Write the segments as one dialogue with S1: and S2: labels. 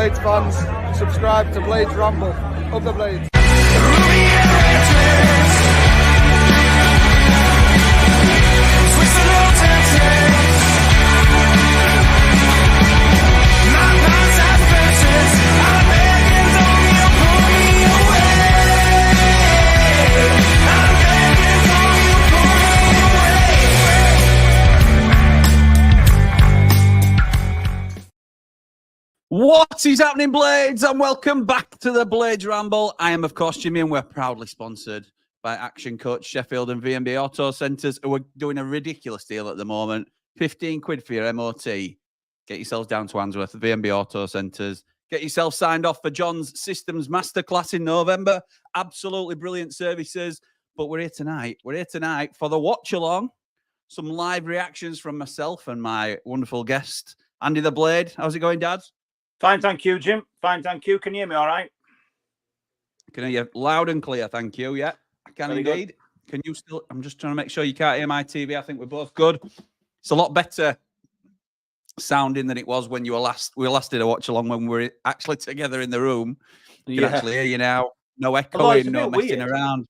S1: Blades fans, subscribe to Blades Ramble. Up the Blades.
S2: What is happening, Blades? And welcome back to the Blades Ramble. I am, of course, Jimmy, and we're proudly sponsored by Action Coach Sheffield and V&B Auto Centres, who are doing a ridiculous deal at the moment. 15 quid for your MOT. Get yourselves down to Wandsworth, V&B Auto Centres. Get yourself signed off for John's Systems Masterclass in November. Absolutely brilliant services. But we're here tonight. We're here tonight for the Watchalong. Some live reactions from myself and my wonderful guest, Andy the Blade. How's it going, Dad?
S3: Fine, thank you, Jim. Fine, thank you. Can you hear me all right?
S2: Can hear you loud and clear, thank you. Yeah, I can
S3: Very
S2: indeed.
S3: good.
S2: Can you still? I'm just trying to make sure you can't hear my TV. I think we're both good. It's a lot better sounding than it was when we last did a watch along when we were actually together in the room. You can actually hear you now. No echoing, no messing around.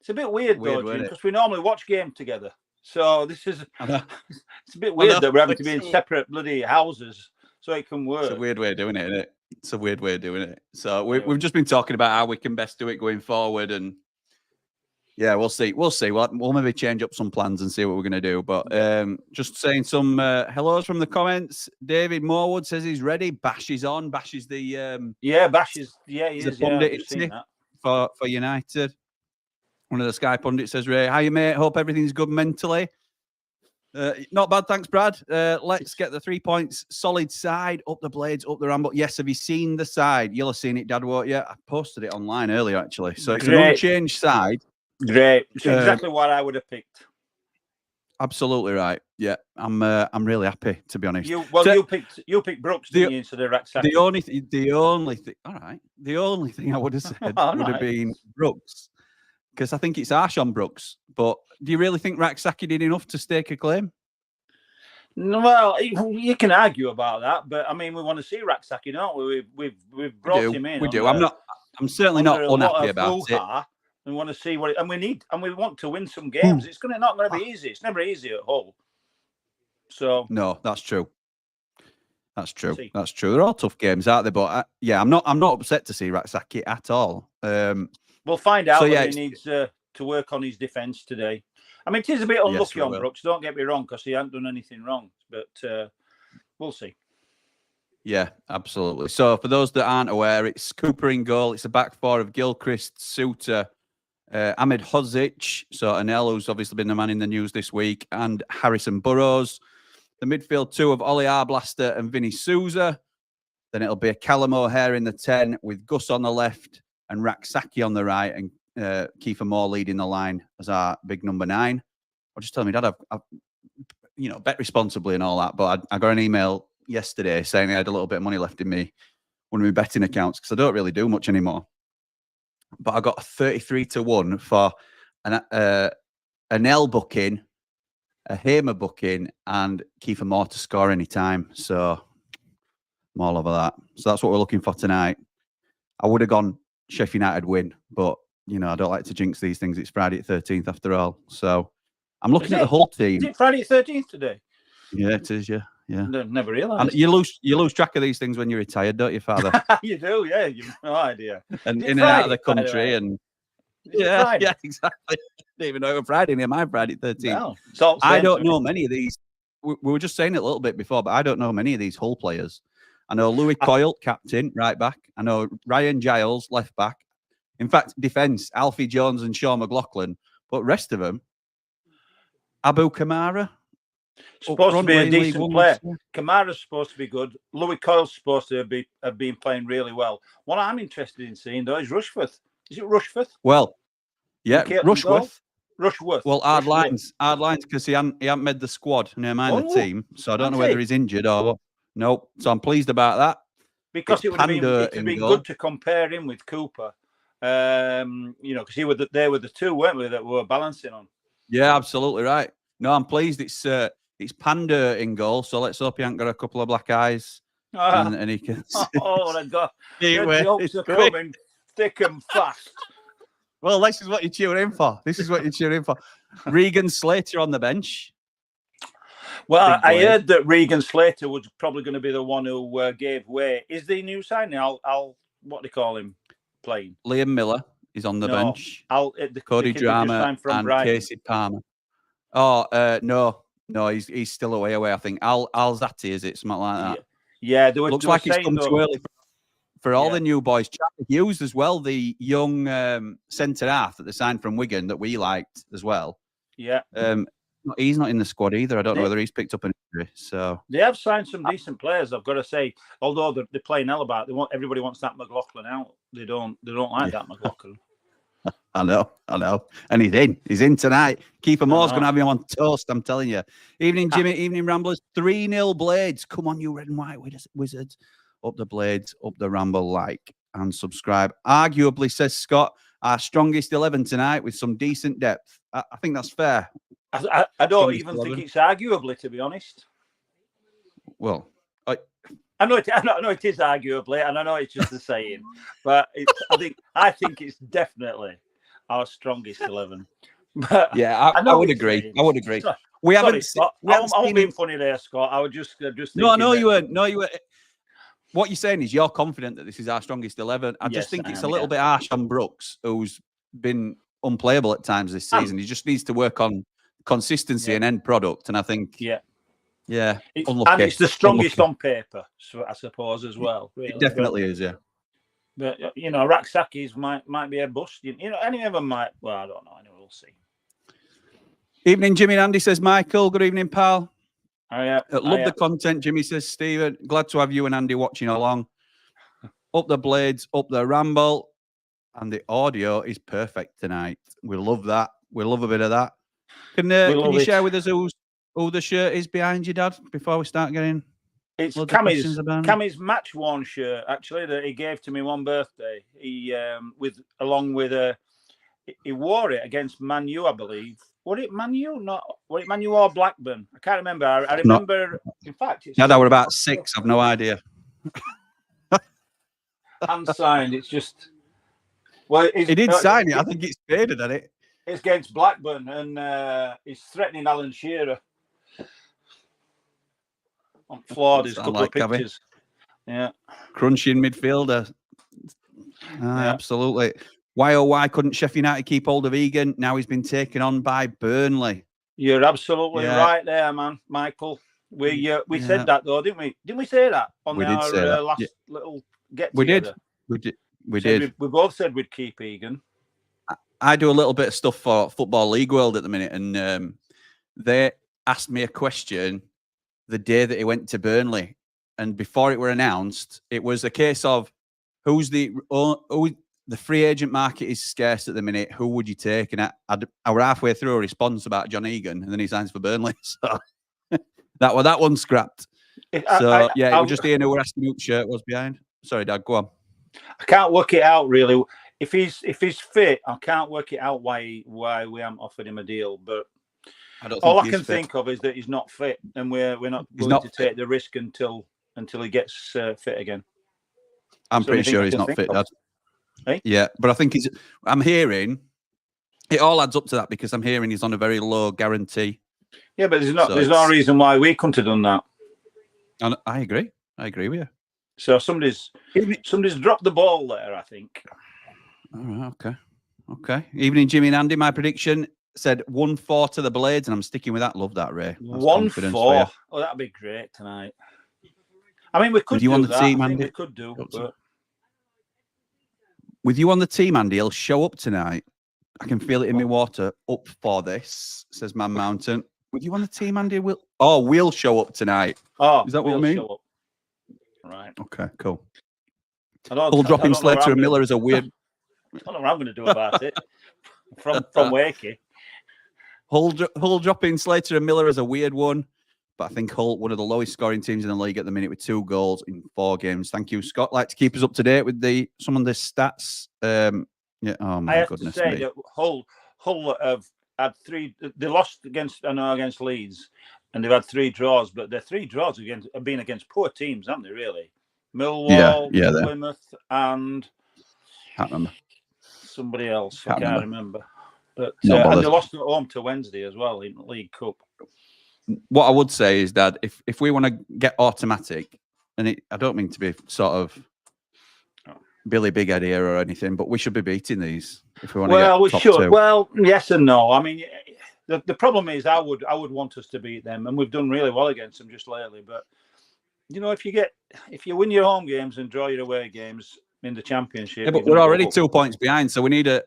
S3: It's a bit weird though, Jim, because we normally watch games together. So this is it's a bit weird that we're having to be in separate bloody houses so it can work.
S2: It's a weird way of doing it, isn't it? It's a weird way of doing it. So we've just been talking about how we can best do it going forward, and yeah, we'll see. We'll maybe change up some plans and see what we're going to do. But just saying some hellos from the comments. David Morwood says he's ready. Bash is on. Bash is the
S3: Bash is he is
S2: pundit for United. One of the Sky pundits says, "Ray, how you, mate? Hope everything's good mentally." Not bad, thanks, Brad. Let's get the 3 points. Solid side, up the Blades, up the Ramble. Yes, have you seen the side? You'll have seen it, Dad, won't you? I posted it online earlier, actually. So it's an unchanged side.
S3: Great. It's exactly what I would have picked.
S2: Absolutely right. Yeah, I'm really happy, to be honest.
S3: You picked Brooks, didn't you, instead of Raksaki?
S2: The only thing. All right. The only thing I would have said would have been Brooks, because I think it's harsh on Brooks. But do you really think Raksaki did enough to stake a claim?
S3: Well, you can argue about that, but I mean, we want to see Raksaki, don't we? We've brought him in.
S2: We do. I'm certainly not unhappy about it.
S3: We want to see what, and we want to win some games. It's not going to be easy. It's never easy at Hull. So
S2: no, that's true. That's true. That's true. They're all tough games, aren't they? But I'm not upset to see Raksaki at all.
S3: We'll find out whether he needs to work on his defence today. I mean, it is a bit unlucky on Brooks. Don't get me wrong, because he hasn't done anything wrong. But we'll see.
S2: Yeah, absolutely. So for those that aren't aware, it's Cooper in goal. It's a back four of Gilchrist, Suter, Ahmed Hozic, so Anel, who's obviously been the man in the news this week, and Harrison Burrows. The midfield two of Ollie Arblaster and Vinny Souza. Then it'll be a Callum O'Hare in the 10 with Gus on the left and Raksaki on the right, and Kiefer Moore leading the line as our big number 9. I'll just tell me, Dad, I've bet responsibly and all that, but I got an email yesterday saying I had a little bit of money left in one of my betting accounts, because I don't really do much anymore. But I got a 33-1 for an L booking, a Hamer booking, and Kiefer Moore to score any time. So I'm all over that. So that's what we're looking for tonight. I would have gone Sheffield United win, but I don't like to jinx these things. It's Friday the 13th after all. So I'm looking at the whole team.
S3: Is it Friday the 13th today?
S2: Yeah, it is. Yeah. Yeah.
S3: Never realised.
S2: And you lose track of these things when you're retired, don't you, Father?
S3: You do, yeah. You've no idea.
S2: And in and out of the country, and yeah, exactly. I didn't even know it was Friday near my Friday 13th.
S3: No,
S2: I don't know many of these. We were just saying it a little bit before, but I don't know many of these Hull players. I know Louis Coyle, captain, right back. I know Ryan Giles, left back. In fact, defence, Alfie Jones and Sean McLaughlin. But rest of them, Abu Kamara.
S3: Supposed to be a decent player. Kamara's supposed to be good. Louis Coyle's supposed to have been playing really well. What I'm interested in seeing, though, is Rushforth. Is it Rushforth?
S2: Well, yeah, Rushworth. Well, hard lines, because he hadn't made the squad, never mind the team. So I don't know whether he's injured or what. Nope. So I'm pleased about that.
S3: Because it would have been good to compare him with Cooper. Because they were the two, weren't we, that we were balancing on.
S2: Yeah, absolutely right. No, I'm pleased. It's Panda in goal, so let's hope he hasn't got a couple of black eyes and he can.
S3: Oh, my God!
S2: The
S3: jokes are coming thick and fast.
S2: Well, this is what you're cheering for. Regan Slater on the bench.
S3: Well, I heard that Regan Slater was probably going to be the one who gave way. Is the new signing? I'll what do you call him playing?
S2: Liam Miller is on the bench.
S3: Cody
S2: Drama and
S3: Brighton.
S2: Casey Palmer. Oh, no, he's still away. I think Al Zatti, is it something like that?
S3: Yeah,
S2: looks like it's come too early for all the new boys. Charlie Hughes as well, the young centre half that they signed from Wigan that we liked as well.
S3: Yeah.
S2: He's not in the squad either. I don't know whether he's picked up an injury. So
S3: they have signed some decent players, I've got to say. Although they're playing hell about, everybody wants that McLaughlin out. They don't like that McLaughlin.
S2: I know. And he's in tonight. Keeper Moore's going to have him on toast, I'm telling you. Evening, Jimmy. Evening, Ramblers. 3-0 Blades. Come on, you red and white wizards. Up the Blades, up the Ramble, like and subscribe. Arguably, says Scott, our strongest 11 tonight with some decent depth. I think that's fair.
S3: I don't even think it's arguably, to be honest.
S2: Well,
S3: I know it is arguably, and I know it's just a saying, but I think it's definitely our strongest 11. But
S2: yeah, I would agree. I would agree. We haven't.
S3: Scott, I won't be funny there, Scott. I would just
S2: no, you weren't. No, you weren't. What you're saying is you're confident that this is our strongest 11. I just think it's a little bit harsh on Brooks, who's been unplayable at times this season. He just needs to work on consistency and end product. And I think, and
S3: it's the strongest on paper, so I suppose, as well. Really.
S2: It definitely is, yeah.
S3: But Raksaki's might be a bust. Any of them might. Well, I don't know. Anyway, we'll see.
S2: Evening, Jimmy and Andy, says Michael. Good evening, pal.
S3: Love
S2: the content, Jimmy, says Stephen. Glad to have you and Andy watching along. Up the Blades, up the Ramble. And the audio is perfect tonight. We love that. We love a bit of that. Can you share with us who the shirt is behind you, Dad, before we start getting...
S3: It's Cammy's match-worn shirt, actually, that he gave to me one birthday. He wore it against Man U, I believe. Was it Man U? Was it Man U or Blackburn? I can't remember. I remember, in fact...
S2: Dad, I were about 6. I've no idea.
S3: Unsigned. It's just... Well,
S2: he did sign it. I think it's faded, hasn't it?
S3: It's against Blackburn, and he's threatening Alan Shearer. I'm flawed. There's a couple of pictures. Yeah.
S2: Crunching midfielder. Absolutely. Why couldn't Sheffield United keep hold of Egan? Now he's been taken on by Burnley.
S3: You're absolutely right there, man, Michael. We said that, though, didn't we? Didn't we say that on our last little get-together?
S2: We did.
S3: We both said we'd keep Egan.
S2: I do a little bit of stuff for Football League World at the minute, and they asked me a question the day that he went to Burnley, and before it were announced, it was a case of who the free agent market is scarce at the minute. Who would you take? And I were halfway through a response about John Egan, and then he signs for Burnley. So that one scrapped. It was just Ian who were asking who the shirt was behind. Sorry, Dad, go on.
S3: I can't work it out really. If he's fit, I can't work it out why we haven't offered him a deal. But all I can think of is that he's not fit, and we're not going to take the risk until he gets fit again.
S2: I'm pretty sure he's not fit, Dad. Hey? Yeah, but I think I'm hearing it all adds up to that because I'm hearing he's on a very low guarantee.
S3: Yeah, but there's no reason why we couldn't have done that.
S2: And I agree with you.
S3: So somebody's dropped the ball there, I think.
S2: All right, okay. Evening, Jimmy and Andy. My prediction said 1-4 to the Blades, and I'm sticking with that. Love that, Ray.
S3: 1-4. Oh, that'd be great tonight. I mean, we could do
S2: on
S3: that.
S2: The team,
S3: I think
S2: Andy?
S3: we could do. But...
S2: With you on the team, Andy, he'll show up tonight. I can feel it in my water. Up for this, says Man Mountain. With you on the team, Andy, we'll show up tonight.
S3: Oh,
S2: is that what you mean?
S3: Show up. Right.
S2: Okay, cool. Hull dropping Slater and Miller is a weird...
S3: I don't know what I'm going to do about it. From Wakey.
S2: Hull dropping Slater and Miller is a weird one, but I think Hull, one of the lowest scoring teams in the league at the minute with 2 goals in 4 games. Thank you, Scott. Like to keep us up to date with some of the stats. Oh my goodness.
S3: I have to say that Hull have had 3. They lost against Leeds, and they've had 3 draws, but their 3 draws have been against poor teams, haven't they? Really, Millwall, Plymouth, and
S2: can't remember
S3: somebody else. I can't remember. But and they lost at home to Wednesday as well in League Cup.
S2: What I would say is that if we want to get automatic, and I don't mean to be sort of Billy Big Head here or anything, but we should be beating these if we want to get
S3: we
S2: top
S3: should.
S2: 2.
S3: Well, yes and no. I mean, the problem is I would want us to beat them, and we've done really well against them just lately. But you know, if you win your home games and draw your away games in the Championship,
S2: but we're already 2 points behind, so we need a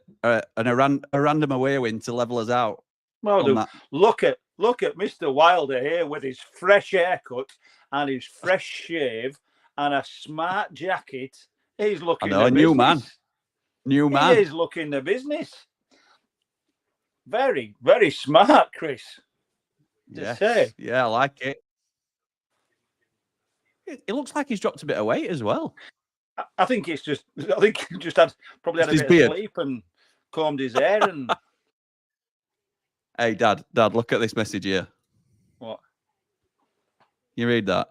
S2: random away win to level us out.
S3: Well, look at Mr. Wilder here with his fresh haircut and his fresh shave and a smart jacket. He's looking the business. New man. He is looking the business. Very, very smart, Chris.
S2: Yeah, I like it. It looks like he's dropped a bit of weight as well.
S3: I think he just had a bit of sleep and combed his hair and.
S2: Hey, Dad, look at this message here.
S3: What?
S2: You read that?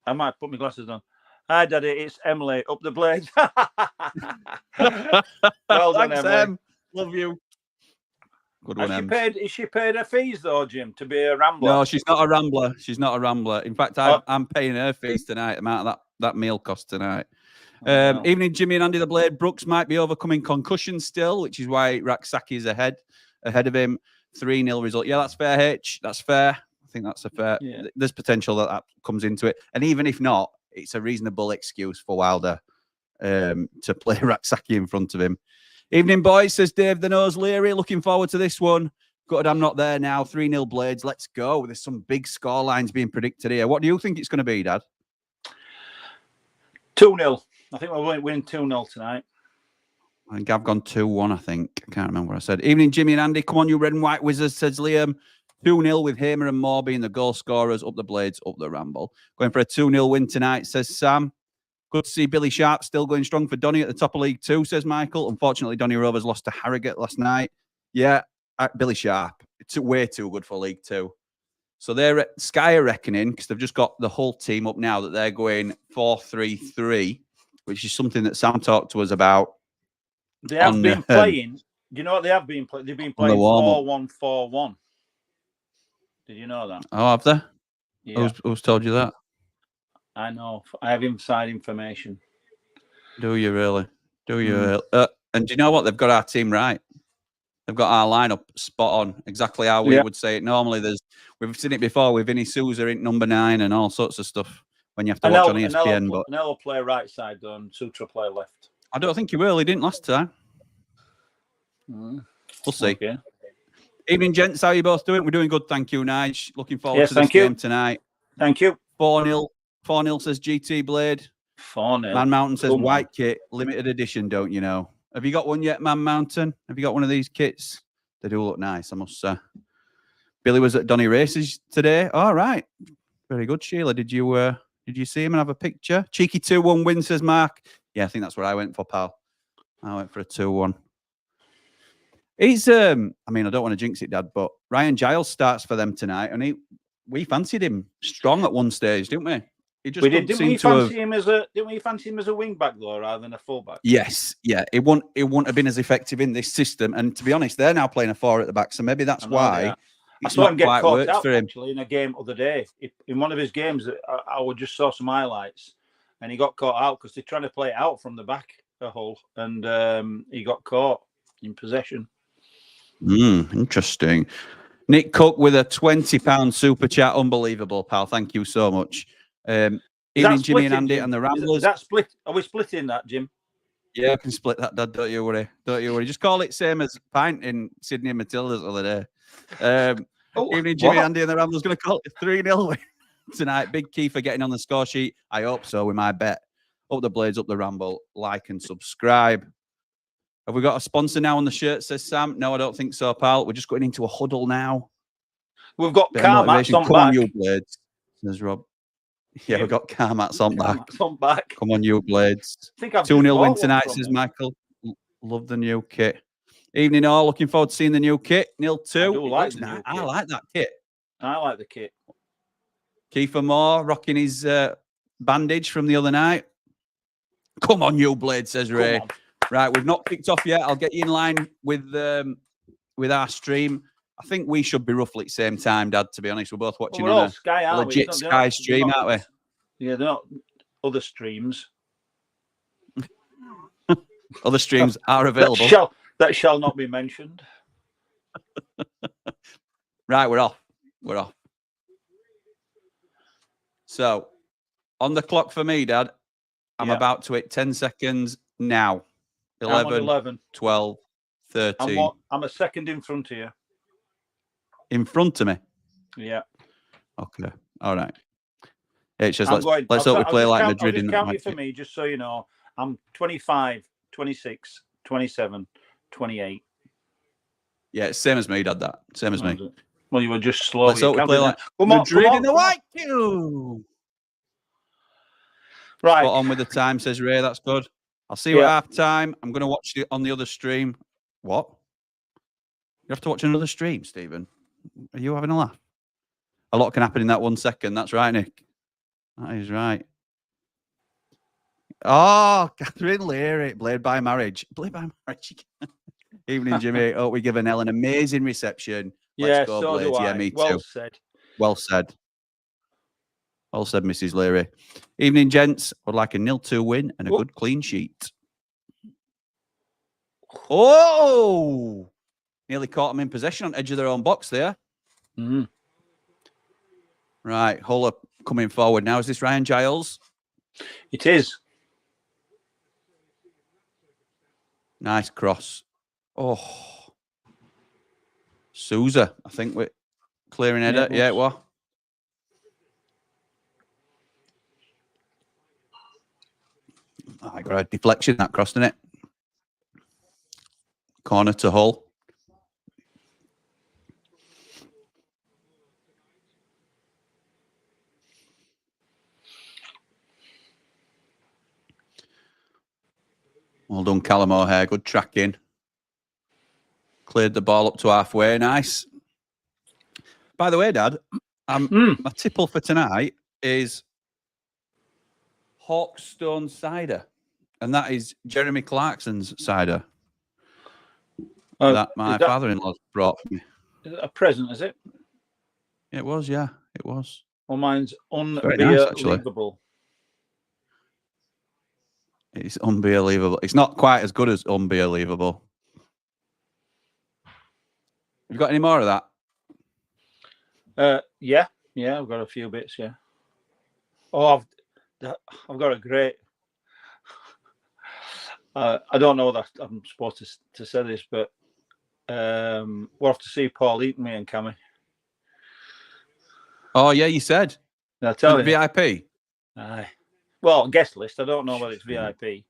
S3: I might put my glasses on. Hi, Daddy, it's Emily, up the blades. Well done,
S2: thanks,
S3: Emily.
S2: Em. Love you. Good one, Em.
S3: Is she paid her fees, though, Jim, to be a Rambler?
S2: No, she's not a Rambler. She's not a Rambler. In fact, I'm paying her fees tonight, the amount of that meal cost tonight. Wow. Evening, Jimmy and Andy the Blade. Brooks might be overcoming concussion still, which is why Raksaki is ahead of him. 3-0 result. Yeah, that's fair, H. That's fair. I think that's a fair. Yeah. There's potential that comes into it. And even if not, it's a reasonable excuse for Wilder to play Raksaki in front of him. Evening, boys, says Dave the Nose Leary. Looking forward to this one. Gutted I'm not there now. 3-0 Blades. Let's go. There's some big score lines being predicted here. What do you think it's going to be, Dad?
S3: 2-0. I think we're winning 2-0 tonight.
S2: I think I've gone 2-1, I think. I can't remember what I said. Evening, Jimmy and Andy. Come on, you red and white wizards, says Liam. 2-0 with Hamer and Moore being the goal scorers. Up the Blades, up the Ramble. Going for a 2-0 win tonight, says Sam. Good to see Billy Sharp still going strong for Donny at the top of League 2, says Michael. Unfortunately, Donny Rovers lost to Harrogate last night. Yeah, Billy Sharp. It's way too good for League 2. So they're at Sky are reckoning, because they've just got the whole team up now, that they're going 4-3-3, which is something that Sam talked to us about.
S3: They have been playing. Do you know what they have been playing? They've been playing 4-1-4-1. Did you know that?
S2: Oh, have they?
S3: Yeah.
S2: Who's told you that?
S3: I know. I have inside information.
S2: Do you really? Do you? And do you know what? They've got our team right. They've got our lineup spot on, exactly how we would say it. Normally, we've seen it before with Vinny Souza in number 9 and all sorts of stuff when you have to watch on ESPN. But
S3: Nell will play right side though, and Sutra play left.
S2: I don't think he will. He didn't last time. We'll see. Okay. Evening, gents. How are you both doing? We're doing good. Thank you, Nige. Looking forward to this game tonight.
S3: Thank you.
S2: 4-0. 4-0 says GT Blade.
S3: 4-0.
S2: Man Mountain says white kit, limited edition, don't you know? Have you got one yet, Man Mountain? Have you got one of these kits? They do look nice, I must say. Billy was at Donny Races today. All right. Very good, Sheila. Did you see him and have a picture? Cheeky 2-1 win, says Mark. Yeah, I think that's what I went for, pal. I went for a 2-1. He's, I mean, I don't want to jinx it, Dad, but Ryan Giles starts for them tonight, and we fancied him strong at one stage, didn't we?
S3: Didn't we fancy him as a wing back though, rather than a fullback?
S2: Yes, yeah. It wouldn't have been as effective in this system. And to be honest, they're now playing a 4 at the back, so maybe that's why.
S3: I saw him get caught out actually in a game other day. In one of his games, I just saw some highlights, and he got caught out because they're trying to play it out from the back a hole, and he got caught in possession.
S2: Interesting. Nick Cook with a £20 super chat. Unbelievable, pal. Thank you so much. Evening, Jimmy and Andy and the Ramblers.
S3: Is that split? Are we splitting that, Jim?
S2: Yeah, I can split that, Dad. Don't you worry. Don't you worry. Just call it same as pint in Sydney and Matilda's the other day. Evening, Jimmy and Andy and the Ramblers. Going to call it 3-0 win tonight. Big key for getting on the score sheet. I hope so with my bet. Up the Blades, up the Ramble. Like and subscribe. Have we got a sponsor now on the shirt, says Sam? No, I don't think so, pal. We're just going into a huddle now.
S3: We've got car mats on
S2: Come
S3: back.
S2: on, you Blades, says Rob. Yeah, we've got car mats on back. Come on, you Blades. 2-0 win tonight, says Michael. Love the new kit. Evening all. Looking forward to seeing the new kit. 0-2.
S3: I like that kit.
S2: I like the kit. Kiefer Moore rocking his bandage from the other night. Come on, you blade, says Ray. Right, we've not kicked off yet. I'll get you in line with our stream. I think we should be roughly at the same time, Dad, to be honest. We're both watching on a
S3: Sky,
S2: legit Sky stream, aren't we?
S3: Yeah, they're not other streams.
S2: Other streams are available.
S3: That shall not be mentioned.
S2: Right, we're off. So, on the clock for me, Dad, I'm about to hit 10 seconds now. 11, 12, 13.
S3: I'm a second in front of you.
S2: In front of me?
S3: Yeah.
S2: Okay. All right. Let's hope we play like Madrid in the
S3: count it for me, just so you know. I'm 25, 26, 27, 28.
S2: Yeah, it's same as me, Dad, that. Same as me.
S3: Well, you were just slow.
S2: Let's hope we play like Madrid in the white cube.
S3: Right.
S2: Spot on with the time, says Ray. That's good. I'll see you at half time. I'm going to watch it on the other stream. What? You have to watch another stream, Stephen. Are you having a laugh? A lot can happen in that 1 second. That's right, Nick. That is right. Oh, Catherine Leary, Blade by Marriage. Blade by Marriage. Evening, Jimmy. Oh, we give Nell an amazing reception. Let's go,
S3: so
S2: Blades. Yeah, me too.
S3: Well said.
S2: Well said. Well said, Mrs. Leary. Evening, gents. Would like a 0-2 win and a good clean sheet. Oh! Nearly caught them in possession on edge of their own box there.
S3: Mm.
S2: Right, Huller coming forward now. Is this Ryan Giles?
S3: It is.
S2: Nice cross. Oh. Souza, I think we're clearing header. Yeah, it was. I got a deflection that cross, didn't it? Corner to Hull. Well done, Callum O'Hare. Good tracking. Cleared the ball up to halfway. Nice. By the way, Dad, my tipple for tonight is Hawkstone cider, and that is Jeremy Clarkson's cider that my father-in-law brought me.
S3: Is it a present, is it?
S2: It was, yeah. It was.
S3: Well, mine's unbelievable.
S2: It's unbelievable. It's not quite as good as unbelievable. You got any more of that?
S3: Yeah, I've got a few bits. Yeah. Oh, I've got a great. I don't know that I'm supposed to say this, but we'll have to see Paul Eaton, me and Cammy.
S2: Oh yeah, you said.
S3: I tell you,
S2: VIP.
S3: Aye. Well, guest list. I don't know whether it's VIP.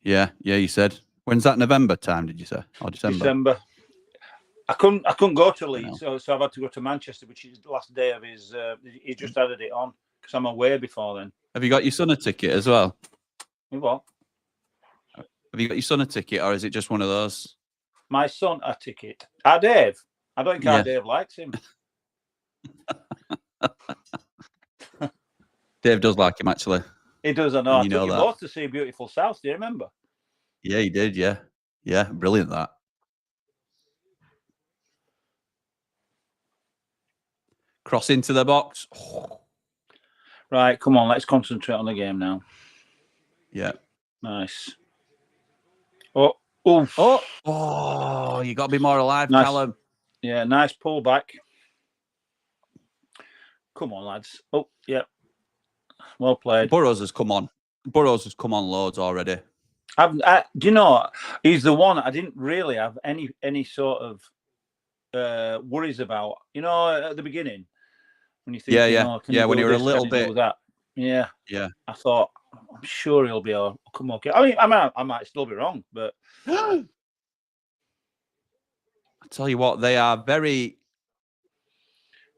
S2: Yeah, you said. When's that? November time? Did you say? Or December?
S3: December. I couldn't go to Leeds, so I've had to go to Manchester, which is the last day of his. He just added it on because I'm away before then.
S2: Have you got your son a ticket as well?
S3: What?
S2: Have you got your son a ticket, or is it just one of those?
S3: My son a ticket. Dave. I don't think Dave likes him.
S2: Dave does like him, actually.
S3: He does, I know. I took him both to see Beautiful South. Do you remember?
S2: Yeah, he did. Yeah, brilliant that. Cross into the box.
S3: Right, come on. Let's concentrate on the game now.
S2: Yeah.
S3: Nice.
S2: Oh, you got to be more alive,
S3: nice.
S2: Callum.
S3: Yeah, nice pull back. Come on, lads. Oh, yeah. Well played.
S2: Burrows has come on. Loads already.
S3: Do you know, he's the one I didn't really have any sort of worries about. You know, at the beginning, when you think, when you were a little bit that. Yeah. I thought, I'm sure he'll be come okay. I mean, I might still be wrong, but
S2: I tell you what, they are very.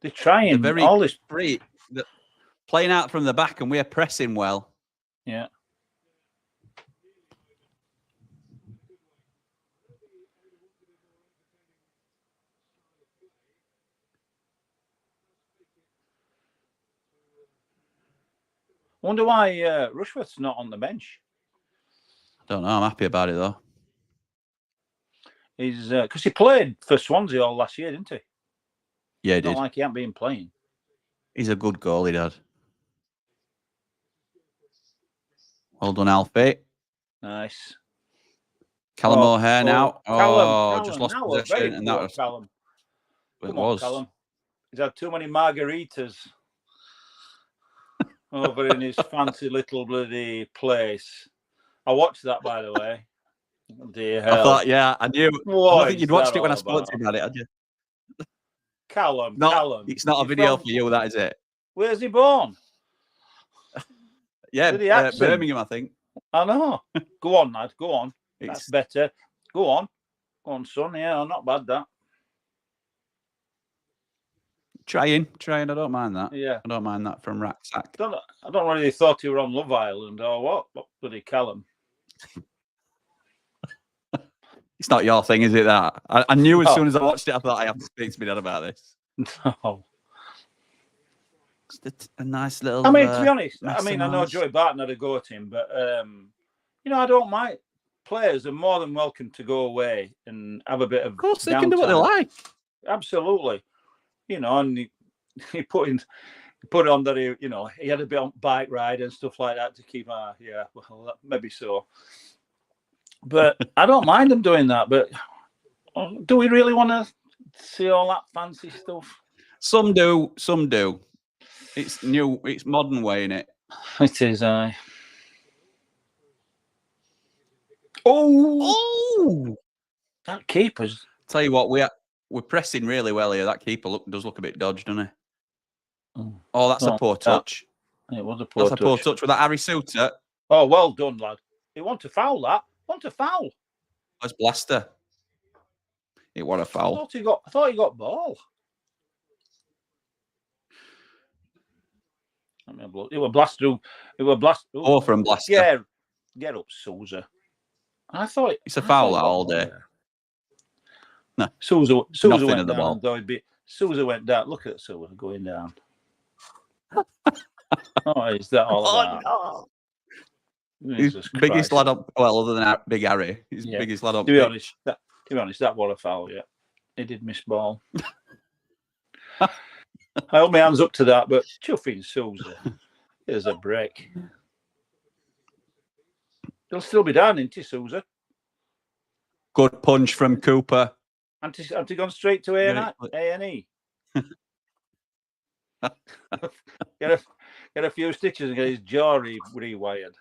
S3: They're trying.
S2: They're very all this free. Playing out from the back, and we're pressing well.
S3: Yeah. Wonder why Rushworth's not on the bench.
S2: I don't know. I'm happy about it though.
S3: He's because he played for Swansea all last year, didn't he?
S2: Yeah, he
S3: it's
S2: did.
S3: Not like he hadn't been playing.
S2: He's a good goalie, Dad. Well done, Alfie.
S3: Nice.
S2: Callum O'Hare now.
S3: Callum,
S2: just lost
S3: now
S2: possession, and that was
S3: Callum.
S2: Come on,
S3: Callum. He's had too many margaritas over in his fancy little bloody place. I watched that, by the way. Dear hell.
S2: I thought, yeah, I knew. I don't think you'd watched it when I spoke to you about it, had you?
S3: Callum,
S2: It's not a video for you, that is it?
S3: Where's he born?
S2: Yeah, Birmingham, I think.
S3: I know. Go on, lad. Go on. That's better. Go on, son. Yeah, not bad, that.
S2: Trying. I don't mind that.
S3: Yeah.
S2: I don't mind that from Racksack.
S3: I don't really thought you were on Love Island or what? What bloody Callum?
S2: It's not your thing, is it, that? I knew as soon as I watched it, I thought I have to speak to my dad about this.
S3: No.
S2: It's a nice little...
S3: I mean, to be honest, I know Joey Barton had a go at him, but, I don't mind. Players are more than welcome to go away and have a bit of...
S2: Of course, they can do what they like.
S3: Absolutely. And he put it on that he had a bit on bike ride and stuff like that to keep maybe so. But I don't mind them doing that. But do we really want to see all that fancy stuff?
S2: Some do. It's new. It's modern way, in it.
S3: It is. Oh, that keeper's.
S2: Tell you what, we're pressing really well here. That keeper does look a bit dodged, doesn't he? Oh, that's a poor touch.
S3: It was a poor touch.
S2: That's a poor touch with that Harry Suter.
S3: Oh, well done, lad. He want to foul that.
S2: That's Blaster. It was a foul.
S3: I thought he got ball. It was Blaster.
S2: Oh, from Blaster.
S3: Yeah, get up, Sousa. I thought
S2: it's a foul all day. No,
S3: Sousa
S2: nothing
S3: went
S2: at the
S3: down.
S2: ball.
S3: Sousa went down. Look at Sousa going down. Is that all about?
S2: No. His biggest lad up. Well, other than Big Harry, his biggest lad up.
S3: To be honest, that was a foul. Yeah, he did miss ball. I hold my hands up to that, but chuffing Sousa. Here's a break. He'll still be down, isn't he, Sousa?
S2: Good punch from Cooper.
S3: Have gone straight to A&E? Get a few stitches and get his jaw rewired.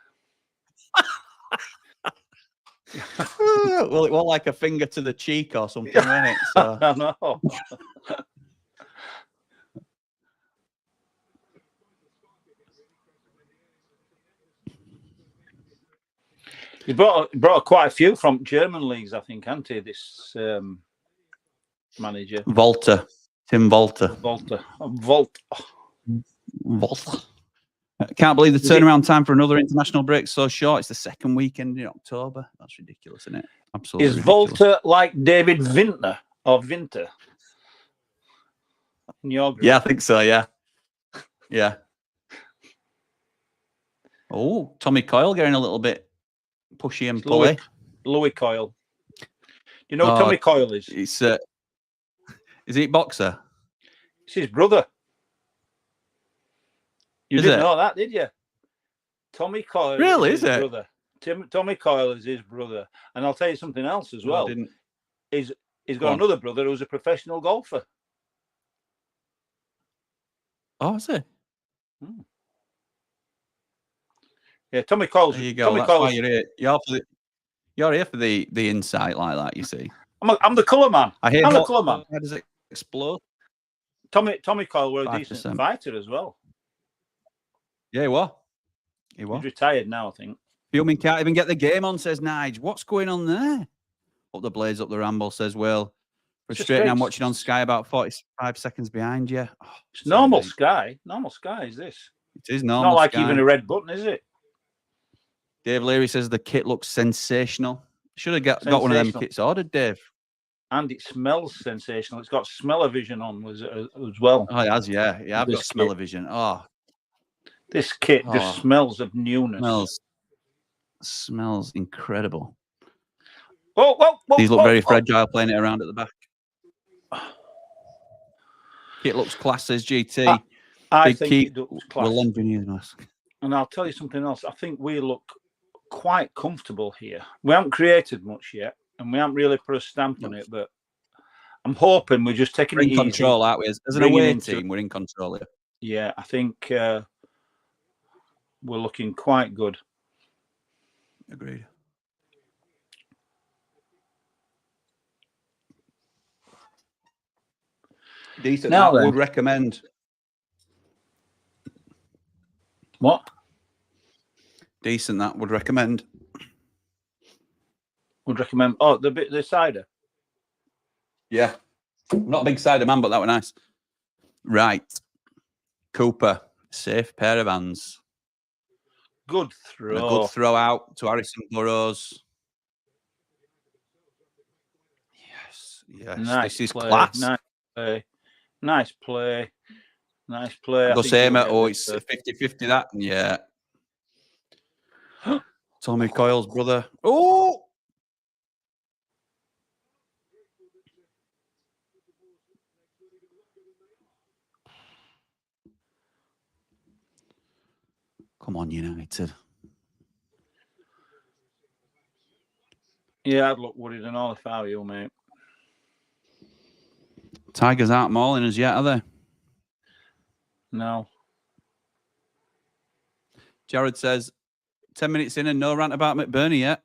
S2: Well, it was like a finger to the cheek or something, wasn't it? So.
S3: I know. He brought quite a few from German leagues, I think, hasn't he, this manager?
S2: Tim Walter. I can't believe the turnaround time for another international break so short. It's the second weekend in October. That's ridiculous, isn't it? Absolutely.
S3: Is Walter like David Vintner or Vinter? In your group?
S2: Yeah, I think so, yeah. Yeah. Oh, Tommy Coyle getting a little bit pushy and pulley.
S3: Louis Coyle. You know who Tommy Coyle is?
S2: Is he a boxer?
S3: It's his brother. You didn't know that, did you? Tommy Coyle.
S2: Really,
S3: is his brother. Tommy Coyle is his brother. And I'll tell you something else as well. He's got another brother who's a professional golfer.
S2: Oh, is he?
S3: Yeah, Tommy Coyle.
S2: There you go. That's why you're here. You're here for the insight like that, you see.
S3: I'm the colour man. I'm the colour man.
S2: How does it explode?
S3: Tommy Coyle was a decent fighter as well.
S2: Yeah, he was. He's
S3: retired now, I think.
S2: Fuming can't even get the game on, says Nige. What's going on there? Up the Blades, up the Ramble, says Will. Frustrating, I'm watching on Sky about 45 seconds behind you. Oh,
S3: it's normal Sky. Normal Sky is this.
S2: It is normal.
S3: Not like
S2: Sky.
S3: Even a red button, is it?
S2: Dave Leary says the kit looks sensational. Should have got one of them kits ordered, Dave.
S3: And it smells sensational. It's got smell-o-vision on as well.
S2: Oh, it has, yeah. Yeah, I've got smell-o-vision. Oh.
S3: This kit just smells of newness.
S2: Smells incredible.
S3: Whoa,
S2: These look very fragile playing it around at the back. Kit looks class as GT.
S3: I think it looks class.
S2: Nice.
S3: And I'll tell you something else. I think we look quite comfortable here. We haven't created much yet, and we haven't really put a stamp on it, but I'm hoping we're just taking it easy.
S2: We're in control, aren't we? As an away team, we're in control here.
S3: Yeah, I think we're looking quite good.
S2: Agreed. Decent. Now would recommend.
S3: What?
S2: Decent. That would recommend.
S3: Would recommend. Oh, the cider.
S2: Yeah, not a big cider man, but that were nice. Right, Cooper, safe pair of hands.
S3: Good throw.
S2: And a good throw out to Harrison Burrows. Yes.
S3: Nice
S2: this is
S3: play.
S2: class.
S3: Nice play.
S2: Go same at it's 50-50 that. Yeah. Tommy Coyle's brother. Oh! Come on, United.
S3: Yeah, I'd look worried and all if I were you, mate.
S2: Tigers aren't mauling us yet, are they?
S3: No.
S2: Jared says, 10 minutes in and no rant about McBurney yet.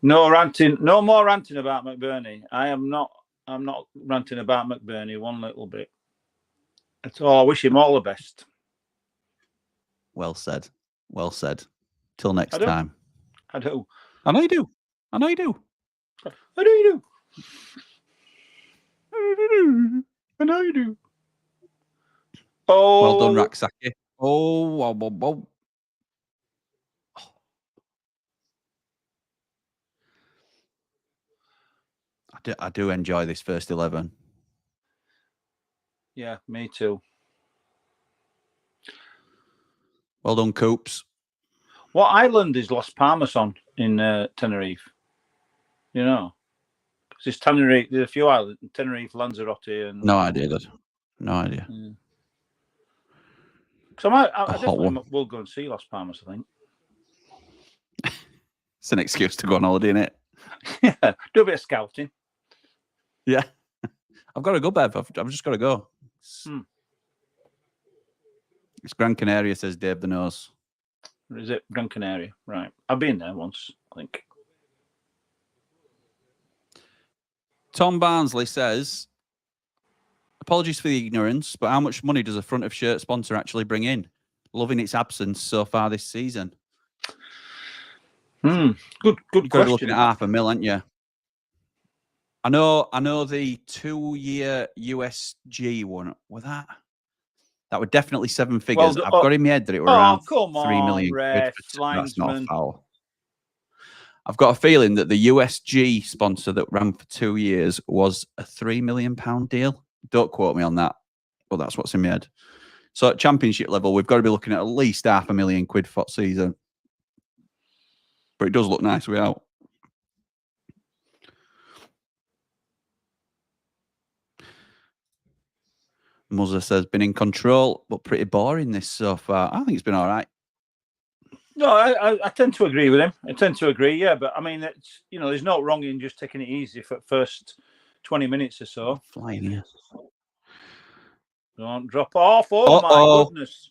S3: No ranting. No more ranting about McBurney. I'm not ranting about McBurney one little bit. That's all. I wish him all the best.
S2: Well said. Well said. Till next time.
S3: I do.
S2: I know you do. I know you do.
S3: I know you do. I know you do. Oh.
S2: Well done, Raksaki. Oh. I do enjoy this first 11.
S3: Yeah, me too.
S2: Well done, Coops.
S3: What island is Las Palmas on in Tenerife? You know, because it's Tenerife. There's a few islands: Tenerife, Lanzarote, and
S2: no idea. Good. No idea.
S3: So I definitely will go and see Las Palmas. I think
S2: it's an excuse to go on holiday, isn't it?
S3: Yeah, do a bit of scouting.
S2: Yeah, I've got to go, Bev. I've just got to go. It's Gran Canaria, says Dave the Nose.
S3: Is it Gran Canaria? Right. I've been there once, I think.
S2: Tom Barnsley says, apologies for the ignorance, but how much money does a front of shirt sponsor actually bring in? Loving its absence so far this season.
S3: Good
S2: You've got to
S3: question.
S2: be looking at $500,000, aren't you? I know the 2-year USG one. Was that would definitely 7 figures.
S3: Well,
S2: I've got in my head that it were around
S3: come
S2: 3 million
S3: ref,
S2: quid. That's not
S3: linesman.
S2: a foul. I've got a feeling that the USG sponsor that ran for 2 years was a £3 million deal. Don't quote me on that, but that's what's in my head. So at championship level, we've got to be looking at least £500,000 for season. But it does look nice without. Muzza says, been in control, but pretty boring this so far. I think it's been all right.
S3: No, I tend to agree with him. I tend to agree, yeah. But I mean, it's, there's no wrong in just taking it easy for the first 20 minutes or so.
S2: Flying here.
S3: Don't drop off. Oh, my goodness.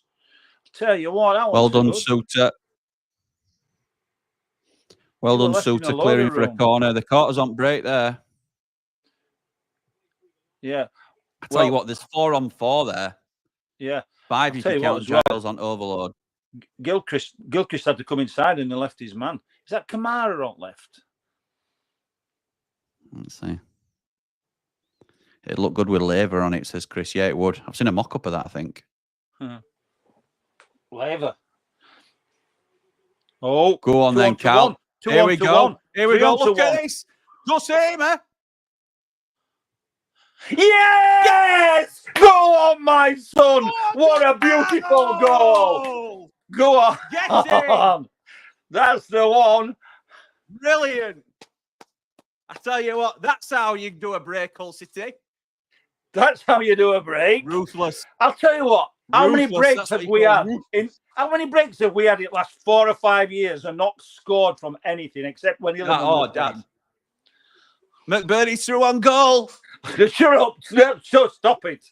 S3: I'll tell you what. That
S2: well done,
S3: good.
S2: Suter. Well done, Suter, clearing for a corner. The quarter's on break there.
S3: Yeah.
S2: I tell you what, there's 4 on 4 there.
S3: Yeah.
S2: 5 you can count Giles on overload.
S3: Gilchrist had to come inside and he left his man. Is that Kamara on left?
S2: Let's see. It'd look good with Laver on it, says Chris. Yeah, it would. I've seen a mock-up of that, I think.
S3: Laver. Oh.
S2: Go on then, Cal. Here we go. Here we go. Look at this. Go same, eh?
S3: Yes! Go on, my son! What a beautiful goal! Go on!
S2: Get in!
S3: That's the one.
S2: Brilliant! I tell you what, that's how you do a break, Hull City.
S3: That's how you do a break.
S2: Ruthless.
S3: I'll tell you what. How many breaks have we had? How many breaks have we had in the last 4 or 5 years and not scored from anything except when he
S2: Dad. McBurney's through on goal.
S3: Shut up. Stop it.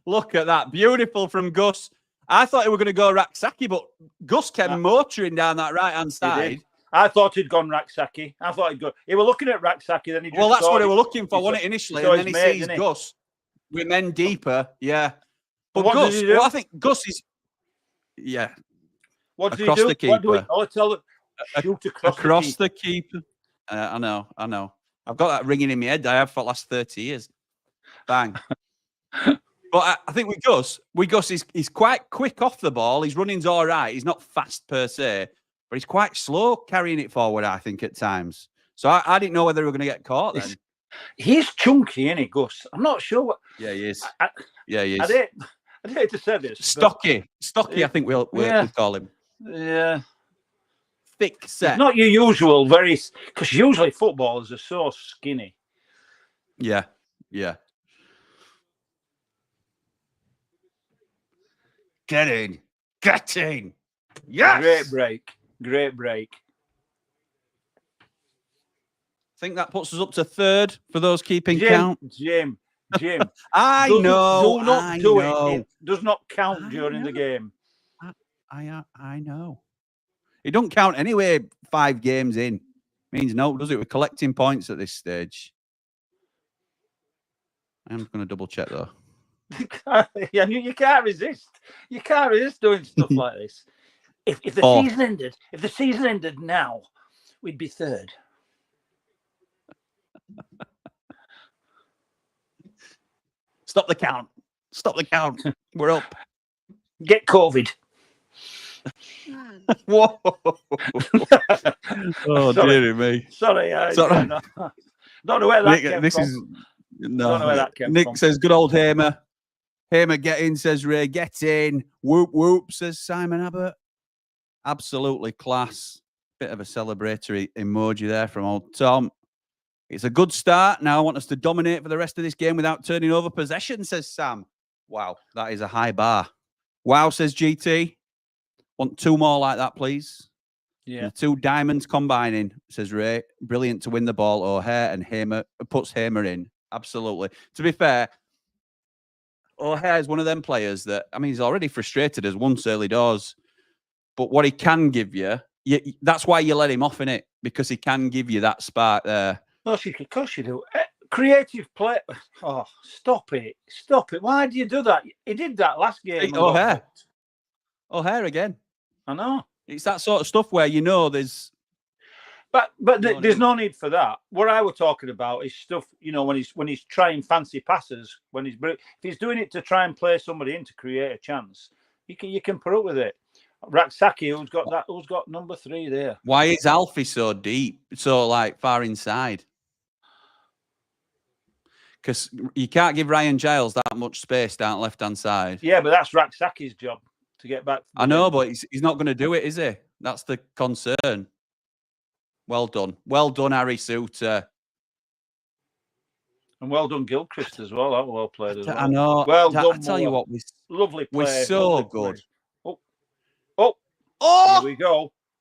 S2: Look at that. Beautiful from Gus. I thought he were going to go Raksaki, but Gus came motoring down that right-hand side.
S3: I thought he'd gone Raksaki. I thought he'd go. He were looking at Raksaki, then he just
S2: that's what he were looking for, wasn't it, initially? And then he sees Gus. With men deeper, yeah. But
S3: what
S2: Gus,
S3: does he do?
S2: I think Gus is, yeah.
S3: What does he
S2: across
S3: do?
S2: The keeper.
S3: Shoot across
S2: the keeper. I know. I've got that ringing in my head. I have for the last 30 years. Bang. But I think with Gus, he's quite quick off the ball. His running's all right. He's not fast per se, but he's quite slow carrying it forward, I think, at times. So I didn't know whether we were going to get caught then.
S3: He's chunky, isn't he, Gus? I'm not sure what.
S2: Yeah, he is.
S3: He is. I hate to say this.
S2: Stocky, I think we'll call him.
S3: Yeah.
S2: Thick set.
S3: It's not your usual because usually footballers are so skinny.
S2: Yeah. Get in. Yes.
S3: Great break.
S2: I think that puts us up to third for those keeping count.
S3: Jim.
S2: I know.
S3: It does not count during the game.
S2: I know. It don't count anyway. 5 games in means no, does it? We're collecting points at this stage. I'm going to double check though.
S3: Yeah, you can't resist. You can't resist doing stuff like this. If the season ended now, we'd be third.
S2: Stop the count. We're up.
S3: Get COVID.
S2: Whoa. Oh, dearie me.
S3: Sorry. Don't know where that came from. Don't know where that came
S2: Nick
S3: from.
S2: says, good old Hamer. Hamer, get in, says Ray. Get in. Whoop, whoop, says Simon Abbott. Absolutely class. Bit of a celebratory emoji there from old Tom. It's a good start. Now I want us to dominate for the rest of this game without turning over possession, says Sam. Wow, that is a high bar. Wow, says GT. Want 2 more like that, please.
S3: Yeah.
S2: And 2 diamonds combining, says Ray. Brilliant to win the ball. O'Hare and Hamer puts Hamer in. Absolutely. To be fair, O'Hare is one of them players that, I mean, he's already frustrated as once early doors. But what he can give you, that's why you let him off in it, because he can give you that spark there.
S3: Of course you do. Creative play. Oh, stop it. Why do you do that? He did that last game.
S2: O'Hare again.
S3: I know.
S2: It's that sort of stuff where there's...
S3: But there's no need for that. What I was talking about is stuff, when he's trying fancy passes, if he's doing it to try and play somebody in to create a chance, you can put up with it. Raksaki, who's got number 3 there.
S2: Why is Alfie so deep, so far inside? Because you can't give Ryan Giles that much space down left-hand side.
S3: Yeah, but that's Raksaki's job to get back.
S2: I know, but he's not going to do it, is he? That's the concern. Well done, Harry Suter.
S3: And well done, Gilchrist as well. That well played as well.
S2: I know.
S3: Well done.
S2: I tell you what,
S3: lovely play.
S2: We're so good.
S3: Oh!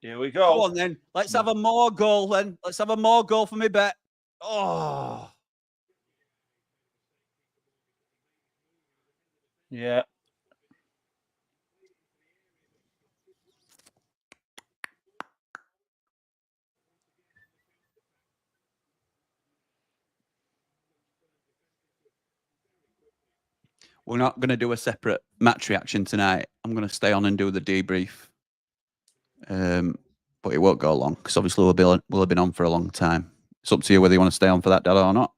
S3: Here we go.
S2: Come on then. Let's have a more goal then. Let's have a more goal for me bet. Oh.
S3: Yeah.
S2: We're not going to do a separate match reaction tonight. I'm going to stay on and do the debrief. But it won't go long because obviously we'll have been on for a long time. It's up to you whether you want to stay on for that, Dad, or not.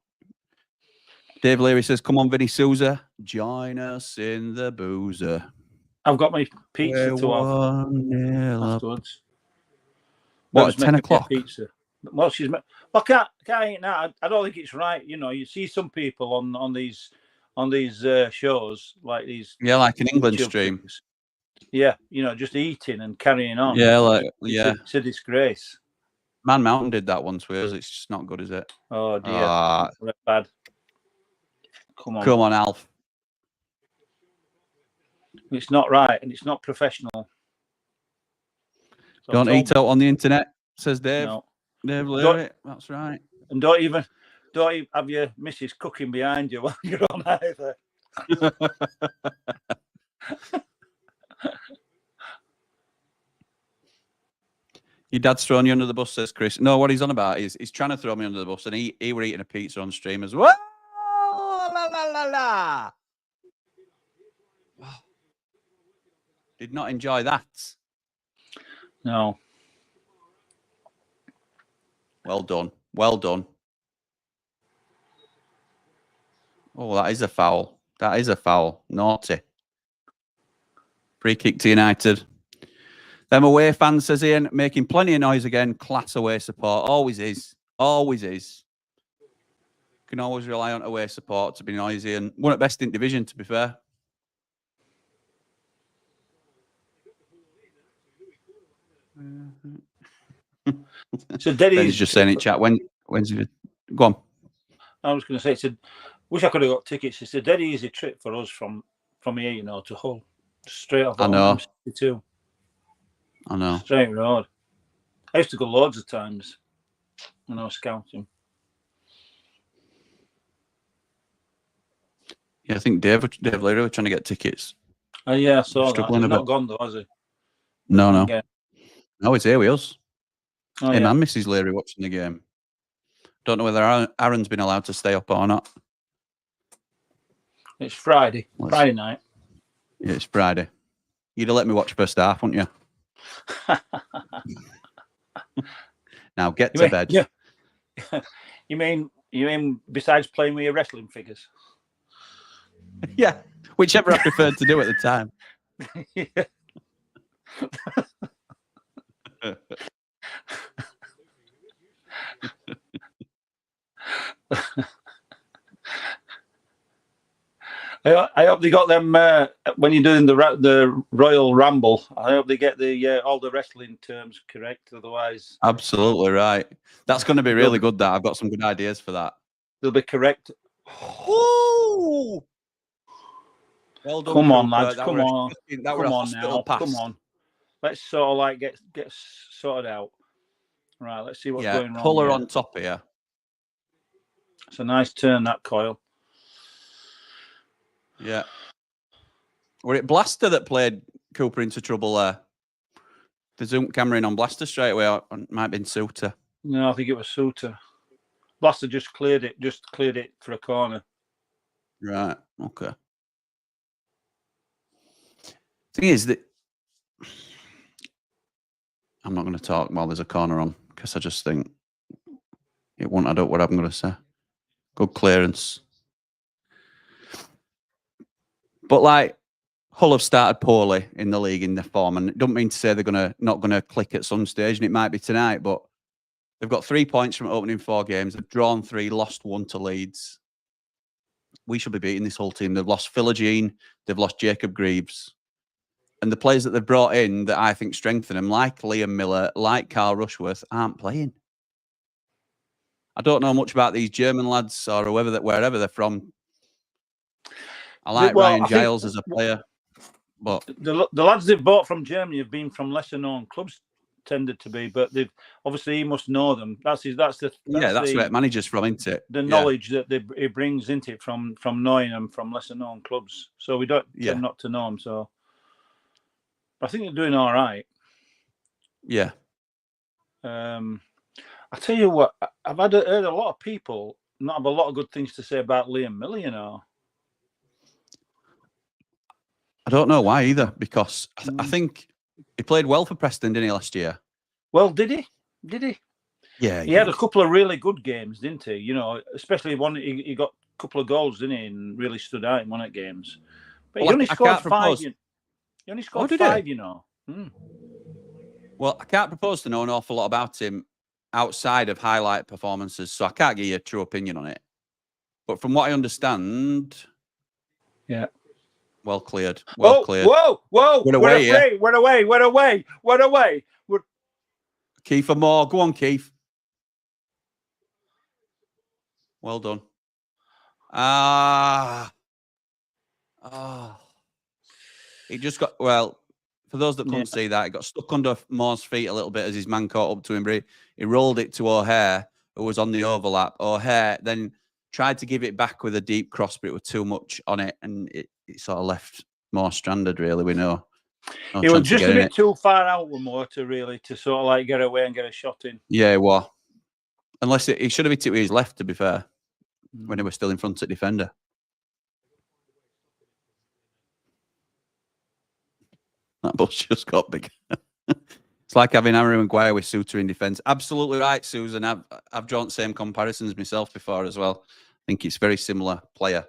S2: Dave Leary says, come on, Vinny Souza. Join us in the boozer.
S3: I've got my pizza to have afterwards.
S2: What, 10 o'clock?
S3: Pizza. Well, well, can't now. I don't think it's right. You know, you see some people on these shows like these.
S2: Yeah, like an England stream.
S3: Things. Yeah, you know, just eating and carrying on.
S2: Yeah,
S3: it's a disgrace.
S2: Man Mountain did that once with us. It's just not good, is it?
S3: Oh dear, bad. Come on,
S2: Alf.
S3: It's not right, and it's not professional.
S2: So don't eat out on the internet, says Dave.
S3: No.
S2: Dave Leary, that's right.
S3: And don't even have your missus cooking behind you while you're on either.
S2: Your dad's throwing you under the bus, says Chris. No, what he's on about is he's trying to throw me under the bus, and he were eating a pizza on stream as well. La, la, la, la. Did not enjoy that.
S3: No.
S2: Well done. Well done. Oh, that is a foul. That is a foul. Naughty. Free kick to United. Them away fans, says Ian, making plenty of noise again. Class away support. Always is. Always is. Can always rely on away support to be noisy. And one at best in division, to be fair.
S3: So Denny's
S2: just saying in chat. When's it? Go on.
S3: I was going to say, wish I could have got tickets. It's a dead easy trip for us from here, you know, to Hull. Straight off.
S2: I know.
S3: M62.
S2: I know.
S3: Straight road. I used to go loads of times when I was scouting.
S2: Yeah, I think Dave Leary were trying to get tickets.
S3: Oh yeah, I saw that. He's not gone though, has he?
S2: No. No, he's here with us.
S3: Oh,
S2: Him and Mrs. Leary watching the game. Don't know whether Aaron's been allowed to stay up or not.
S3: It's Friday. Friday night.
S2: Yeah, it's Friday. You'd have let me watch first half, wouldn't you? Now get to bed.
S3: Yeah. You mean besides playing with your wrestling figures?
S2: Yeah, whichever I preferred to do at the time.
S3: Yeah. I hope they got them when you're doing the Royal Ramble. I hope they get the all the wrestling terms correct. Otherwise,
S2: absolutely right. That's going to be really good. That I've got some good ideas for that.
S3: They'll be correct.
S2: Ooh! Well done,
S3: come on,
S2: Cooper.
S3: lads. Come on. Come on now. Pass. Come on. Let's sort of like get sorted out. Right. Let's see what's going wrong.
S2: Colour on top here.
S3: It's a nice turn, that coil.
S2: Yeah. Were it Blaster that played Cooper into trouble there? The zoom camera in on Blaster straight away, or it might have been Suter.
S3: No, I think it was Suter. Blaster just cleared it for a corner.
S2: Right. Okay. Thing is that I'm not going to talk while there's a corner on because I just think it won't add up what I'm going to say. Good clearance. But like Hull have started poorly in the league in their form, and it doesn't mean to say they're not going to click at some stage, and it might be tonight. But they've got 3 points from opening 4 games. They've drawn 3, lost 1 to Leeds. We should be beating this whole team. They've lost Philogene, they've lost Jacob Greaves, and the players that they've brought in that I think strengthen them, like Liam Miller, like Carl Rushworth, aren't playing. I don't know much about these German lads or wherever they're from. I like Ryan Giles as a player, but
S3: the lads they've bought from Germany have been from lesser known clubs, tended to be, but they've obviously he must know them. That's where
S2: managers from, isn't it?
S3: The knowledge that he brings into it from knowing them from lesser known clubs. So we don't tend not to know them. So I think they're doing all right.
S2: Yeah.
S3: I tell you what, I've heard a lot of people not have a lot of good things to say about Liam Miller, you know.
S2: I don't know why either, because I think he played well for Preston, didn't he, last year?
S3: Well, did he? Did he?
S2: Yeah.
S3: He had a couple of really good games, didn't he? You know, especially one, he got a couple of goals, didn't he, and really stood out in one of the games. But he only scored 5. He only scored 5, you know.
S2: Well, I can't propose to know an awful lot about him outside of highlight performances, so I can't give you a true opinion on it. But from what I understand,
S3: yeah,
S2: well cleared. Well cleared.
S3: Whoa!
S2: We're away, yeah?
S3: We're away.
S2: Kiefer Moore. Go on, Keith. Well done. It just got, well, for those that couldn't see that, it got stuck under Moore's feet a little bit as his man caught up to him. But he rolled it to O'Hare, who was on the overlap. O'Hare then tried to give it back with a deep cross, but it was too much on it, and it sort of left Moore stranded, really, we know.
S3: He was just a bit too far out with Moore to sort of like get away and get a shot in.
S2: Yeah, it was. Unless he should have hit it with his left, to be fair, when he was still in front of defender. That bus just got big. It's like having Harry Maguire with Suter in defence. Absolutely right, Susan. I've drawn the same comparisons myself before as well. I think it's very similar player.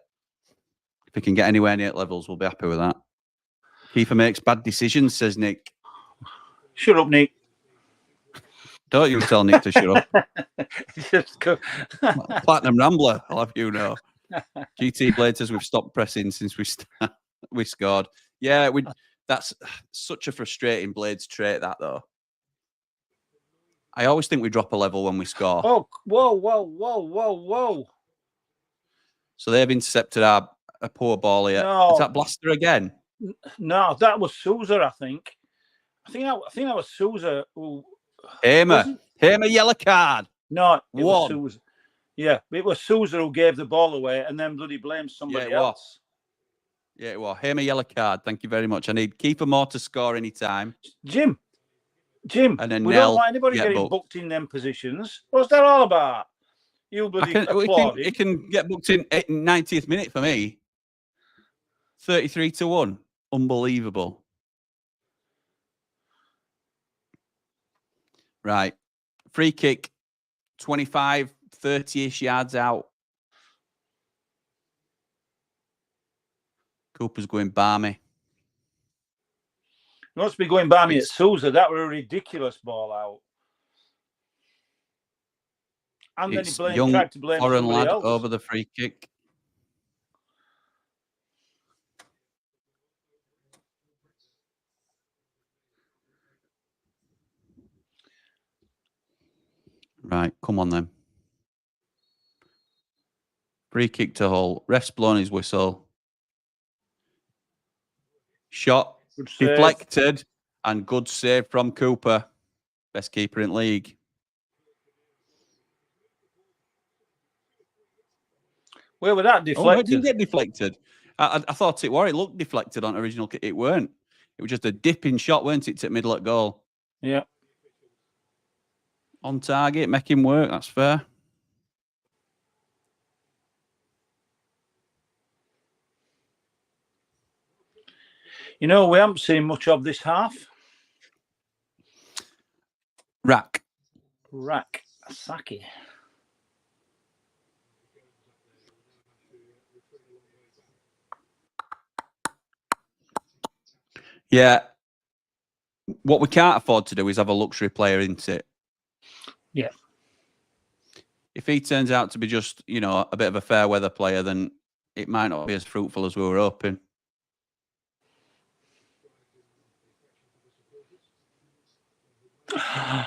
S2: If he can get anywhere near levels, we'll be happy with that. Kiefer makes bad decisions, says Nick.
S3: Shut up, Nick.
S2: Don't you tell Nick to shut up. Just go. Platinum Rambler, I'll have you know. GT Blade says we've stopped pressing since we scored. Yeah, that's such a frustrating Blades trait, that, though. I always think we drop a level when we score.
S3: Oh, whoa.
S2: So they've intercepted a poor ball here.
S3: No.
S2: Is that Blaster again?
S3: No, that was Souza, I think. I think that was Souza who...
S2: Hamer, yellow card.
S3: No, it was Souza. Yeah, it was Souza who gave the ball away and then bloody blamed somebody else.
S2: Yeah, it was. Hamer, yellow card. Thank you very much. I need Kiefer Moore to score any time.
S3: Jim,
S2: and then
S3: we don't want anybody getting booked in them positions. What's that all about? You bloody applauding.
S2: It can get booked in 90th minute for me. 33-1. Unbelievable. Right. Free kick, 25, 30-ish yards out. Cooper's going balmy.
S3: He must be going balmy at Souza. That was a ridiculous ball out. And then he tried to blame
S2: foreign
S3: somebody
S2: lad
S3: else.
S2: Over the free kick. Right, come on then. Free kick to Hull. Ref's blown his whistle. Shot deflected and good save from Cooper. Best keeper in league.
S3: Where was that deflected?
S2: Where did you get deflected? I thought it were. It looked deflected on original kick. It weren't. It was just a dipping shot, weren't it, to middle at goal?
S3: Yeah.
S2: On target, make him work. That's fair.
S3: You know, we haven't seen much of this half.
S2: Rack.
S3: Asaki.
S2: Yeah. What we can't afford to do is have a luxury player, isn't it?
S3: Yeah.
S2: If he turns out to be just, a bit of a fair weather player, then it might not be as fruitful as we were hoping.
S3: Come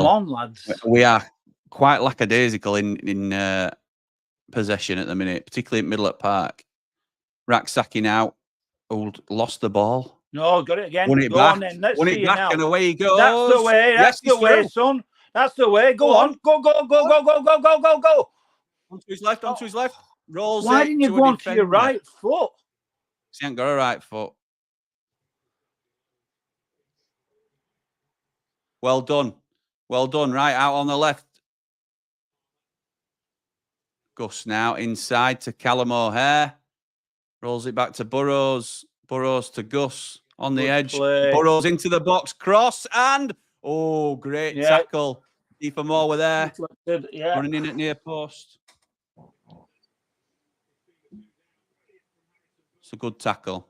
S3: on, lads.
S2: We are quite lackadaisical in possession at the minute, particularly at Middle at Park. Rack sacking out. Lost the ball.
S3: No, got it again.
S2: Won it back. Won it back, and away he goes.
S3: That's the way. That's the way, son. That's the way. Go on. Go.
S2: Onto his left. Rolls.
S3: Why didn't you go on to your right foot?
S2: He ain't got a right foot. Well done. Right out on the left. Gus now inside to Callum O'Hare. Rolls it back to Burrows. Burrows to Gus on the edge.
S3: Play.
S2: Burrows into the box. Cross and great tackle. Kiefer Moore were there. Running in at near post. It's a good tackle.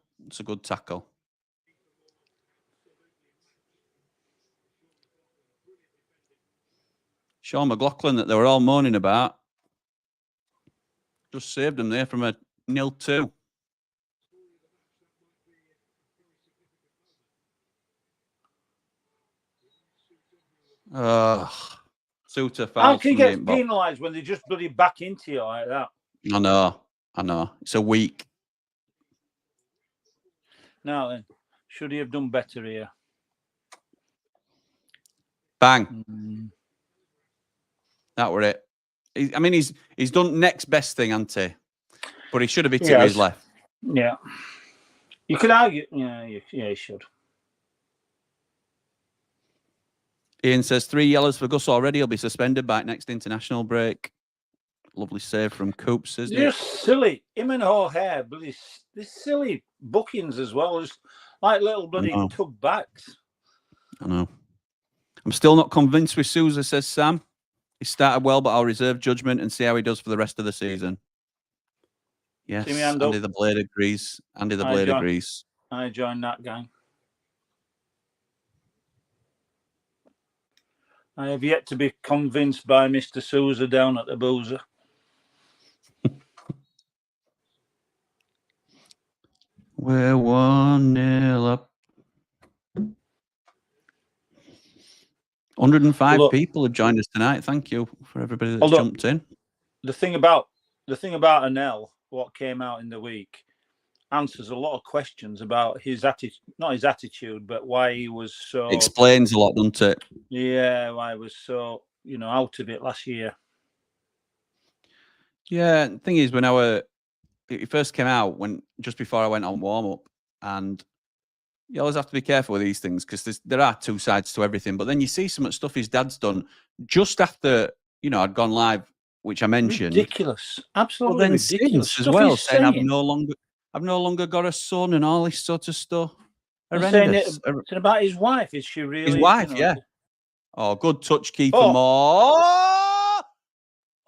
S2: Sean McLaughlin that they were all moaning about. Just saved them there from a 0-2. Suter foul.
S3: How can you get penalised when they just bloody back into you like that?
S2: I know. It's a week.
S3: Now then, should he have done better here?
S2: Bang. That were it. He's done next best thing, hasn't he? But he should have hit it with his left.
S3: Yeah. You could argue. Yeah, he should.
S2: Ian says 3 yellows for Gus already. He'll be suspended by next international break. Lovely save from Coops, isn't it?
S3: Just silly. Him and O'Hare, bloody this silly bookings as well. Just like little bloody tug backs.
S2: I know. I'm still not convinced with Sousa, says Sam. He started well, but I'll reserve judgment and see how he does for the rest of the season. Yes, Andy the Blade agrees. Agrees.
S3: I joined that gang. I have yet to be convinced by Mr. Sousa down at the Boozer.
S2: We're 1-0 up. 105 people have joined us tonight. Thank you for everybody that's jumped in.
S3: The thing about Anel, what came out in the week, answers a lot of questions about his attitude, not his attitude, but why he was so...
S2: Explains a lot, doesn't it?
S3: Yeah, why he was so, out of it last year.
S2: Yeah, the thing is, when it first came out, just before I went on warm-up, and you always have to be careful with these things because there are two sides to everything. But then you see some stuff his dad's done just after, I'd gone live, which I mentioned.
S3: Ridiculous. Absolutely ridiculous.
S2: As well, saying I've no longer got a son and all this sort of stuff. Horrendous.
S3: Saying about his wife. Is she really?
S2: His wife, yeah. Oh, good touch, Kiefer Moore.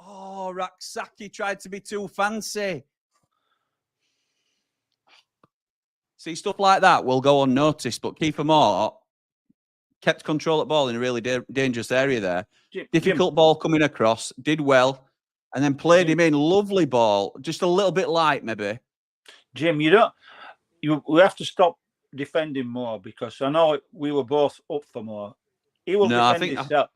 S2: Oh, Raksaki tried to be too fancy. See, stuff like that will go unnoticed, but Kiefer Moore kept control of the ball in a really dangerous area there. Difficult ball coming across, did well, and then played him in. Lovely ball, just a little bit light, maybe.
S3: Jim, we have to stop defending more because I know we were both up for more. He will defend himself.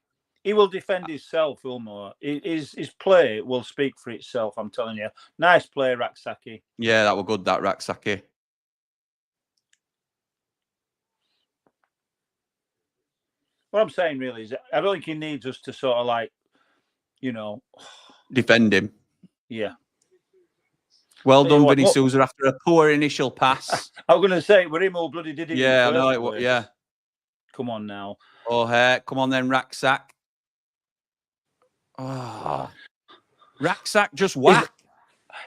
S3: He will defend himself, Wilmore. His play will speak for itself, I'm telling you. Nice play, Raksaki.
S2: Yeah, that was good, that Raksaki.
S3: What I'm saying really is I don't think he needs us to sort of
S2: defend him.
S3: Yeah.
S2: Well done, Vinny Sousa, after a poor initial pass.
S3: I was going to say, we're him all bloody did it.
S2: Yeah, I know it was. Yeah.
S3: Come on now.
S2: Oh, come on then, Raksak. Oh. Raksak just whack.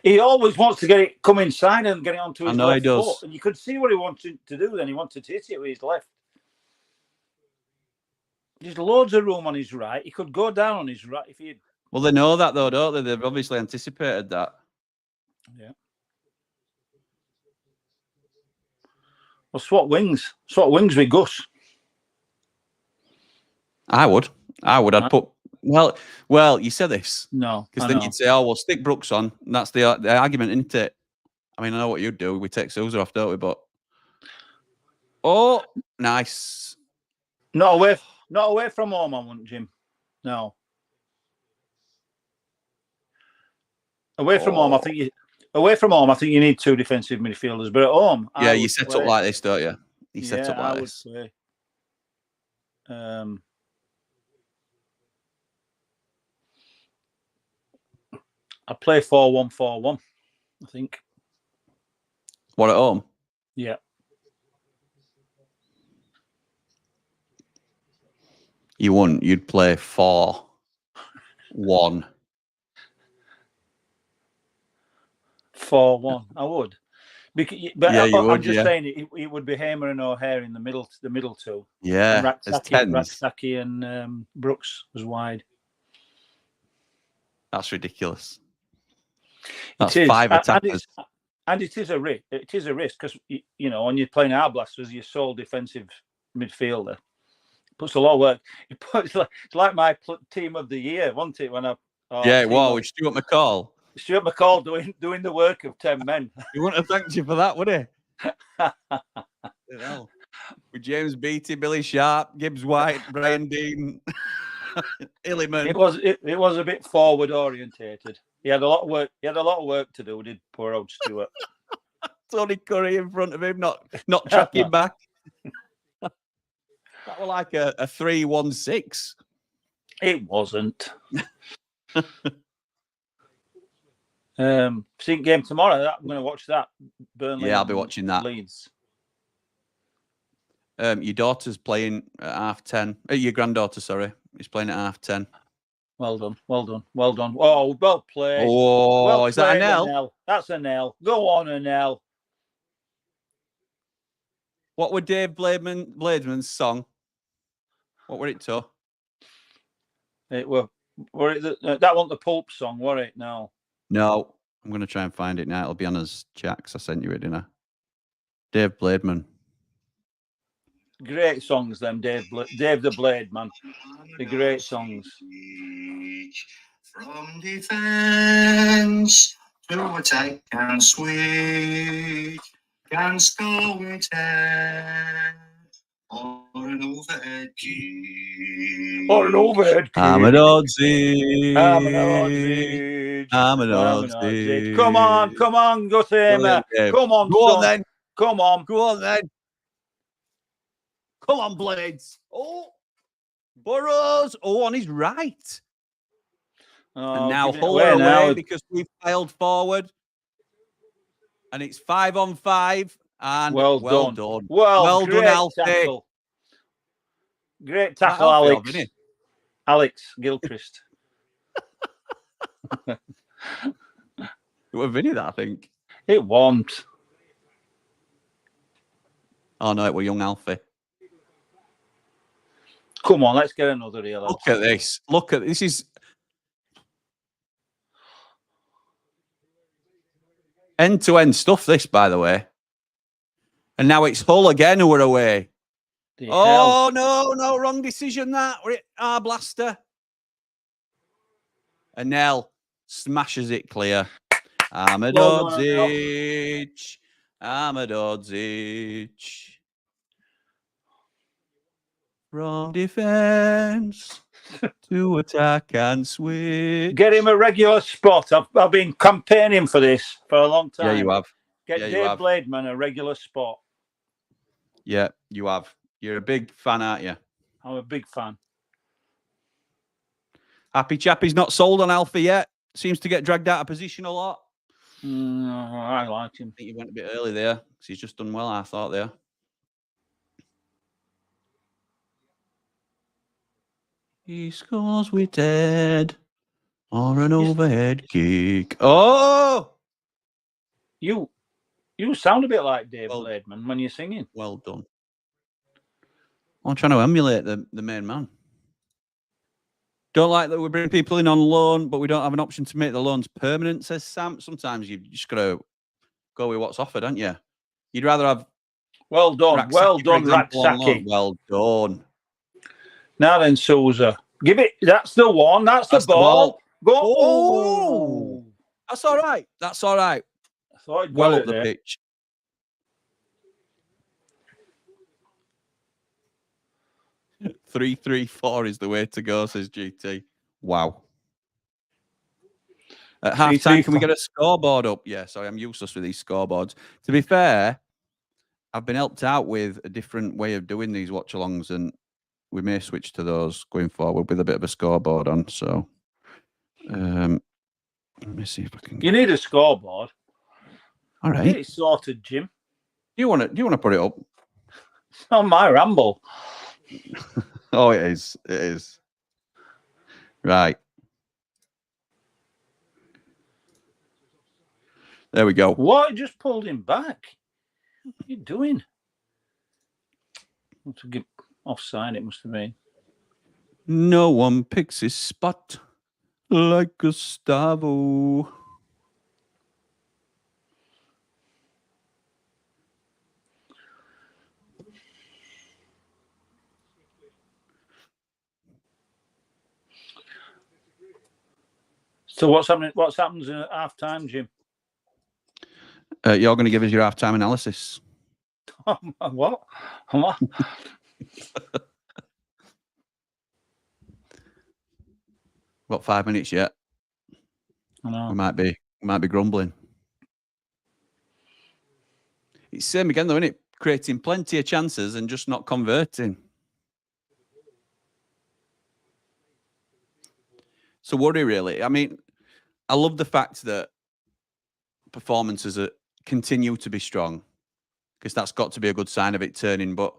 S3: He always wants to come inside and get it onto his left foot. And you could see what he wanted to do then. He wanted to hit it with his left. There's loads of room on his right. He could go down on his right if he...
S2: Well, they know that though, don't they? They've obviously anticipated that.
S3: Yeah. Well, swap wings. Swap wings with Gus.
S2: I would. I'd put... Well, you said this.
S3: No.
S2: Because then you'd say, oh, well, stick Brooks on. And that's the argument, isn't it? I mean, I know what you'd do. We take Sousa off, don't we? But... Oh, nice.
S3: Not away from home, I wouldn't, Jim. No. Away from home, I think you need two defensive midfielders. But at home,
S2: yeah, you set up like this, don't you? You set up like this.
S3: I play 4-1-4-1. I think.
S2: What, at home?
S3: Yeah.
S2: You wouldn't. You'd play 4-1.
S3: I would. But I'm just saying it would be Hamer and O'Hare in the middle two.
S2: Yeah,
S3: Raksaki and Brooks was wide.
S2: That's ridiculous. That's 5 attackers.
S3: And it is a risk. It is a risk because when you're playing our blasters, your sole defensive midfielder puts a lot of work. He puts it's like my team of the year, wasn't it? When
S2: wow, with Stuart McCall.
S3: Stuart McCall doing the work of 10 men.
S2: He wouldn't have thanked you for that, would he? With James Beattie, Billy Sharp, Gibbs White, Brian Dean, Illiman.
S3: It was a bit forward orientated. He had a lot of work. He had a lot of work to do, did poor old Stuart.
S2: Tony Curry in front of him, not tracking back. That was like a 3-1-6.
S3: It wasn't. Seeing game tomorrow. I'm going to watch that. Burnley.
S2: Yeah, I'll be watching that.
S3: Leeds.
S2: Your daughter's playing at 10:30. Your granddaughter, sorry, is playing at 10:30.
S3: Well done. Oh, well played.
S2: Oh,
S3: well
S2: is that an L?
S3: L? That's an L. Go on, an L.
S2: What were Dave Blademan's song? What were it to?
S3: It were that wasn't the Pulp song, were it? No,
S2: I'm going to try and find it now. It'll be on his chat because I sent you it, didn't I? Dave Blademan.
S3: Great songs, them Dave the Blade Man. The great songs.
S4: From defense to attack and switch, can score with head or an overhead kick.
S2: I'm an Oddsy.
S3: Come on, go Tamer. Come on,
S2: go on then.
S3: Come on.
S2: Come on, Blades. Oh, Burrows. Oh, on his right. And now Hull away because we've piled forward. And it's 5-on-5. And well done. Well done, Alfie.
S3: Tackle. Great tackle, Alex. Alex Gilchrist.
S2: It was Vinny that, I think.
S3: It won't.
S2: Oh, no, it was young Alfie.
S3: Come on, let's get another here.
S2: Look at this. This is end-to-end stuff, this, by the way. And now it's Hull again who are away. No, wrong decision that. We're at Blaster. And Nell smashes it clear. Ahmed Odzic. From defense to attack and switch.
S3: Get him a regular spot. I've been campaigning for this for a long time.
S2: Yeah, you have.
S3: Get Dave Blademan a regular spot.
S2: Yeah, you have. You're a big fan, aren't you?
S3: I'm a big fan.
S2: Happy Chappie's not sold on Alfie yet. Seems to get dragged out of position a lot.
S3: I like him.
S2: I think he went a bit early there because he's just done well, I thought, there. He scores with head or an overhead kick. Oh!
S3: You sound a bit like Dave Blademan when you're singing.
S2: Well done. I'm trying to emulate the main man. Don't like that we bring people in on loan, but we don't have an option to make the loans permanent, says Sam. Sometimes you've just got to go with what's offered, haven't you? You'd rather have...
S3: Well done, Raksaki.
S2: Well done.
S3: Now then, Souza. Give it. That's the one. That's the ball. Go. Oh.
S2: That's all right. I thought well up the pitch. "3-3-4 is the way to go," says GT. Wow. At half time, can we get a scoreboard up? Yeah, sorry, I'm useless with these scoreboards. To be fair, I've been helped out with a different way of doing these watch-alongs, and we may switch to those going forward with a bit of a scoreboard on. So, let me see if I can.
S3: You need a scoreboard.
S2: All right.
S3: Get it sorted, Jim.
S2: Do you want to put it up?
S3: It's on my Ramble.
S2: Oh, it is. It is. Right. There we go.
S3: What? Just pulled him back. What are you doing? To get offside, it must have been.
S2: No one picks his spot like Gustavo.
S3: So what's happening? What happens at half time, Jim?
S2: You're going to give us your half-time analysis.
S3: What?
S2: What, 5 minutes yet?
S3: I know.
S2: We might be grumbling. It's same again though, isn't it? Creating plenty of chances and just not converting. It's a worry, really. I mean, I love the fact that performances continue to be strong, because that's got to be a good sign of it turning. But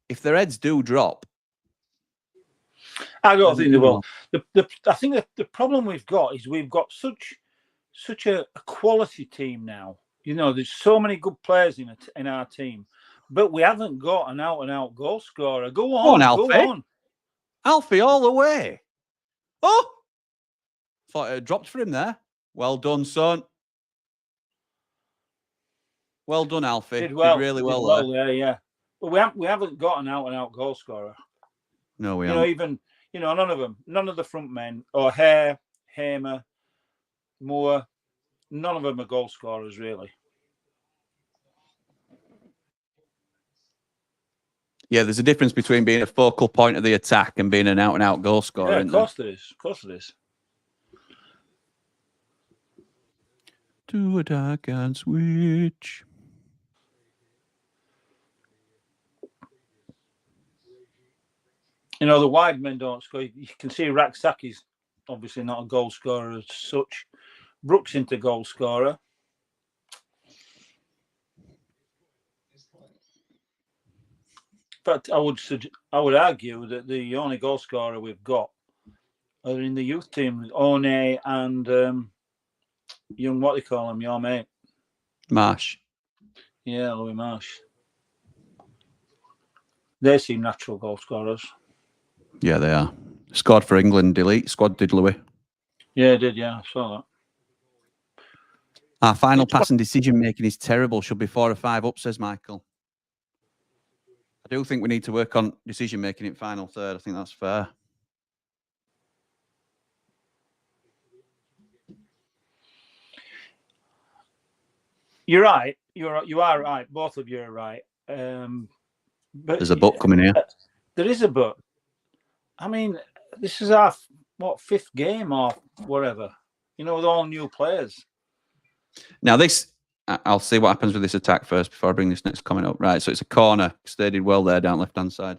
S2: if their heads do drop,
S3: I don't think they will. I think that the problem we've got is we've got such a quality team now. You know, there's so many good players in our team, but we haven't got an out-and-out goal scorer. Go on, Alfie. Go on.
S2: Alfie, all the way. Oh, thought it had dropped for him there. Well done, son. Well done, Alfie.
S3: Did
S2: really well
S3: there. Yeah. But we haven't got an out-and-out goal scorer.
S2: No, we haven't.
S3: None of them. None of the front men, or Hare, Hamer, Moore, none of them are goal scorers, really.
S2: Yeah, there's a difference between being a focal point of the attack and being an out-and-out goal scorer.
S3: Yeah, of course there is. Of course there is.
S2: To attack and switch.
S3: You know, the wide men don't score. You can see Raksaki's obviously not a goal scorer as such. Brooks into goal scorer. But I would argue that the only goal scorer we've got are in the youth team, One and young, what do you call him, your mate?
S2: Marsh.
S3: Yeah, Louis Marsh. They seem natural goal scorers.
S2: Yeah, they are. Scored for England, elite squad, did Louis?
S3: Yeah, did, yeah, I saw that.
S2: Our final passing decision making is terrible. Should be 4 or 5 up, says Michael. I do think we need to work on decision making in final third. I think that's fair.
S3: You're right. You are right. Both of you are right. But
S2: there's a but coming here.
S3: There is a but. I mean, this is our 5th game or whatever. You know, with all new players.
S2: Now I'll see what happens with this attack first before I bring this next comment up. Right, so it's a corner. Because they did well there down left-hand side.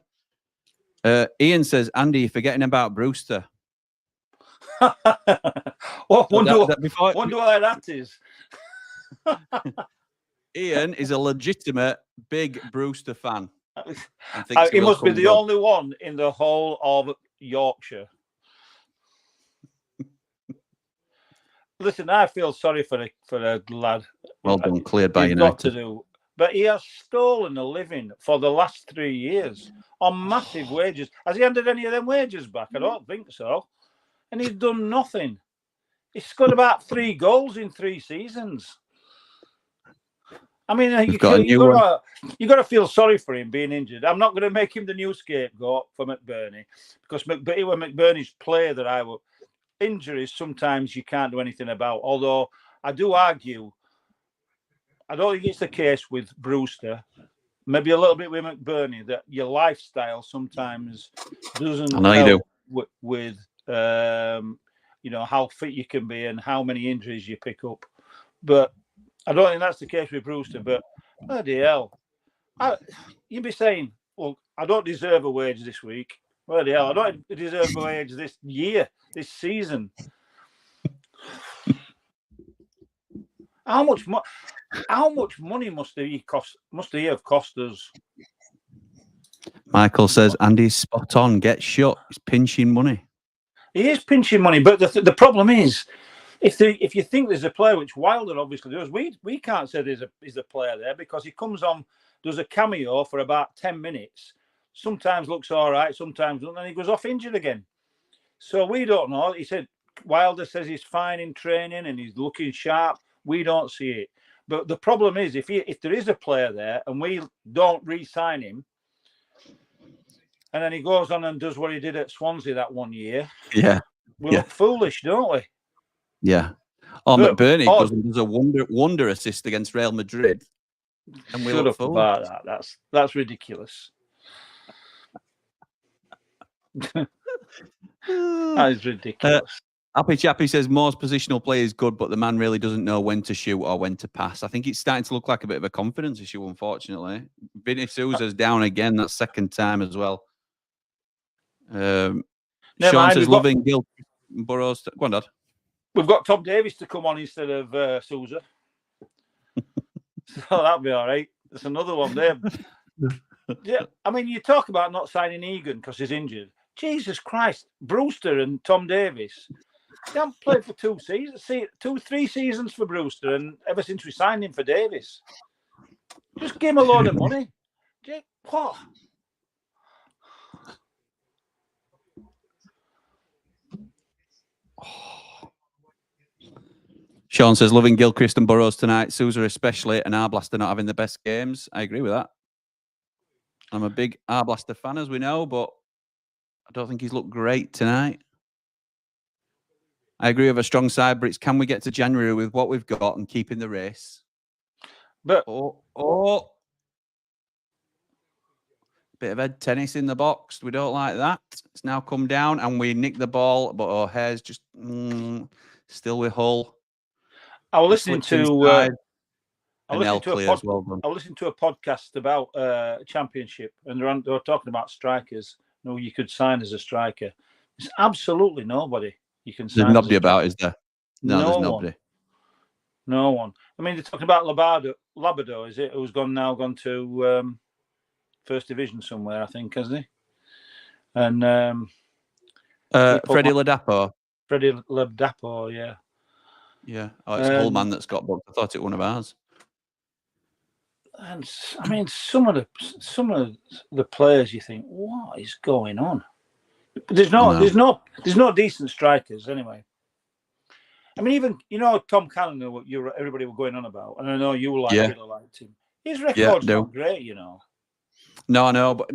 S2: Ian says, Andy, you're forgetting about Brewster.
S3: Wonder what that is.
S2: Ian is a legitimate big Brewster fan.
S3: He must be the only one in the whole of Yorkshire. Listen, I feel sorry for a lad.
S2: Well done, cleared by United.
S3: But he has stolen a living for the last 3 years on massive wages. Has he handed any of them wages back? I don't think so. And he's done nothing. He's scored about 3 goals in 3 seasons. I mean, you got to feel sorry for him being injured. I'm not going to make him the new scapegoat for McBurney, because it was McBurney's player that I would. Injuries sometimes you can't do anything about. Although I do argue, I don't think it's the case with Brewster. Maybe a little bit with McBurney, that your lifestyle sometimes doesn't help with how fit you can be and how many injuries you pick up. But I don't think that's the case with Brewster. But bloody hell, you'd be saying, well, I don't deserve a wage this week. Bloody hell, I don't deserve a wage this year, this season. How much money must he have cost us?
S2: Michael says Andy's spot on. Get shut. He's pinching money.
S3: He is pinching money, but the problem is, if you think there's a player, which Wilder obviously does, we can't say there's a player there, because he comes on, does a cameo for about 10 minutes. Sometimes looks all right, sometimes not, and he goes off injured again. So we don't know. He said Wilder says he's fine in training and he's looking sharp. We don't see it. But the problem is, if there is a player there and we don't re-sign him, and then he goes on and does what he did at Swansea that one year,
S2: we
S3: look foolish, don't we?
S2: Yeah. Oh, McBurney does a wonder assist against Real Madrid. And we
S3: shut
S2: look
S3: up about that. That's ridiculous. That is ridiculous.
S2: Happy Chappy says most positional play is good, but the man really doesn't know when to shoot or when to pass. I think it's starting to look like a bit of a confidence issue, unfortunately. Vinny Sousa's down again. That's second time as well. Sean says, loving Gil Burrows. Go on, Dad.
S3: We've got Tom Davies to come on instead of Sousa. So that'll be all right. There's another one there. Yeah, I mean, you talk about not signing Egan because he's injured. Jesus Christ. Brewster and Tom Davies. They haven't played for 2 seasons. 3 seasons for Brewster, and ever since we signed him for Davies. Just give him a load of money. What?
S2: Sean says, loving Gilchrist and Burrows tonight. Sousa especially, and Arblaster not having the best games. I agree with that. I'm a big Arblaster fan, as we know, but I don't think he's looked great tonight. I agree with a strong side, but it's can we get to January with what we've got and keep in the race?
S3: But
S2: bit of head tennis in the box. We don't like that. It's now come down and we nick the ball, but O'Hare's just still with Hull.
S3: I was listening to a podcast about championship, and they were talking about strikers. No, you could sign as a striker. There's absolutely nobody you can sign.
S2: There's nobody about, is there? No, there's nobody.
S3: No one. I mean, they're talking about Labrador, is it? Who's gone to First Division somewhere, I think, hasn't he? And
S2: Freddie Ladapo.
S3: Freddie Ladapo, yeah.
S2: Yeah. Oh, it's a Hull man that's got booked. I thought it was one of ours.
S3: And I mean, some of the players, you think, what is going on? There's no decent strikers anyway. I mean, even Tom Cannon, everybody were going on about, and I know you liked him. His record's not great,
S2: No, I know, but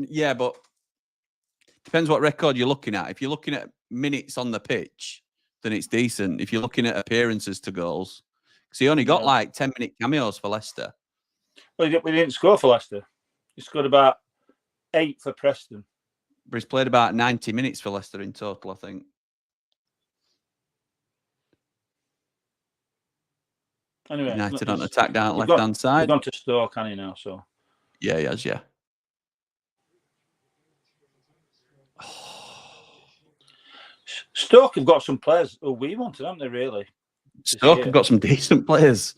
S2: depends what record you're looking at. If you're looking at minutes on the pitch, then it's decent. If you're looking at appearances to goals, because he only got like 10-minute cameos for Leicester.
S3: Well, we didn't score for Leicester. He scored about 8 for Preston.
S2: But he's played about 90 minutes for Leicester in total, I think.
S3: Anyway,
S2: United on attack down left-hand side.
S3: He's gone to Stoke, hasn't he, now? So.
S2: Yeah, he has, yeah.
S3: Stoke have got some players who we wanted, haven't they, really?
S2: Stoke have got some decent players.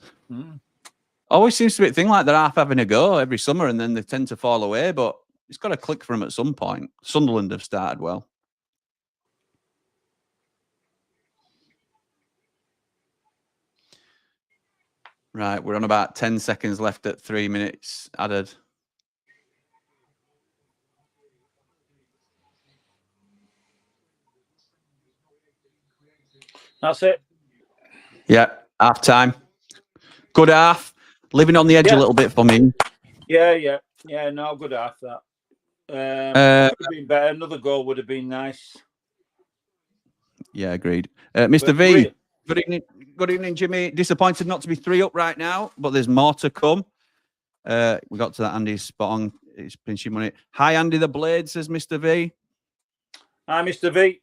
S2: Always seems to be a thing like they're half having a go every summer and then they tend to fall away, but it's got to click for them at some point. Sunderland have started well. Right, we're on about 10 seconds left at 3 minutes added.
S3: That's it.
S2: Yeah, half time. Good half. Living on the edge a little bit for me.
S3: Yeah. No, good half that. Could have been better. Another goal would have been nice.
S2: Yeah, agreed. Mr. V, good evening, Jimmy. Disappointed not to be 3 up right now, but there's more to come. We got to that. Andy's spot on. It's pinching money. Hi, Andy the Blade, says Mr. V.
S3: Hi, Mr. V.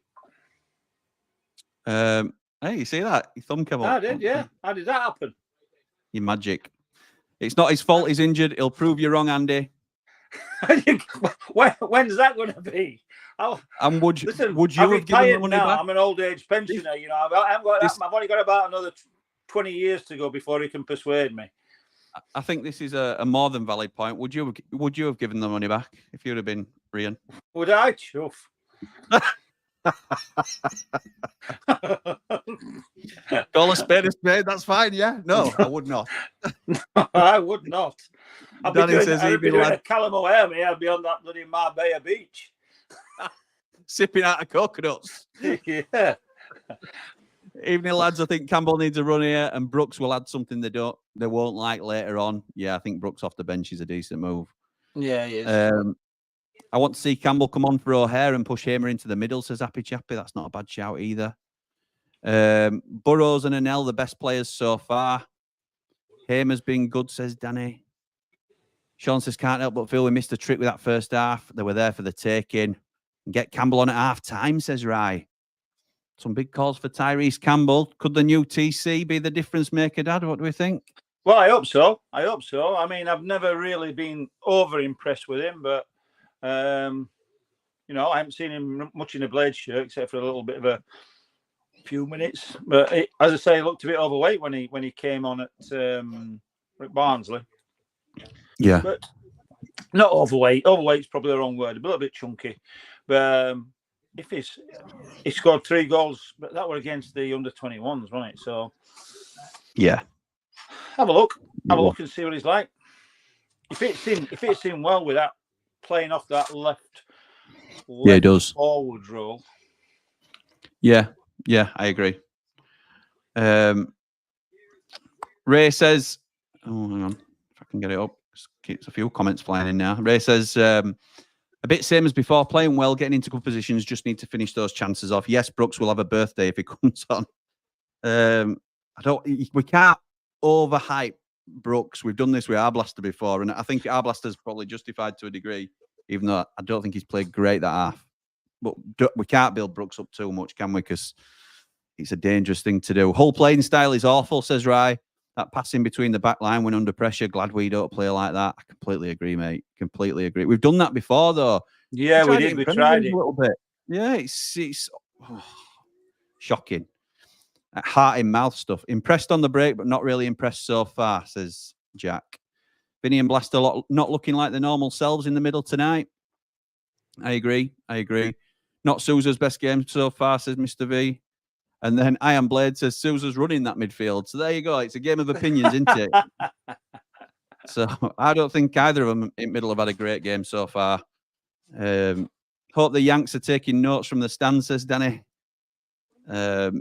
S2: Hey, you see that? Your thumb came up.
S3: I did, yeah. How did that happen?
S2: Your magic. It's not his fault he's injured. He'll prove you wrong, Andy.
S3: When's that going to be?
S2: And would you have given the money back?
S3: I'm an old age pensioner. I've only got about another 20 years to go before he can persuade me.
S2: I think this is a more than valid point. Would you have given the money back if you'd have been Rian?
S3: Would I? Chuff.
S2: Call a spade, that's fine, yeah? No, I would not.
S3: I would not. I'd be doing
S2: like
S3: a Callum O'Hare, I'd be on that bloody Marbella beach.
S2: Sipping out of coconuts.
S3: Yeah.
S2: Evening, lads. I think Campbell needs a run here, and Brooks will add something they won't like later on. Yeah, I think Brooks off the bench is a decent move.
S3: Yeah, he is.
S2: I want to see Campbell come on for O'Hare and push Hamer into the middle, says Happy Chappy. That's not a bad shout either. Burrows and Anel, the best players so far. Hamer's been good, says Danny. Sean says, can't help but feel we missed a trick with that first half. They were there for the taking. Get Campbell on at half time, says Rye. Some big calls for Tyrese Campbell. Could the new TC be the difference maker, Dad? What do we think?
S3: Well, I hope so. I mean, I've never really been over impressed with him, but I haven't seen him much in a Blade shirt except for a little bit of a few minutes. But as I say, he looked a bit overweight when he came on at Barnsley.
S2: Yeah,
S3: but not overweight. Overweight's probably the wrong word. A little bit chunky, but if he scored 3 goals, but that were against the under-21s, wasn't it? So
S2: yeah,
S3: have a look and see what he's like. If it's in well with that playing off that left
S2: he does
S3: forward role.
S2: Yeah, I agree. Ray says, "Oh, hang on, if I can get it up." Keeps a few comments flying in now. Ray says, a bit same as before, playing well, getting into good positions, just need to finish those chances off. Yes, Brooks will have a birthday if he comes on. We can't overhype Brooks. We've done this with Arblaster before, and I think Arblaster's probably justified to a degree, even though I don't think he's played great that half. But we can't build Brooks up too much, can we? Because it's a dangerous thing to do. Whole playing style is awful, says Rye. That passing between the back line when under pressure, glad we don't play like that. I completely agree, mate. Completely agree. We've done that before, though.
S3: Yeah, we did. We tried it
S2: a little bit. Yeah, it's shocking. Heart in mouth stuff. Impressed on the break, but not really impressed so far, says Jack. Vinny and Blaster not looking like the normal selves in the middle tonight. I agree. Not Sousa's best game so far, says Mr. V. And then Iron Blade says Sousa's running that midfield. So there you go. It's a game of opinions, isn't it? So I don't think either of them in middle have had a great game so far. Hope the Yanks are taking notes from the stand, says Danny.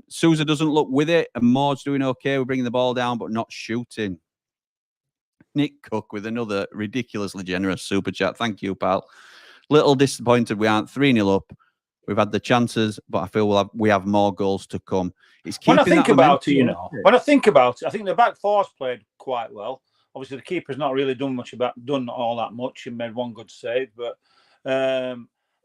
S2: Sousa doesn't look with it, and Maud's doing okay. We're bringing the ball down, but not shooting. Nick Cook with another ridiculously generous super chat. Thank you, pal. Little disappointed we aren't 3-0 up. We've had the chances, but I feel we have more goals to come.
S3: When I think about it, I think the back four's played quite well. Obviously, the keeper's not really done all that much and made one good save. But I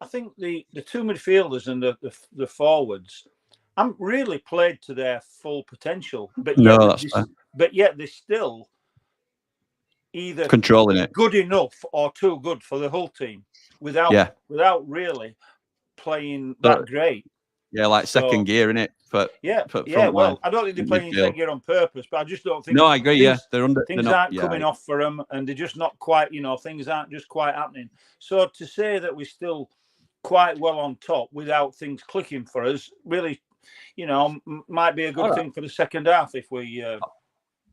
S3: think the 2 midfielders and the forwards haven't really played to their full potential. But yet they're still either
S2: controlling it,
S3: good enough or too good for the whole team without really playing that great.
S2: Yeah, like second gear, innit?
S3: Well, I don't think they're playing in second gear on purpose, but I just don't think.
S2: No, I agree. Things
S3: aren't coming off for them, and they're just not quite. Things aren't just quite happening. So to say that we're still quite well on top without things clicking for us, really, might be a good thing for the second half if we.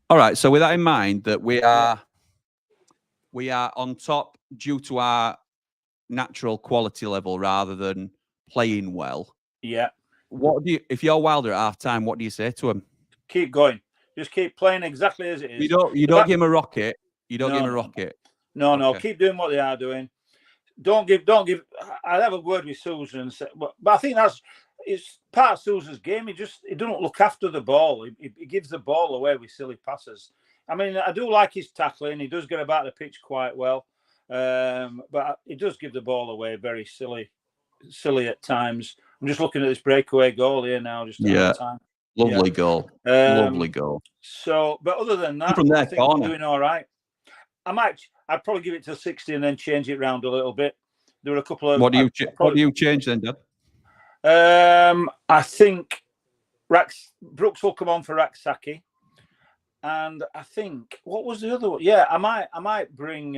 S2: All right. So with that in mind, that we are on top due to our natural quality level rather than playing well.
S3: Yeah.
S2: If you're Wilder at half time, what do you say to him?
S3: Keep going. Just keep playing exactly as it is.
S2: You don't give him a rocket. You don't give him a rocket.
S3: No. Okay. Keep doing what they are doing. Don't give. I'll have a word with Susan and say, but I think it's part of Susan's game. He doesn't look after the ball. He gives the ball away with silly passes. I mean, I do like his tackling. He does get about the pitch quite well. But he does give the ball away very silly at times. I'm just looking at this breakaway goal here now.
S2: Lovely goal. Lovely goal.
S3: So, but other than that,
S2: from
S3: I think we're doing all right. I'd probably give it to 60 and then change it round a little bit. There were a couple of.
S2: What do you change then, Dad?
S3: I think Brooks will come on for Raksaki. And I think what was the other one? Yeah, I might bring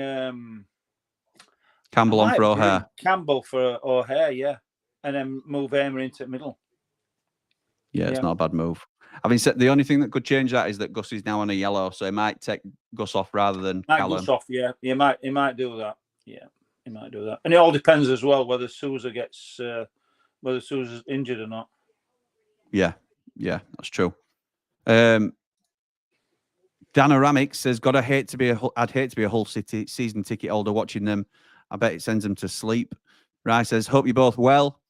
S2: Campbell on for O'Hare.
S3: Campbell for O'Hare, yeah, and then move Hamer into the middle.
S2: Yeah, it's not a bad move. Having said, the only thing that could change that is that Gus is now on a yellow, so he might take Gus off rather than Callum.
S3: Gus off, yeah. He might do that. Yeah, he might do that. And it all depends as well whether Sousa whether Sousa's injured or not.
S2: Yeah, that's true. Danoramic says, I'd hate to be a Hull City season ticket holder watching them. I bet it sends them to sleep. Rai says, hope you're both well.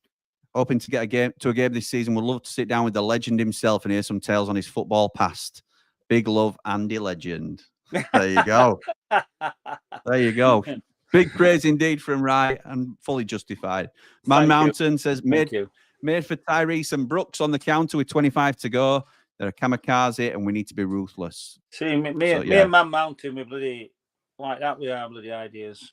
S2: hoping to get a game this season. Would love to sit down with the legend himself and hear some tales on his football past. Big love, Andy Legend. There you go. There you go. Big praise indeed from Rye and fully justified. Man Mountain says made for Tyrese and Brooks on the counter with 25 to go. They're a kamikaze and we need to be ruthless.
S3: See, me and Man Mountain, we bloody like that with our bloody ideas.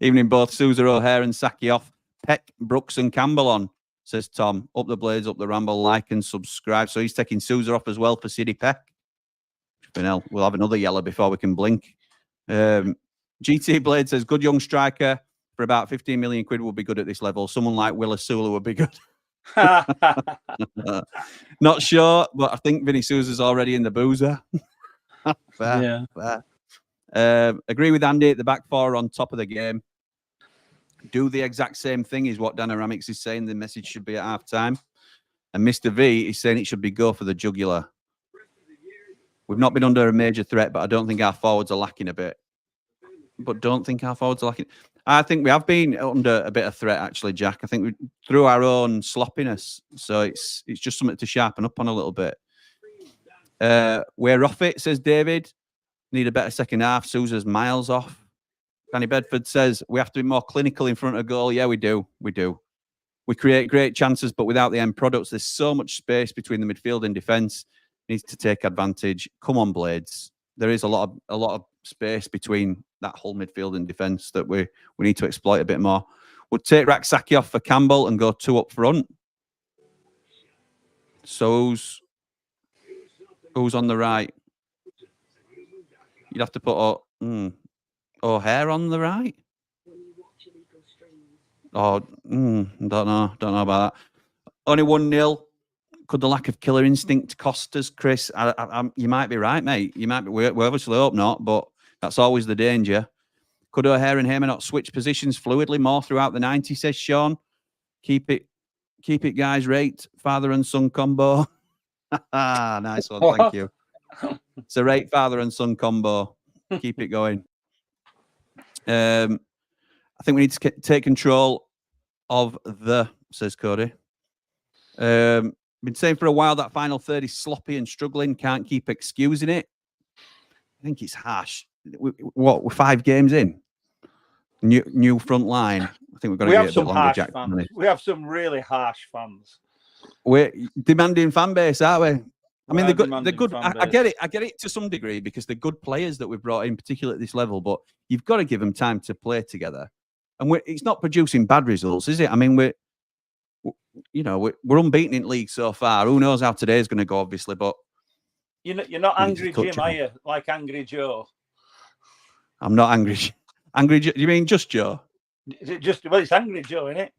S2: Evening both Sousa, O'Hare and Saki off. Peck, Brooks and Campbell on, says Tom. Up the blades, up the ramble, like and subscribe. So he's taking Sousa off as well for Sidney Peck. We'll have another yellow before we can blink. GT Blade says, good young striker for about 15 million quid would be good at this level. Someone like Willa Sula would be good. Not sure, but I think Vinny Sousa's already in the boozer. Fair. Agree with Andy at the back four on top of the game. Do the exact same thing is what Dynamics is saying. The message should be at half time. And Mr. V is saying it should be go for the jugular. We've not been under a major threat, but I don't think our forwards are lacking a bit. I think we have been under a bit of threat, actually, Jack. I think we through our own sloppiness. So it's just something to sharpen up on a little bit. We're off it, says David. Need a better second half. Sousa's miles off. Danny Bedford says we have to be more clinical in front of goal. Yeah, we do. We create great chances, but without the end products, there's so much space between the midfield and defence. Needs to take advantage. Come on, Blades. There is a lot of space between that whole midfield and defence that we need to exploit a bit more. We'll take Raksaki off for Campbell and go 2 up front. So who's on the right? You'd have to put O'Hare on the right. Don't know about that. Only 1-0. Could the lack of killer instinct cost us, Chris? You might be right, mate. You might be. We obviously hope not, but that's always the danger. Could O'Hare and Hamer not switch positions fluidly more throughout the 90, says Sean. Keep it, guys. Rate father and son combo. Nice one, thank you. It's a rate father and son combo. Keep it going. I think we need to take control of says Cody. Been saying for a while that final third is sloppy and struggling. Can't keep excusing it. I think it's harsh. We're 5 games in. New front line. I think we've got to get a bit longer, Jack.
S3: We have some really harsh fans.
S2: We're demanding fan base, aren't we? I mean, they're good. I get it to some degree because they're good players that we've brought in, particularly at this level. But you've got to give them time to play together. And it's not producing bad results, is it? I mean, we're unbeaten in league so far. Who knows how today's going to go, obviously. But
S3: you're not angry, Jim, are you? Like Angry Joe?
S2: I'm not angry. Angry Joe? You mean just Joe?
S3: Is it just? Well, it's Angry Joe, isn't it?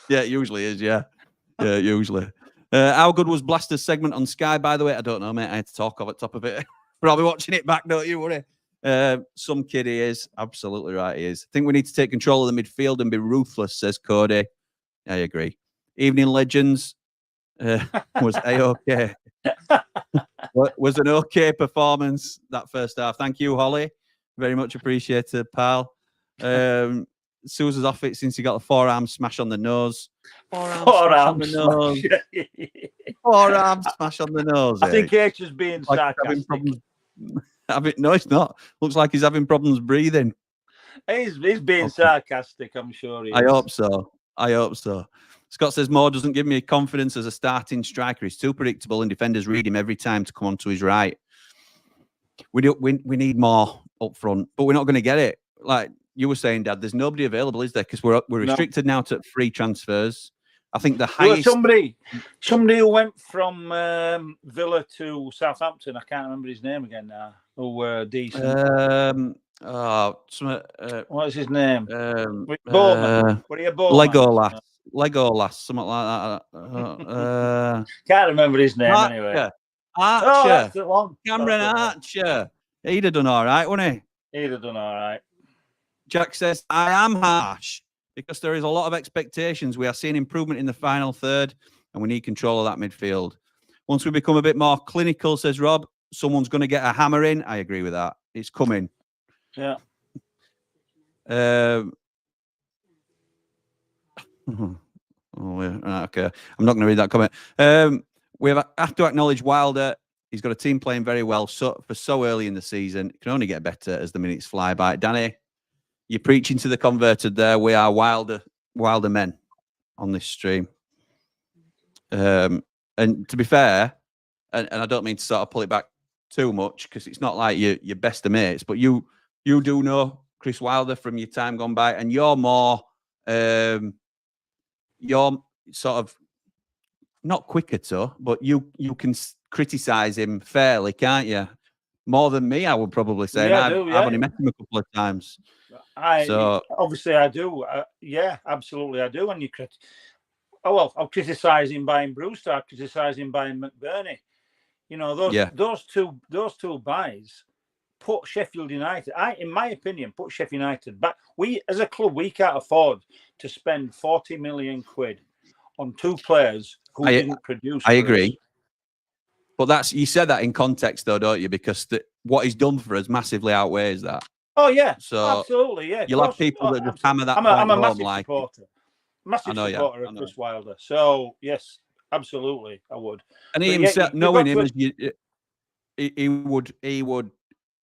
S2: Yeah, it usually is. Yeah, usually. How good was Blaster's segment on Sky, by the way? I don't know, mate. I had to talk off at top of it. Probably watching it back, don't you worry. Some kid he is. Absolutely right, he is. I think we need to take control of the midfield and be ruthless, says Cody. I agree. Evening Legends was A-OK. Was an okay performance, that first half. Thank you, Holly. Very much appreciated, pal. Sousa's off it since he got a forearm smash on the nose.
S3: Forearm
S2: smash on the nose. Forearm smash on the nose.
S3: I think H is being sarcastic.
S2: No, it's not. Looks like he's having problems breathing.
S3: He's being sarcastic, I'm sure he is.
S2: I hope so. Scott says Moore doesn't give me confidence as a starting striker. He's too predictable and defenders read him every time to come onto his right. We need more up front, but we're not going to get it. Like you were saying, Dad, there's nobody available, is there? Because we're restricted now to free transfers. I think the highest...
S3: Somebody who went from Villa to Southampton, I can't remember his name again now, who were decent. What is his name? Bowman. What are you, Bowman?
S2: Legolas, something like that.
S3: Can't remember his name anyway.
S2: Archer.
S3: Oh, that's the one.
S2: Cameron Archer. He'd have done all right, wouldn't he?
S3: He'd have done all right.
S2: Jack says, I am harsh because there is a lot of expectations. We are seeing improvement in the final third and we need control of that midfield. Once we become a bit more clinical, says Rob, someone's going to get a hammer in. I agree with that. It's coming.
S3: Yeah.
S2: Okay. I'm not going to read that comment. We have to acknowledge Wilder. He's got a team playing very well so early in the season. It can only get better as the minutes fly by. Danny, you're preaching to the converted there. We are Wilder men on this stream. And to be fair, and I don't mean to sort of pull it back too much because it's not like you're best of mates, but you do know Chris Wilder from your time gone by, and you're more you're sort of not quicker to, but you can criticize him fairly, can't you? More than me, I would probably say.
S3: Yeah,
S2: I've only met him a couple of times.
S3: Obviously I do. Yeah, absolutely I do. And I'll criticise him buying Brewster. I'll criticise him buying McBurney. You know, those two buys put Sheffield United. In my opinion, put Sheffield United back. We, as a club, we can't afford to spend 40 million quid on two players who didn't produce.
S2: I agree. But you said that in context, though, don't you? Because what he's done for us massively outweighs that.
S3: Oh yeah,
S2: so
S3: absolutely, yeah.
S2: You'll have people that just hammer that.
S3: I'm a massive supporter. Massive supporter of Chris Wilder. So yes, absolutely, I would.
S2: And he himself, knowing him, he would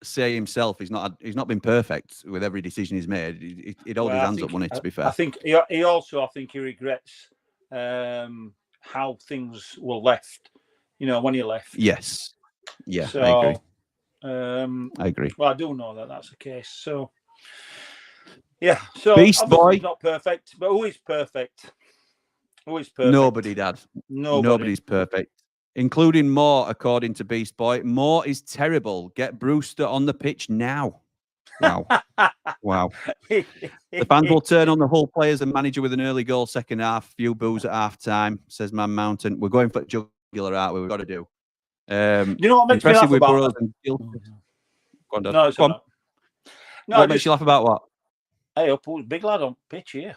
S2: say himself, he's not been perfect with every decision he's made. He'd hold his hands up, wouldn't he? To be fair,
S3: I think he regrets how things were left. You know, when he left.
S2: Yes. Yeah,
S3: so,
S2: I agree.
S3: I
S2: agree.
S3: Well, I do know that that's the case. So, yeah. So,
S2: Beast Boy,
S3: he's not perfect, but who is perfect? Who is perfect?
S2: Nobody, Dad. Nobody's perfect, including Moore, according to Beast Boy. Moore is terrible. Get Brewster on the pitch now. Wow. Wow. The fans will turn on the Hull players and manager with an early goal second half. Few boos at half time, says Man Mountain. We're going for jugular, aren't we? We've got to do.
S3: You know what makes me laugh about that?
S2: Go on, Dad.
S3: No,
S2: Go on.
S3: No,
S2: what makes you laugh about what?
S3: Hey, big lad on pitch here.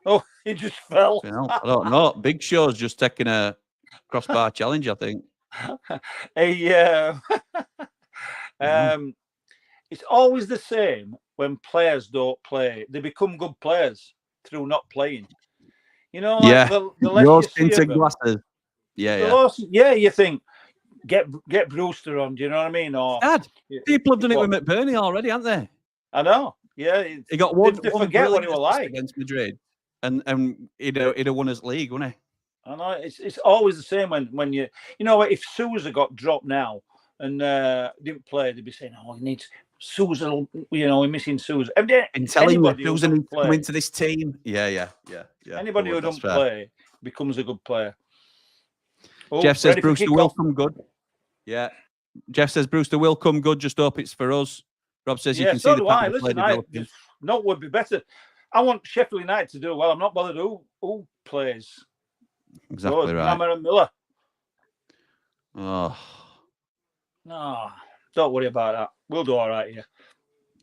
S3: Oh, he just fell.
S2: I don't know. Big Show's just taking a crossbar challenge, I think.
S3: It's always the same when players don't play. They become good players through not playing. You know, like the less you see of them,
S2: glasses.
S3: You think get Brewster on. Do you know what I mean? Or
S2: Dad, people have done it with McBurney already, haven't they?
S3: I know. Yeah,
S2: he got one.
S3: They forget what he was like
S2: against Madrid, and he'd have won us league, wouldn't he?
S3: I know. It's always the same when you know, if Sousa got dropped now and didn't play, they'd be saying, "Oh, he needs Sousa." You know, we're missing Sousa.
S2: And telling you Sousa needs to come into this team. Yeah.
S3: Anybody who doesn't play becomes a good player. Oh,
S2: Jeff says Brewster will come good. Yeah. Jeff says Brewster will come good. Just hope it's for us. Rob says you can see the pattern.
S3: Listen, no would be better. I want Sheffield United to do well. I'm not bothered who plays.
S2: Exactly right.
S3: Hammer and Miller.
S2: Oh.
S3: No, don't worry about that. We'll do all right here.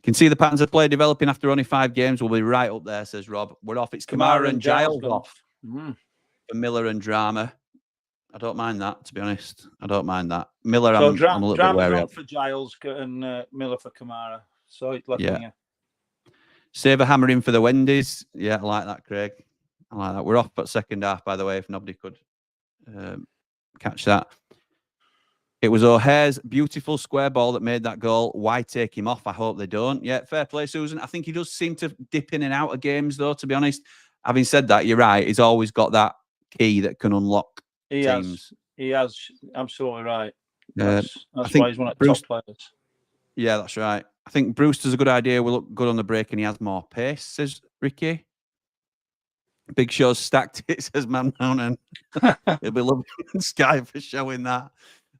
S2: Can see the patterns of play developing after only 5 games. We'll be right up there, says Rob. We're off. It's Kamara and Giles off. For Miller and Drama. I don't mind that, to be honest. I don't mind that. Miller, I'm a little bit wary of.
S3: For Giles and Miller for Kamara. So it's left
S2: winger. Save a hammer in for the Wendy's. Yeah, I like that, Craig. I like that. We're off at second half, by the way, if nobody could catch that. It was O'Hare's beautiful square ball that made that goal. Why take him off? I hope they don't. Yeah, fair play, Susan. I think he does seem to dip in and out of games, though, to be honest. Having said that, you're right. He's always got that key that can unlock teams.
S3: He has. Absolutely right. That's why he's one of the top players.
S2: Yeah, that's right. I think Brewster's a good idea. Will look good on the break and he has more pace, says Ricky. Big Show's stacked it, says Man Mountain. It'll be lovely Sky for showing that.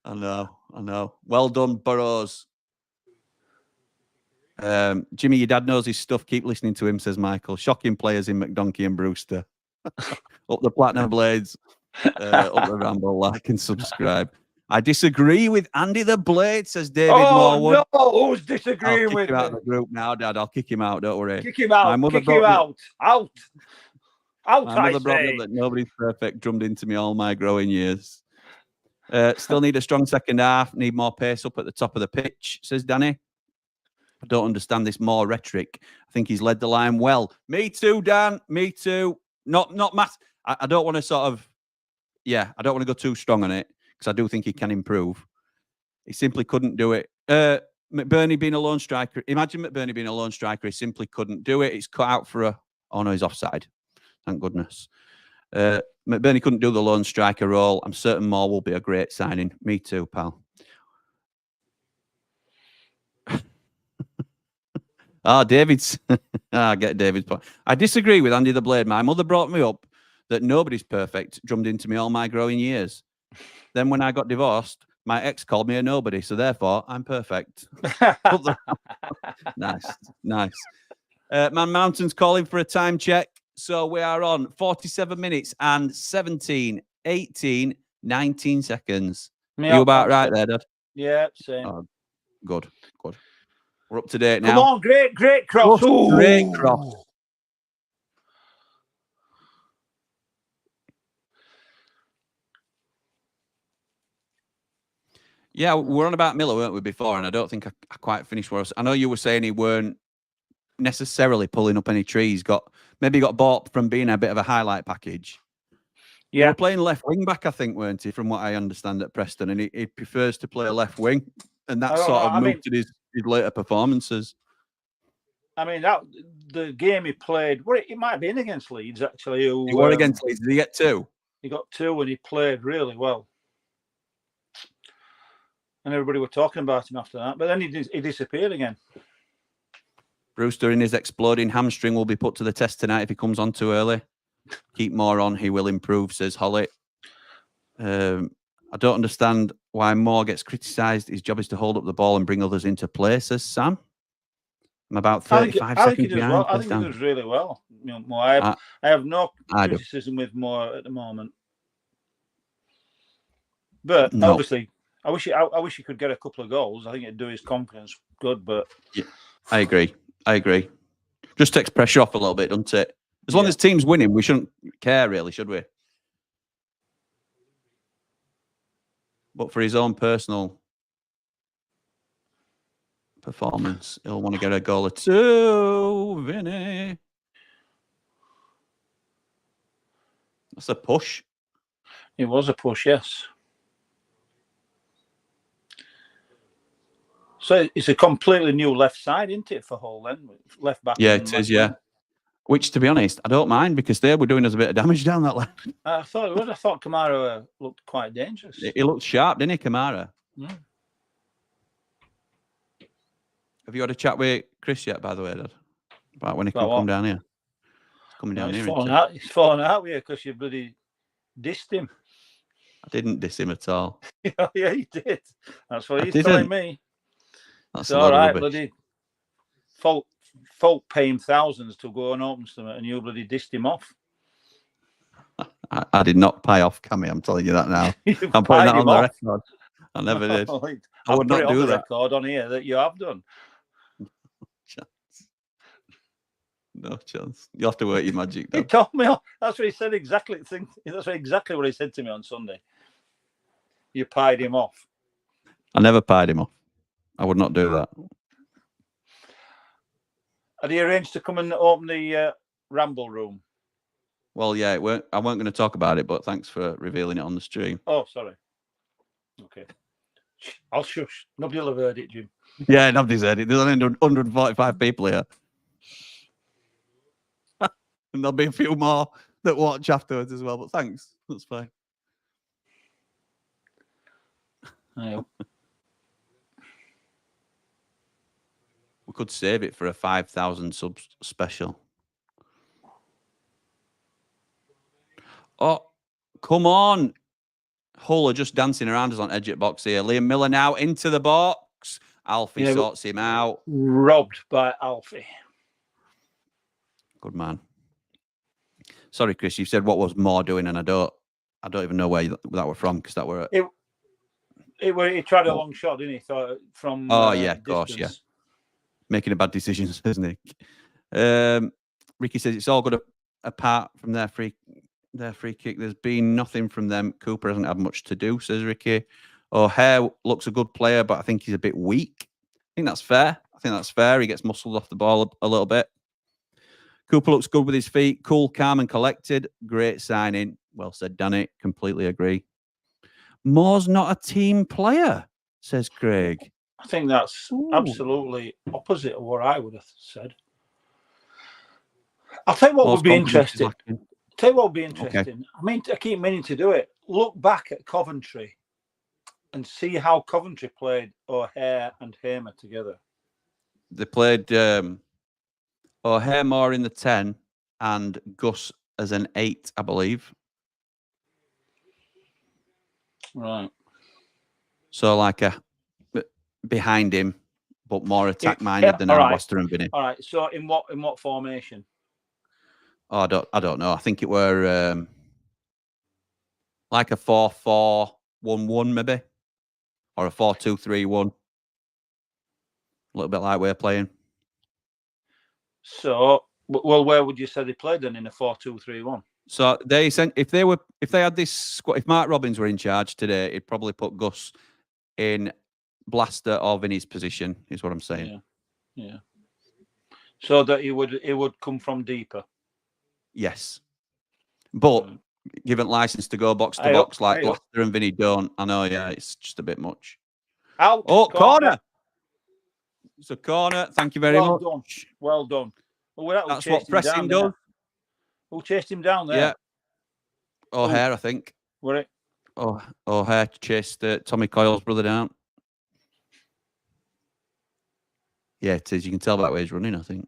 S2: I know. Well done, Burrows. Jimmy, your dad knows his stuff. Keep listening to him, says Michael. Shocking players in McDonkey and Brewster. Up the Platinum Blades. Up the Ramble, like and subscribe. I disagree with Andy the Blade, says David Morwood.
S3: No, who's disagreeing with
S2: him out of the group now, Dad. I'll kick him out, don't worry.
S3: Kick him out. Kick him out. Out.
S2: My mother brought me that nobody's perfect drummed into me all my growing years. Still need a strong second half. Need more pace up at the top of the pitch, says Danny. I don't understand this more rhetoric. I think he's led the line well. Me too, Dan. Me too. Not Matt. I don't want to sort of, I don't want to go too strong on it because I do think he can improve. He simply couldn't do it. McBurney being a lone striker. Imagine McBurney being a lone striker. He simply couldn't do it. It's cut out for a... Oh, no, he's offside. Thank goodness. McBurney couldn't do the lone striker role. I'm certain Moore will be a great signing. Me too, pal. David's. I get David's point. I disagree with Andy the Blade. My mother brought me up that nobody's perfect, drummed into me all my growing years. Then when I got divorced, my ex called me a nobody, so therefore I'm perfect. Nice. Man Mountain's calling for a time check. So we are on 47 minutes and 17, 18, 19 seconds. You about right there, Dad?
S3: Yeah, same.
S2: Oh, good. We're up to date now.
S3: Come on, great cross.
S2: Great cross. Yeah, we were on about Miller, weren't we, before? And I don't think I quite finished where I know you were saying he weren't necessarily pulling up any trees. Maybe he got bought from being a bit of a highlight package. Yeah. He was playing left wing back, I think, weren't he, from what I understand at Preston. And he prefers to play a left wing. And that sort of moved to his later performances.
S3: I mean, the game he played, it might have been against Leeds, actually.
S2: He won against Leeds. Did he get 2?
S3: He got 2 and he played really well. And everybody were talking about him after that. But then he disappeared again.
S2: Brewster in his exploding hamstring will be put to the test tonight if he comes on too early. Keep Moore on. He will improve, says Holly. I don't understand why Moore gets criticised. His job is to hold up the ball and bring others into play, says Sam. I'm about 35 seconds behind.
S3: I think he does really well. Moore. I have no criticism with Moore at the moment. But obviously, I wish he could get a couple of goals. I think it'd do his confidence good. But
S2: yeah, I agree. Just takes pressure off a little bit, doesn't it? As long as team's winning, we shouldn't care, really, should we? But for his own personal performance, he'll want to get a goal or 2. Vinny. That's a push.
S3: It was a push, yes. So it's a completely new left side, isn't it, for Hull then? Left back.
S2: Yeah, it is, yeah. Which, to be honest, I don't mind because they were doing us a bit of damage down that left.
S3: I thought Kamara looked quite dangerous.
S2: He looked sharp, didn't he, Kamara?
S3: Yeah.
S2: Have you had a chat with Chris yet, by the way, Dad? About when he can come down here? He's coming down here.
S3: He's fallen out with you because you bloody dissed him.
S2: I didn't diss him at all.
S3: Yeah, you did. That's what he's telling me.
S2: That's
S3: all right, bloody folk paying thousands to go and open something, and you bloody dissed him off.
S2: I did not pay off Cammy. I'm telling you that now. I'm putting that on the record. I never did. I would not do that.
S3: Record on here that you have done.
S2: No chance. You have to work your magic.
S3: He told me. That's what he said. Exactly. That's exactly what he said to me on Sunday. You pied him off.
S2: I never pied him off. I would not do that.
S3: Had he arranged to come and open the Ramble room?
S2: Well, yeah, I weren't going to talk about it, but thanks for revealing it on the stream.
S3: Oh, sorry. Okay. I'll shush. Nobody will have heard it, Jim.
S2: Yeah, nobody's heard it. There's only 145 people here. And there'll be a few more that watch afterwards as well, but thanks. That's fine.
S3: We
S2: could save it for a 5,000 subs special. Oh, come on. Hull are just dancing around us on edge at box here. Liam Miller now into the box. Alfie sorts him out.
S3: Robbed by Alfie.
S2: Good man. Sorry, Chris, you said what was Moore doing, and I don't even know where that were from, because that were...
S3: He tried a long shot, didn't he? From
S2: yeah, of course, yeah. Making a bad decision, isn't he? Ricky says it's all good apart from their free kick. There's been nothing from them. Cooper hasn't had much to do, says Ricky. O'Hare looks a good player, but I think he's a bit weak. I think that's fair. I think that's fair. He gets muscled off the ball a little bit. Cooper looks good with his feet. Cool, calm and collected. Great signing. Well said, Danny. Completely agree. Moore's not a team player, says Craig.
S3: I think that's absolutely opposite of what I would have said. I'll tell you what would be interesting. Okay. I mean, I keep meaning to do it. Look back at Coventry and see how Coventry played O'Hare and Hamer together.
S2: They played O'Hare more in the 10 and Gus as an 8, I believe.
S3: Right.
S2: So like a behind him, but more attack-minded than Blaster and Vinny.
S3: All right. So in what formation?
S2: Oh, I don't know. I think it were like a 4-4-1-1 maybe, or a 4-2-3-1. A little bit like we're playing.
S3: So, well, where would you say they played then in a 4-2-3-1?
S2: So they sent if they had this squad, if Mark Robbins were in charge today, he'd probably put Gus in Blaster or Vinny's position. Is what I'm saying.
S3: Yeah. So that he would come from deeper.
S2: Yes, but given license to go box to box like Blaster and Vinny don't. I know. Yeah, it's just a bit much.
S3: Out.
S2: Oh, corner. It's a corner. Thank you very much.
S3: Well done. Well,
S2: that's what pressing does.
S3: Who chased him down there?
S2: Yeah. O'Hare, I think.
S3: Were it?
S2: Oh, O'Hare chased Tommy Coyle's brother down. Yeah, it is. You can tell by the way he's running, I think.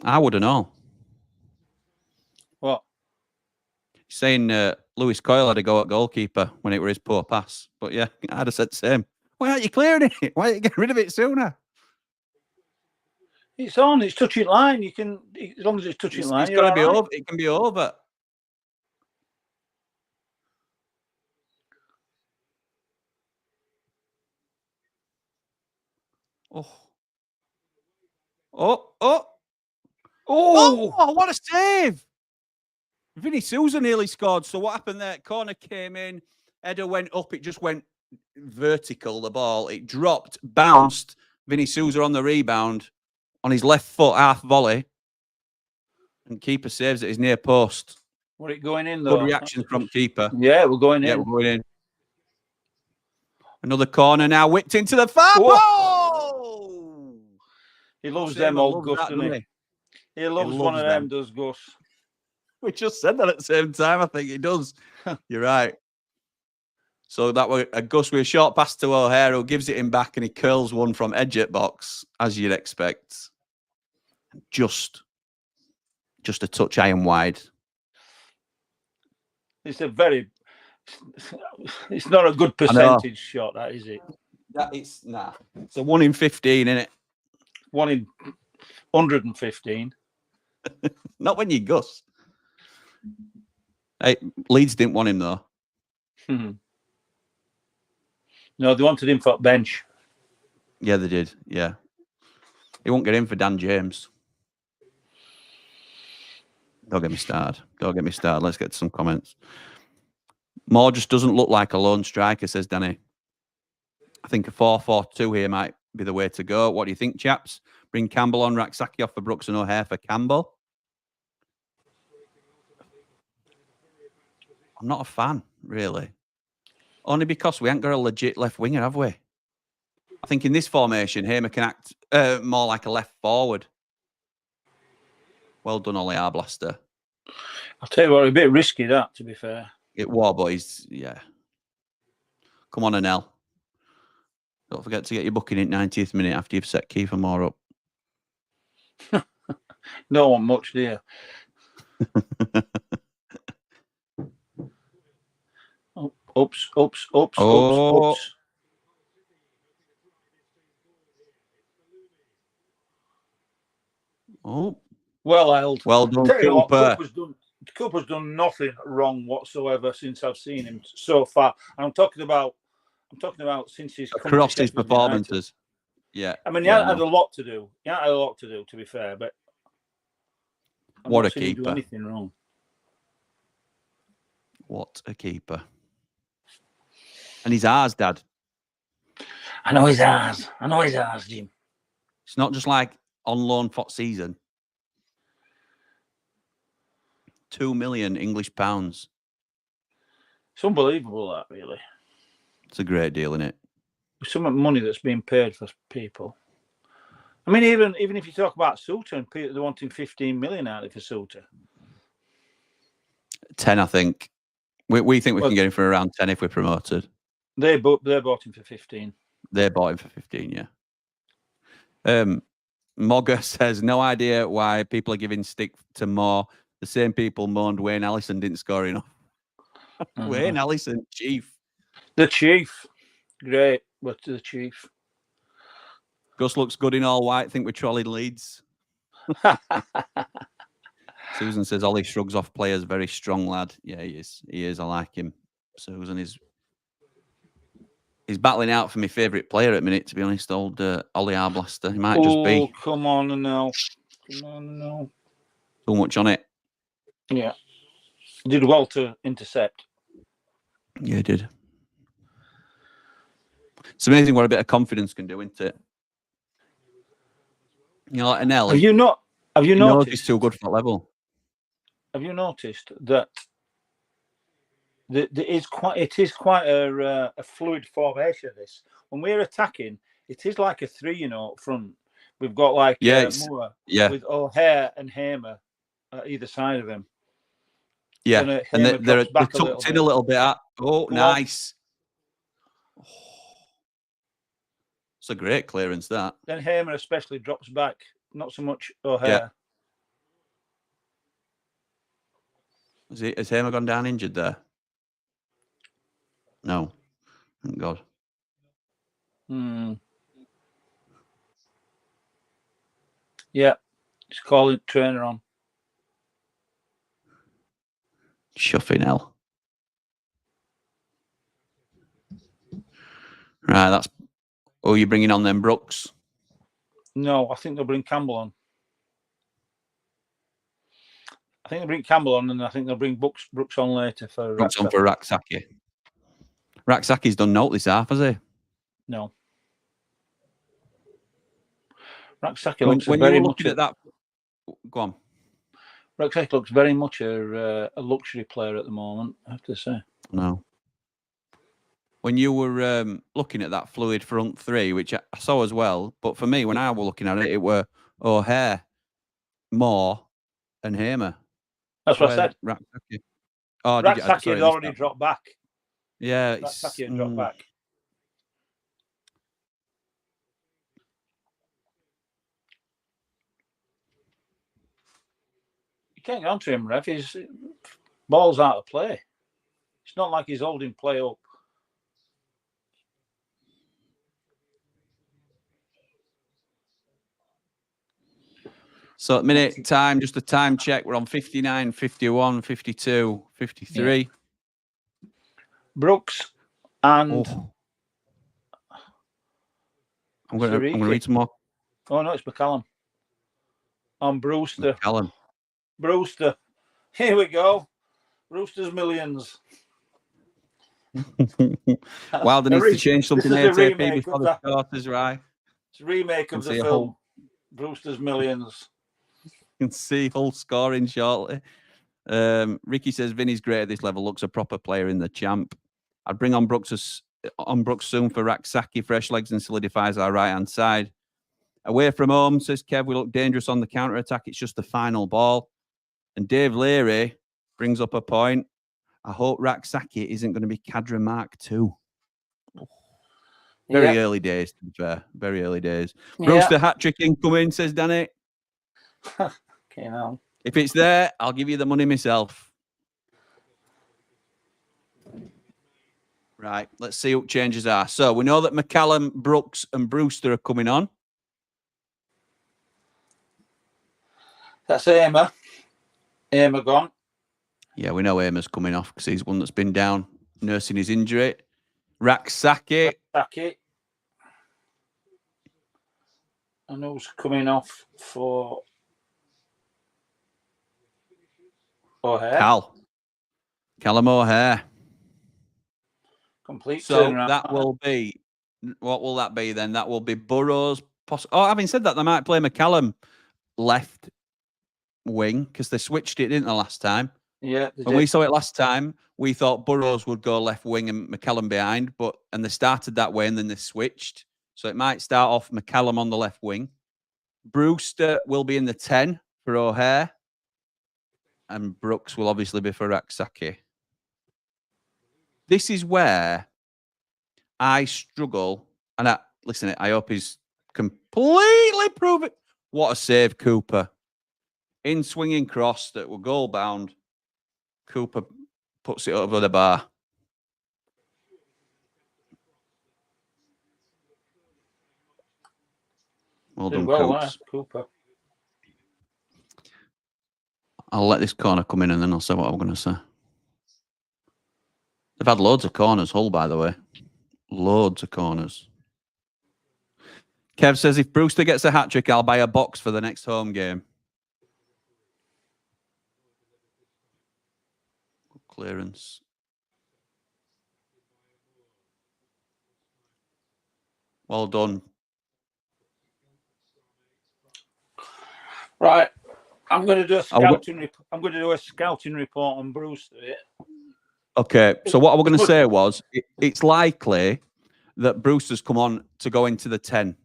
S2: I wouldn't know.
S3: What?
S2: He's saying Lewis Coyle had a go at goalkeeper when it was his poor pass. But yeah, I'd have said the same. Why aren't you clearing it? Why aren't you getting rid of it sooner?
S3: It's on. It's touching line. You can, as long as it's touching line.
S2: It's got to be over. It can be over. Oh, what a save! Vinny Souza nearly scored. So what happened there? Corner came in. Header went up. It just went vertical, the ball. It dropped, bounced. Vinny Souza on the rebound on his left foot, half volley. And keeper saves at his near post.
S3: Were it going in, though?
S2: Good reaction from keeper.
S3: Yeah, we're going in.
S2: Yeah, we're going in. Another corner now, whipped into the far post.
S3: He loves them old Gus, doesn't he? He loves one of them, does Gus.
S2: We just said that at the same time. I think he does. You're right. So that was a Gus with a short pass to O'Hare, who gives it him back, and he curls one from edge at box, as you'd expect. Just a touch iron wide.
S3: It's not a good percentage shot, that is it?
S2: It's a 1 in 15, isn't it?
S3: 1 in 115.
S2: Not when you Gus. Hey, Leeds didn't want him though.
S3: No, they wanted him for bench.
S2: Yeah, they did. Yeah, he won't get in for Dan James. Don't get me started. Let's get to some comments. Moore just doesn't look like a lone striker, says Danny. I think a 4-4-2 here might be the way to go. What do you think, chaps? Bring Campbell on, Raksaki off for Brooks and O'Hare for Campbell. I'm not a fan, really. Only because we ain't got a legit left winger, have we? I think in this formation, Hamer can act more like a left forward. Well done, Ollie Blaster.
S3: I'll tell you what, a bit risky that, to be fair.
S2: It was, but yeah. Come on, Anel. Don't forget to get your booking in 90th minute after you've set Kiefer Moore up.
S3: No one much, do you? Oops.
S2: Oh.
S3: Well held.
S2: Well done, Cooper.
S3: Cooper's done nothing wrong whatsoever since I've seen him so far. And I'm talking about since he's
S2: across his performances.
S3: Yeah. I mean, he had a lot to do. To be fair, but
S2: what a keeper.
S3: do anything wrong.
S2: What a keeper. And he's ours, Dad.
S3: I know he's ours, Jim.
S2: It's not just like on loan for season. 2 million English pounds.
S3: It's unbelievable, that, really.
S2: It's a great deal, isn't it?
S3: Some money that's being paid for people. I mean, even if you talk about Suter, and they're wanting 15 million out of it for Suter.
S2: 10, I think. We think we can get him for around 10 if we're promoted.
S3: They bought him for 15.
S2: They bought him for 15, yeah. Mogger says, no idea why people are giving stick to Moore. The same people moaned Wayne Allison didn't score enough. Wayne Allison, chief.
S3: The chief. Great. But the chief.
S2: Gus looks good in all white. Think we're trolling Leeds. Susan says, Ollie shrugs off players. Very strong lad. Yeah, he is. He is. I like him. Susan is. He's battling out for my favourite player at the minute, to be honest, old Ollie Arblaster. He might just be.
S3: Oh, come on now. Come on now.
S2: Too much on it.
S3: Yeah. He did well to intercept.
S2: Yeah, he did. It's amazing what a bit of confidence can do, isn't it? You know, like Anelli.
S3: Have you noticed?
S2: He's too good for that level.
S3: Have you noticed that it is quite a fluid formation, this. When we're attacking, it is like a 3, up front. We've got like Moore with O'Hare and Hamer at either side of him.
S2: Yeah, and they're tucked in a little bit. Oh, nice. Oh. It's a great clearance, that.
S3: Then Hamer especially drops back, not so much O'Hare.
S2: Yeah. Has Hamer gone down injured there? No. Thank God.
S3: Yeah. He's calling trainer on.
S2: Shuffing hell. Right, that's... Oh, you're bringing on them Brooks?
S3: No, I think they'll bring Campbell on. I think they'll bring Campbell on, and I think they'll bring Brooks on later for
S2: Brooks on for Raksaki. Raksaki's done note this half, has he?
S3: No. Raksaki looks very much
S2: at that. Go on.
S3: Raksaki looks very much a luxury player at the moment, I have to say.
S2: No. When you were looking at that fluid front 3, which I saw as well, but for me, when I was looking at it, it were O'Hare, Moore, and Hamer.
S3: That's what I said.
S2: Raksaki.
S3: Raksaki had already dropped back.
S2: Yeah.
S3: Raksaki had dropped back. You can't get onto him, Ref. His ball's out of play. It's not like he's holding play up.
S2: So at minute time, just a time check. We're on 59, 51, 52, 53.
S3: Yeah. Brooks and...
S2: I'm going to read some more.
S3: Oh, no, it's McCallum. And Brewster.
S2: McCallum.
S3: Brewster. Here we go. Brewster's Millions.
S2: Wilder needs to change something ATP before the starters, right?
S3: It's a remake of the film. Brewster's Millions.
S2: You can see Hull scoring shortly. Ricky says Vinny's great at this level. Looks a proper player in the champ. I'd bring on Brooks soon for Raksaki. Fresh legs and solidifies our right hand side. Away from home, says Kev, we look dangerous on the counter attack. It's just the final ball. And Dave Leary brings up a point. I hope Raksaki isn't going to be Cadra Mark II. Very early days, to be fair. Very early days. Brewster hat-trick incoming, says Danny.
S3: Okay, now.
S2: If it's there, I'll give you the money myself. Right, let's see what changes are. So we know that McCallum, Brooks and Brewster are coming on.
S3: That's Hamer. Hamer gone.
S2: Yeah, we know Hamer's coming off because he's one that's been down nursing his injury. Raksaki.
S3: And who's coming off for
S2: Cal. Callum O'Hare.
S3: Complete
S2: so
S3: turnaround.
S2: That will be, what will that be then? That will be Burrows. Having said that, they might play McCallum left wing because they switched it, didn't they, last time?
S3: Yeah.
S2: When we saw it last time, we thought Burrows would go left wing and McCallum behind, and they started that way and then they switched. So it might start off McCallum on the left wing. Brewster will be in the 10 for O'Hare. And Brooks will obviously be for Raksaki. This is where I struggle. And I hope he's completely proven. What a save, Cooper. In swinging cross that were goal bound. Cooper puts it over the bar. Well done,
S3: Cooper.
S2: I'll let this corner come in and then I'll say what I'm going to say. They've had loads of corners, Hull, by the way. Loads of corners. Kev says, if Brewster gets a hat-trick, I'll buy a box for the next home game. Good clearance. Well done.
S3: Right. I'm going to do a scouting. I'm going to do a scouting report on Brewster. Yeah.
S2: Okay, so what I was going to say was, it's likely that Brewster's come on to go into the 10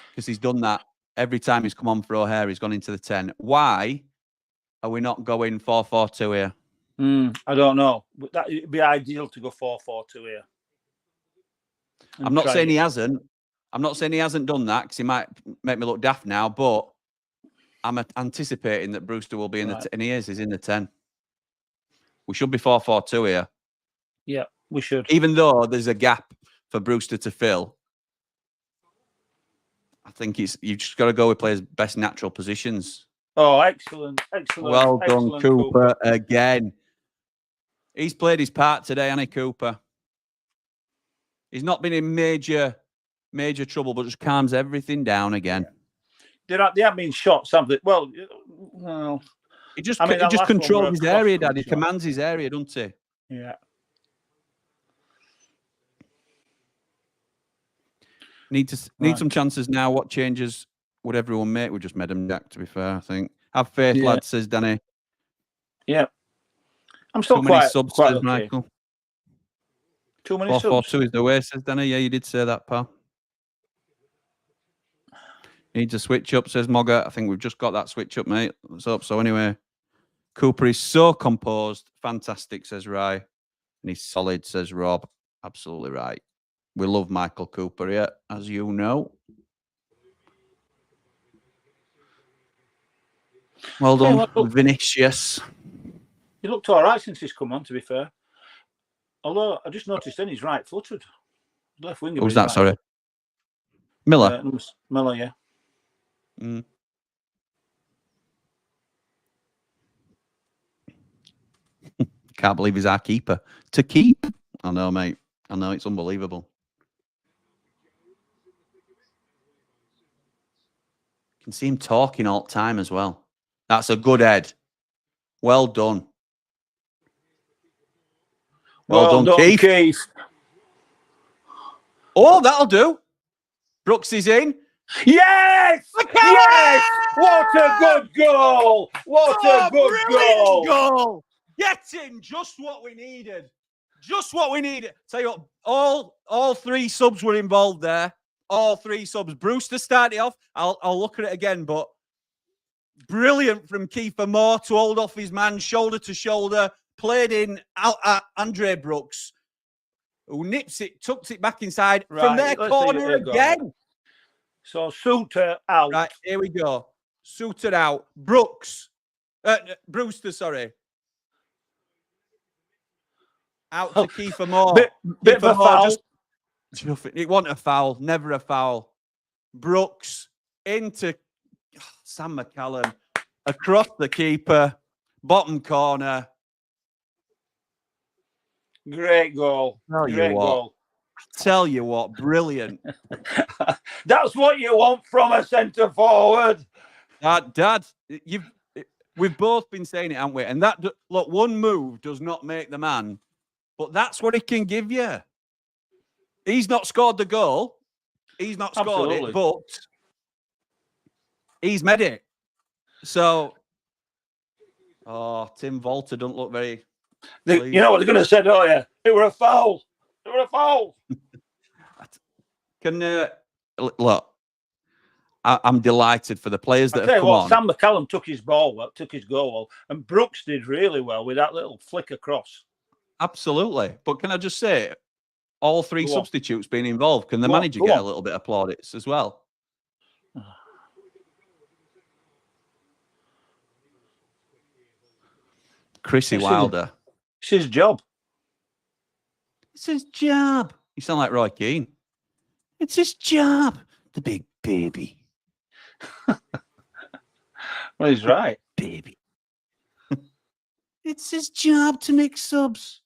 S2: because he's done that every time he's come on for O'Hare. He's gone into the 10. Why are we not going 4-4-2 here?
S3: I don't know. But that would be ideal to go 4-4-2 here.
S2: I'm not saying he hasn't. I'm not saying he hasn't done that because he might make me look daft now, but I'm anticipating that Brewster will be in the 10, and he is. He's in the 10. We should be 4-4-2 here.
S3: Yeah, we should.
S2: Even though there's a gap for Brewster to fill, I think you've just got to go with players' best natural positions.
S3: Oh, excellent.
S2: Well done, Cooper, again. He's played his part today, hasn't he, Cooper? He's not been in major trouble, but just calms everything down again.
S3: They have been shot something. Well,
S2: he just controls his area, Dad. He commands his area, doesn't he?
S3: Yeah.
S2: Need some chances now. What changes would everyone make? We just made them, Jack, to be fair, I think. Have faith, lads, says Danny.
S3: Yeah. I'm still
S2: Too many subs, says okay. Michael.
S3: Too many subs.
S2: 4-4-2 is the way, says Danny. Yeah, you did say that, pal. Needs a switch up, says Mogger. I think we've just got that switch up, mate. Let's hope so. Anyway, Cooper is so composed. Fantastic, says Rye. And he's solid, says Rob. Absolutely right. We love Michael Cooper, yeah, as you know. Well done, Vinicius.
S3: He looked all right since he's come on, to be fair. Although I just noticed then he's right-footed. Left winger.
S2: Who's that, sorry? Miller?
S3: Miller, yeah.
S2: Can't believe he's our keeper. To keep? I know, mate. I know, it's unbelievable. You can see him talking all the time as well. That's a good head. Well done. Well done, Keith. Oh, that'll do. Brooks is in.
S3: Yes! Yes! What a good goal! What a good goal!
S2: Getting just what we needed. Just what we needed. Tell you what, all three subs were involved there. All three subs. Brewster started off. I'll look at it again, but brilliant from Kiefer Moore to hold off his man shoulder to shoulder. Played in out at Andre Brooks, who nips it, tucks it back inside from their corner again.
S3: So Suter out.
S2: Right, here we go. Suter out. Brewster, sorry. Out to Kiefer Moore.
S3: Bit of a foul.
S2: It wasn't a foul. Never a foul. Brooks into Sam McCallum. Across the keeper. Bottom corner.
S3: Great goal. Great goal.
S2: Tell you what, brilliant.
S3: That's what you want from a centre forward.
S2: Dad, We've both been saying it, haven't we? And that, look, one move does not make the man, but that's what he can give you. He's not scored the goal. He's not scored it, but he's made it. So, Tim Volter don't look very...
S3: You know what they're going to say, don't you? It were a foul. It were a foul.
S2: Look, I'm delighted for the players that have come on.
S3: Sam McCallum took his goal, and Brooks did really well with that little flick across.
S2: Absolutely. But can I just say, all three substitutes being involved, can the manager get a little bit of plaudits as well? Chrissy Wilder.
S3: It's his job.
S2: It's his job. You sound like Roy Keane. It's his job. The big baby.
S3: Well, he's right.
S2: Baby. It's his job to make subs.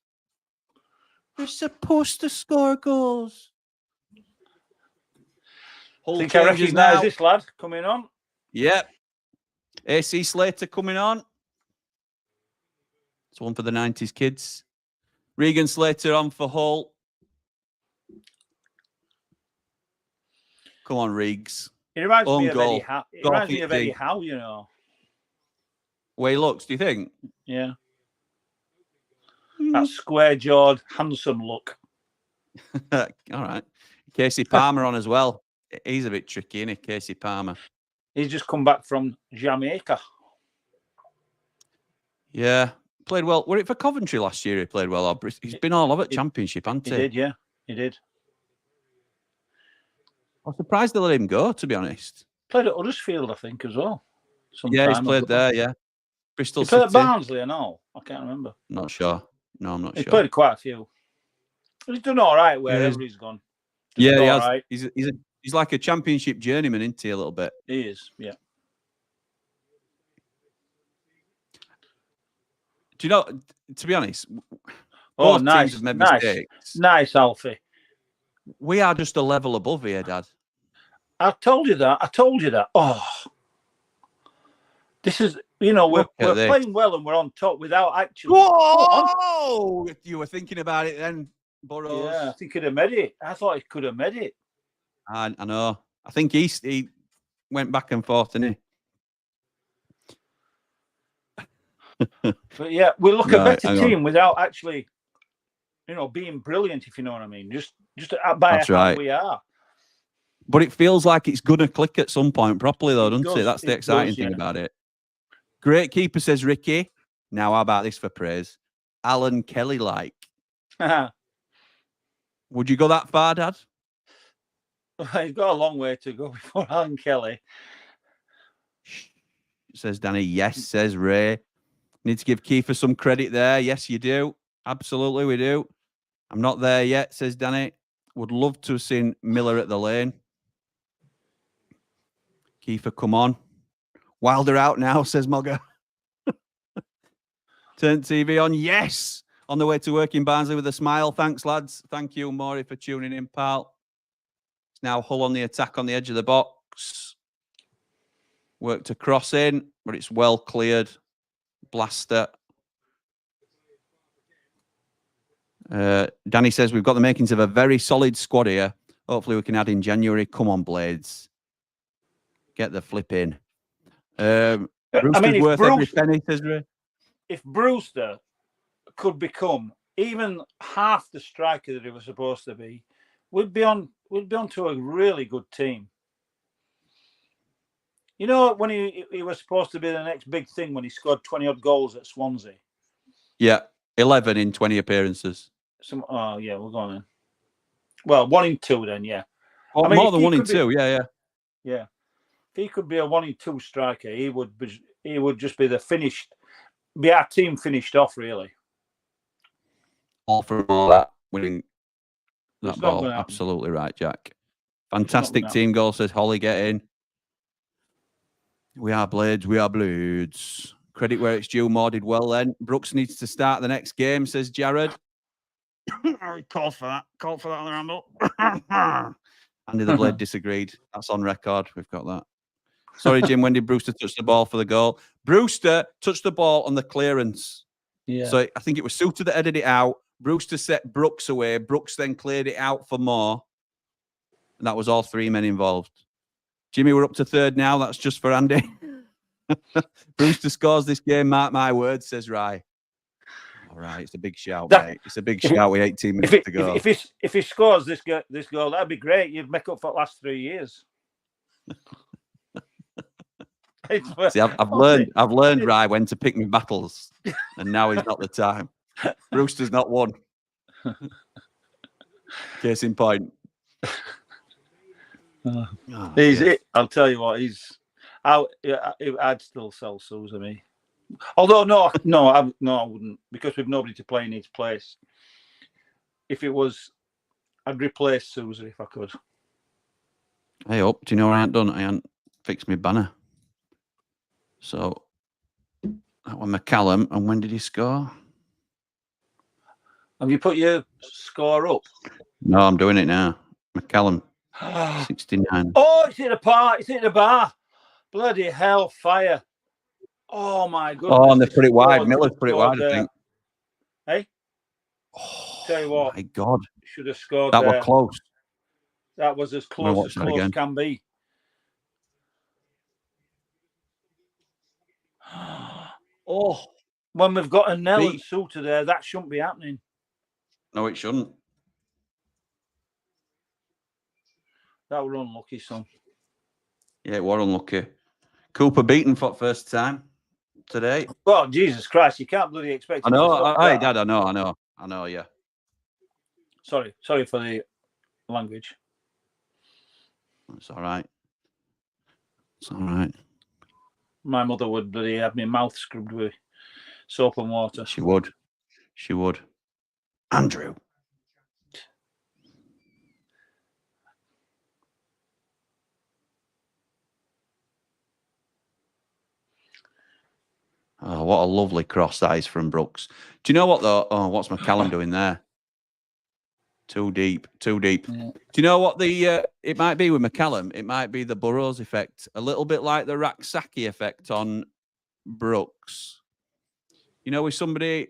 S2: They're supposed to score goals.
S3: I think I recognise this lad coming on.
S2: Yep. AC Slater coming on. It's one for the 90s kids. Regan Slater on for Hull. Come on, Riggs.
S3: It reminds me of Eddie Howe. It reminds me of Eddie Howe, you know.
S2: Way he looks, do you think?
S3: Yeah. That square-jawed, handsome look.
S2: All right. Casey Palmer on as well. He's a bit tricky, isn't he, Casey Palmer?
S3: He's just come back from Jamaica.
S2: Yeah. Played well. Were it for Coventry last year he played well? He's been all over at Championship, hasn't he?
S3: He did, yeah. He did.
S2: I'm surprised they let him go, to be honest.
S3: Played at Huddersfield, I think, as well.
S2: Yeah, he's played there, yeah. Bristol
S3: City. He played at
S2: City.
S3: Barnsley and all. I can't remember.
S2: Not sure. No, I'm not sure.
S3: He's played quite a few. He's done all right wherever he's gone.
S2: He has. Right. He's like a Championship journeyman, isn't he, a little bit?
S3: He is, yeah.
S2: Do you know, to be honest,
S3: both nice, teams have made mistakes. Nice, Alfie.
S2: We are just a level above here, Dad.
S3: I told you that. Oh, this is, we're playing well and we're on top without actually.
S2: Whoa! You were thinking about it then, Burrows.
S3: Yeah, I think he'd have made it. I thought he could have made it.
S2: I know. I think he went back and forth, didn't he?
S3: But yeah, we look a better team without actually, being brilliant, if you know what I mean. Just by how we are.
S2: But it feels like it's going to click at some point properly, though, doesn't it? That's the exciting thing about it. Great keeper, says Ricky. Now, how about this for praise? Alan Kelly-like. Would you go that far, Dad?
S3: He's got a long way to go before Alan Kelly.
S2: Says Danny. Yes, says Ray. Need to give Kiefer some credit there. Yes, you do. Absolutely, we do. I'm not there yet, says Danny. Would love to have seen Miller at the lane. Kiefer, come on. Wilder out now, says Mogger. Turn TV on. Yes. On the way to work in Barnsley with a smile. Thanks, lads. Thank you, Maury, for tuning in, pal. It's now Hull on the attack on the edge of the box. Work to cross in, but it's well cleared. Blaster. Danny says we've got the makings of a very solid squad here. Hopefully we can add in January. Come on, Blades. Get the flip in. Brewster's worth every penny, says Ray.
S3: If Brewster could become even half the striker that he was supposed to be, we'd be on to a really good team. When he was supposed to be the next big thing when he scored 20-odd goals at Swansea?
S2: Yeah, 11 in 20 appearances.
S3: We're going in. Well, 1 in 2 then, yeah.
S2: Oh, more than 1 in 2, yeah.
S3: Yeah. If he could be a 1 in 2 striker, he would just be our team finished off, really.
S2: All for all that, winning that ball. Absolutely right, Jack. Fantastic team goal, says Holly, get in. We are Blades, we are Blades. Credit where it's due, Moore did well then. Brooks needs to start the next game, says Jared. Call for that on the Ramble. Andy the Blade disagreed. That's on record. We've got that. Sorry, Jim. When did Brewster touch the ball for the goal? Brewster touched the ball on the clearance.
S3: Yeah.
S2: So I think it was Suter that headed it out. Brewster set Brooks away. Brooks then cleared it out for more. And that was all 3 men involved. Jimmy, we're up to third now. That's just for Andy. Brewster scores this game. Mark my words, says Rye. All right, it's a big shout, mate. It's a big shout with 18 minutes to go.
S3: If he scores this goal, that'd be great. You'd make up for the last 3 years.
S2: See, I've learned Rye when to pick my battles, and now is not the time. Brewster's not won. Case in point.
S3: I'll tell you what, I'd still sell Sousa, me. Although I wouldn't, because with nobody to play in his place. If it was, I'd replace Sousa if I could.
S2: Hey up, do you know what I ain't done? I ain't fixed my banner. So that was McCallum, and when did he score?
S3: Have you put your score up?
S2: No, I'm doing it now. McCallum, 69.
S3: Oh, it's in the bar. Bloody hell, fire. Oh, my goodness.
S2: Oh, and they put it wide. Miller's put it wide, I think.
S3: Hey?
S2: Oh,
S3: tell you what.
S2: My God.
S3: Should have scored
S2: that
S3: there.
S2: Was close.
S3: That was as close as can be. Oh, when we've got a Nell and Suter there, that shouldn't be happening.
S2: No, it shouldn't.
S3: That was unlucky, son.
S2: Yeah, it was unlucky. Cooper beaten for the first time today.
S3: Oh, Jesus Christ, you can't bloody expect.
S2: I know, Dad, I know, yeah.
S3: Sorry for the language.
S2: It's all right. It's all right.
S3: My mother would bloody have my mouth scrubbed with soap and water.
S2: She would. Andrew. Oh, what a lovely cross that is from Brooks. Do you know what, though? Oh, what's McCallum doing there? Too deep. Yeah. Do you know what it might be with McCallum? It might be the Burrows effect. A little bit like the Raksaki effect on Brooks. You know, with somebody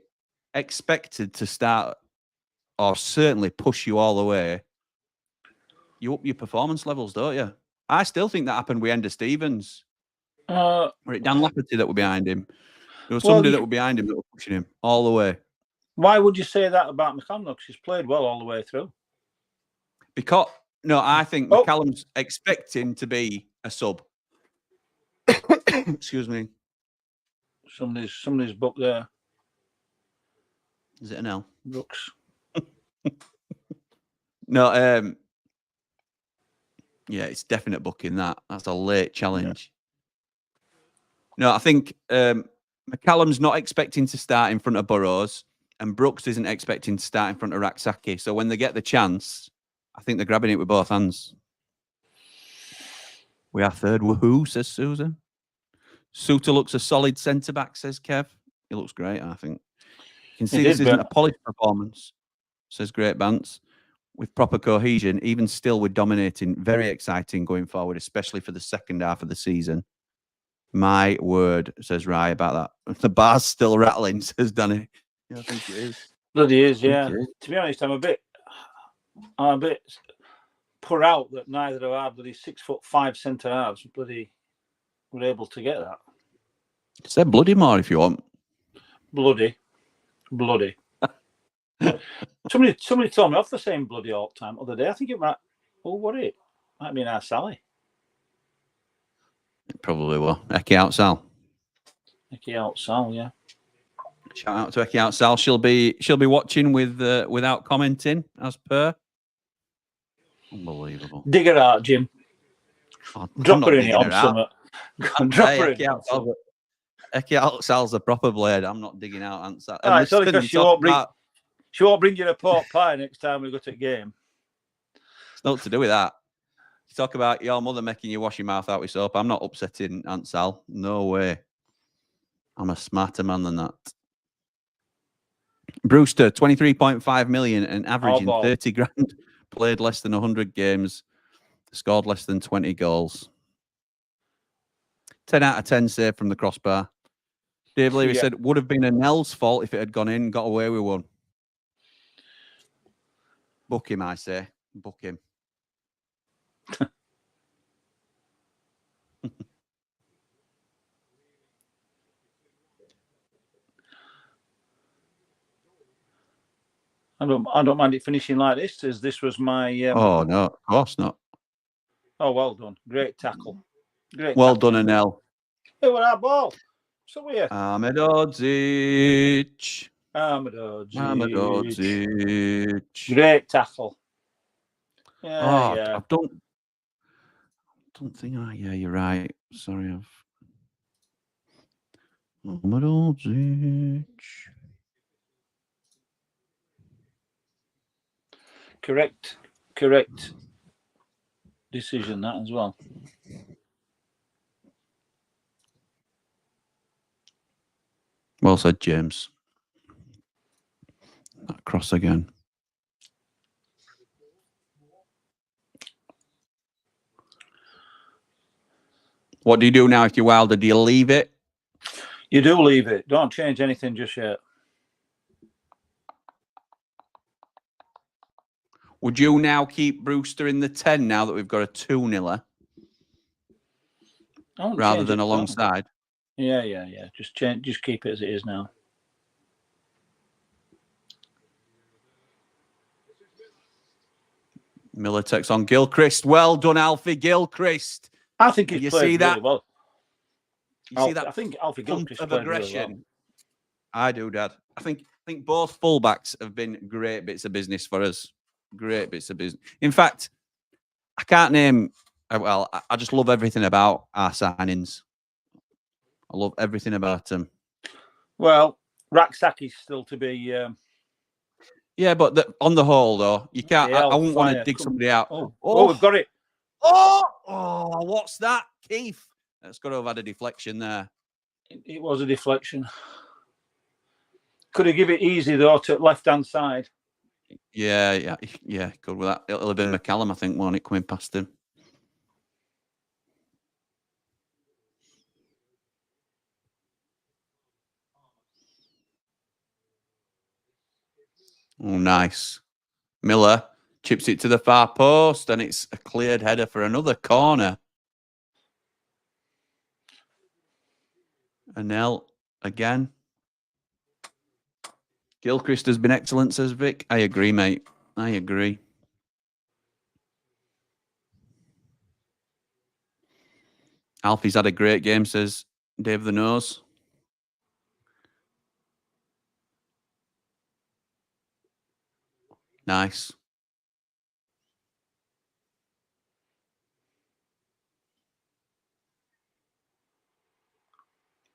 S2: expected to start or certainly push you all the way, you up your performance levels, don't you? I still think that happened with Ender Stevens. Were it Dan Lafferty that were behind him? There was somebody that were behind him that were pushing him all the way.
S3: Why would you say that about McCallum? Because he's played well all the way through.
S2: Because, no, I think McCallum's expecting to be a sub. Excuse me.
S3: Somebody's book there.
S2: Is it an L?
S3: Brooks.
S2: No, yeah, it's definite booking that. That's a late challenge. Yeah. No, I think McCallum's not expecting to start in front of Burrows, and Brooks isn't expecting to start in front of Raksaki. So when they get the chance, I think they're grabbing it with both hands. We are third. Woohoo, says Susan. Suter looks a solid centre-back, says Kev. He looks great, I think. You can see this isn't a polished performance, says Great Bants. With proper cohesion, even still we're dominating. Very exciting going forward, especially for the second half of the season. My word, says Rye about that. The bar's still rattling, says Danny. Yeah, I think it is.
S3: Bloody is, yeah. To be honest, I'm a bit put out that neither of our bloody 6'5" centre halves bloody were able to get that.
S2: Say bloody more if you want.
S3: Bloody. Somebody told me off for saying bloody all the time the other day. I think it might. Oh, what it? Might be our Sally.
S2: It probably will. Eki out Sal.
S3: Eki out Sal, yeah.
S2: Shout out to Eki out Sal. She'll be watching without commenting as per. Unbelievable.
S3: Dig her out, Jim. Drop her in it on summer. Drop her in.
S2: Eki out Sal's a proper blade. I'm not digging out Aunt Sal.
S3: It's only because she won't bring you a pork pie next time we go to a game.
S2: It's not to do with that. You talk about your mother making you wash your mouth out with soap. I'm not upsetting Aunt Sal. No way. I'm a smarter man than that. Brewster, 23.5 million and averaging 30 grand. Played less than 100 games. Scored less than 20 goals. 10 out of 10 save from the crossbar. Dave Leary said, would have been a Nell's fault if it had gone in, got away with one. Book him, I say. Book him.
S3: I don't mind it finishing like this, as this was my...
S2: Oh, no, of course not.
S3: Oh, well done. Great tackle. Great
S2: well
S3: tackle.
S2: done, Anel.
S3: Hey, what our ball? So weird.
S2: Ahmed Odzic.
S3: Great tackle. Yeah,
S2: I don't think yeah, you're right. Sorry, Ahmed Odzic.
S3: Correct decision, that as well.
S2: Well said, James. That cross again. What do you do now if you're Wilder? Do you leave it?
S3: You do leave it. Don't change anything just yet.
S2: Would you now keep Brewster in the 10 now that we've got a 2-0 rather than alongside?
S3: Yeah. Just keep it as it is now.
S2: Miller takes on Gilchrist. Well done, Alfie Gilchrist.
S3: I think he's played really well.
S2: You see that?
S3: I think Alfie Gilchrist played aggression. Really well.
S2: I do, Dad. I think both fullbacks have been great bits of business for us. Great bits of business. In fact, I can't name. Well, I just love everything about our signings. I love everything about them.
S3: Well, Raksaki's still to be.
S2: Yeah, but on the whole, though, you can't. I wouldn't want to dig somebody out.
S3: Oh, we've got it.
S2: Oh, what's that, Keith? That's got to have had a deflection there.
S3: It was a deflection. Could have given it easy though to left-hand side.
S2: Yeah. Good with that. It'll have been McCallum, I think, won't it, coming past him. Oh, nice. Miller chips it to the far post, and it's a cleared header for another corner. Anel again. Gilchrist has been excellent, says Vic. I agree, mate. I agree. Alfie's had a great game, says Dave the Nose. Nice.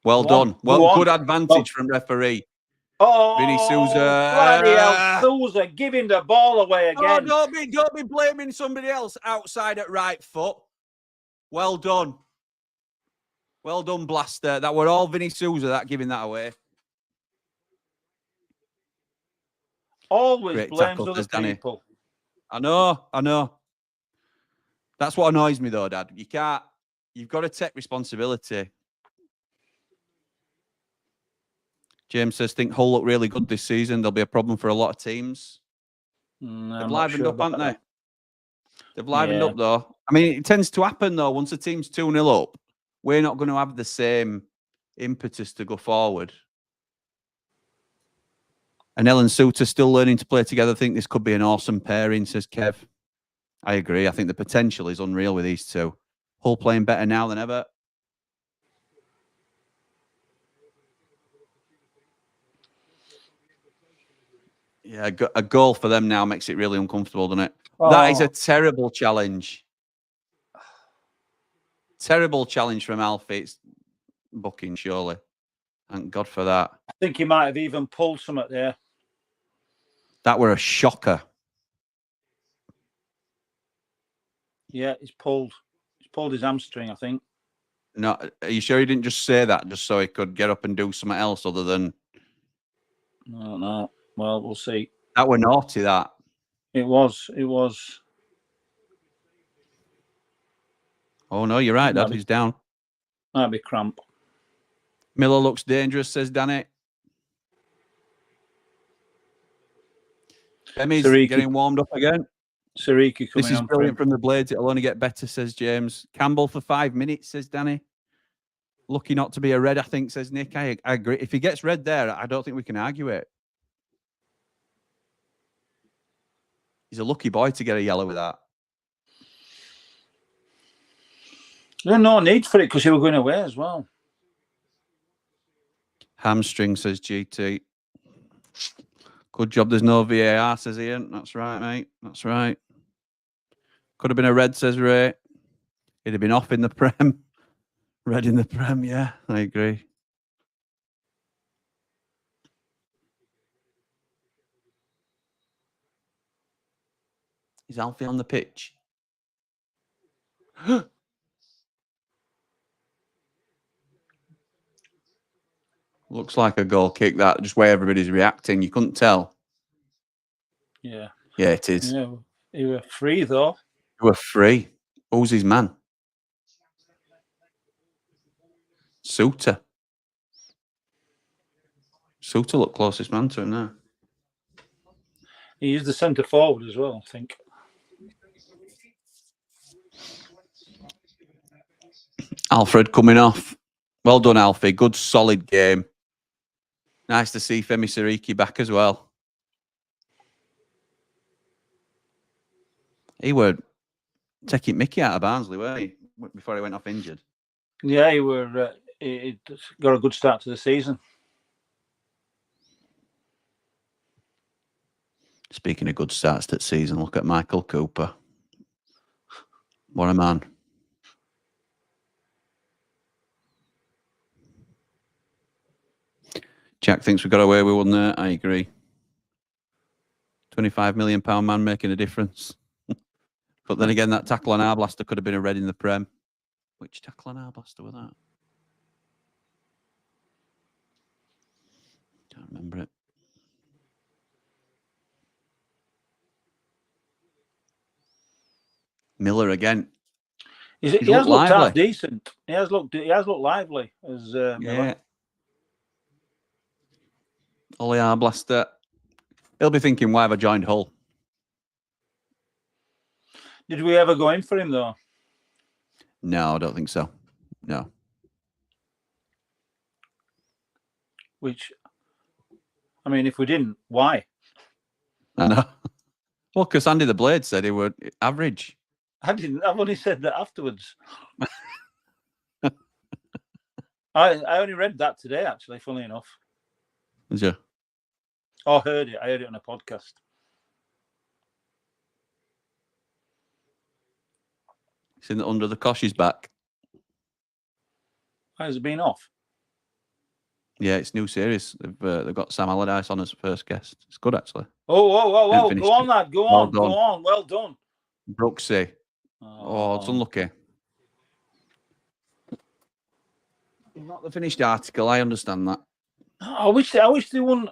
S2: Well done. Well, good advantage from referee.
S3: Oh,
S2: Vinny Souza.
S3: Bloody hell, Souza giving the ball away again.
S2: Oh, don't be blaming somebody else outside at right foot. Well done. Well done, Blaster. That were all Vinny Souza that giving that away.
S3: Always
S2: Great
S3: blames
S2: tackle,
S3: other people.
S2: I know. That's what annoys me though, Dad. You've got to take responsibility. James says, think Hull look really good this season. There'll be a problem for a lot of teams. They've livened up, haven't they? They've livened up, though. I mean, it tends to happen, though. Once a team's 2-0 up, we're not going to have the same impetus to go forward. And Ellen Suter still learning to play together. I think this could be an awesome pairing, says Kev. I agree. I think the potential is unreal with these two. Hull playing better now than ever. Yeah, a goal for them now makes it really uncomfortable, doesn't it? Oh. That is a terrible challenge. Terrible challenge from Alfie. It's booking, surely. Thank God for that.
S3: I think he might have even pulled something there.
S2: That were a shocker.
S3: Yeah, he's pulled his hamstring, I think.
S2: No, are you sure he didn't just say that just so he could get up and do something else other than...
S3: No. Well, we'll see.
S2: That were naughty, that.
S3: It was.
S2: Oh, no, you're right, Dad. He's down.
S3: Might be cramp.
S2: Miller looks dangerous, says Danny. Emmy's getting warmed up again.
S3: Sariki coming
S2: This is brilliant from the Blades. It'll only get better, says James. Campbell for 5 minutes, says Danny. Lucky not to be a red, I think, says Nick. I agree. If he gets red there, I don't think we can argue it. He's a lucky boy to get a yellow with that.
S3: There's no need for it because he was going away as well.
S2: Hamstring, says GT. Good job there's no VAR, says Ian. That's right, mate. That's right. Could have been a red, says Ray. He'd have been off in the Prem. Red in the Prem, yeah, I agree. Is Alfie on the pitch? Looks like a goal kick, that, just where everybody's reacting. You couldn't tell.
S3: Yeah.
S2: Yeah, it is.
S3: Yeah, he were free, though.
S2: He were free. Who's his man? Suter. Suter looked closest man to him there.
S3: He is the centre forward as well, I think.
S2: Alfred coming off. Well done, Alfie. Good, solid game. Nice to see Femi Sariki back as well. He were taking Mickey out of Barnsley, weren't he? Before he went off injured.
S3: Yeah, he were. He got a good start to the season.
S2: Speaking of good starts to the season, look at Michael Cooper. What a man. Jack thinks we got away with one there. I agree. £25 million man making a difference. But then again, that tackle on Arblaster could have been a red in the Prem. Which tackle on Arblaster was that? Can't remember it. Miller again.
S3: He has looked half decent. He has looked lively as
S2: yeah.
S3: Miller.
S2: Ollie Arblaster. He'll be thinking, why have I joined Hull?
S3: Did we ever go in for him, though?
S2: No, I don't think so. No.
S3: Which, I mean, if we didn't, why?
S2: I know. Well, because Andy the Blade said he would average.
S3: I didn't. I've only said that afterwards. I only read that today, actually, funnily enough.
S2: Did you?
S3: Oh, I heard it. I heard it on a podcast.
S2: Seen that Under the Kosh is back.
S3: Has it been off?
S2: Yeah, it's new series. They've got Sam Allardyce on as first guest. It's good, actually.
S3: Oh! Go on, lad. Go on. Go on. Well done.
S2: Brooksy. Oh, it's unlucky. Not the finished article. I understand that.
S3: I wish they wouldn't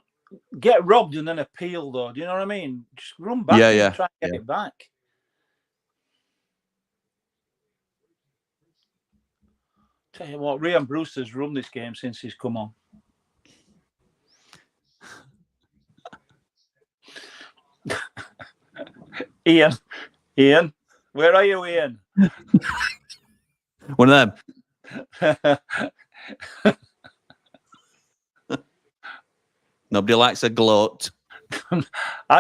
S3: get robbed and then appeal, though. Do you know what I mean? Just run back and try and get it back. Tell you what, Ryan Brewster's run this game since he's come on. Ian, where are you, Ian?
S2: One of them. Nobody likes a gloat.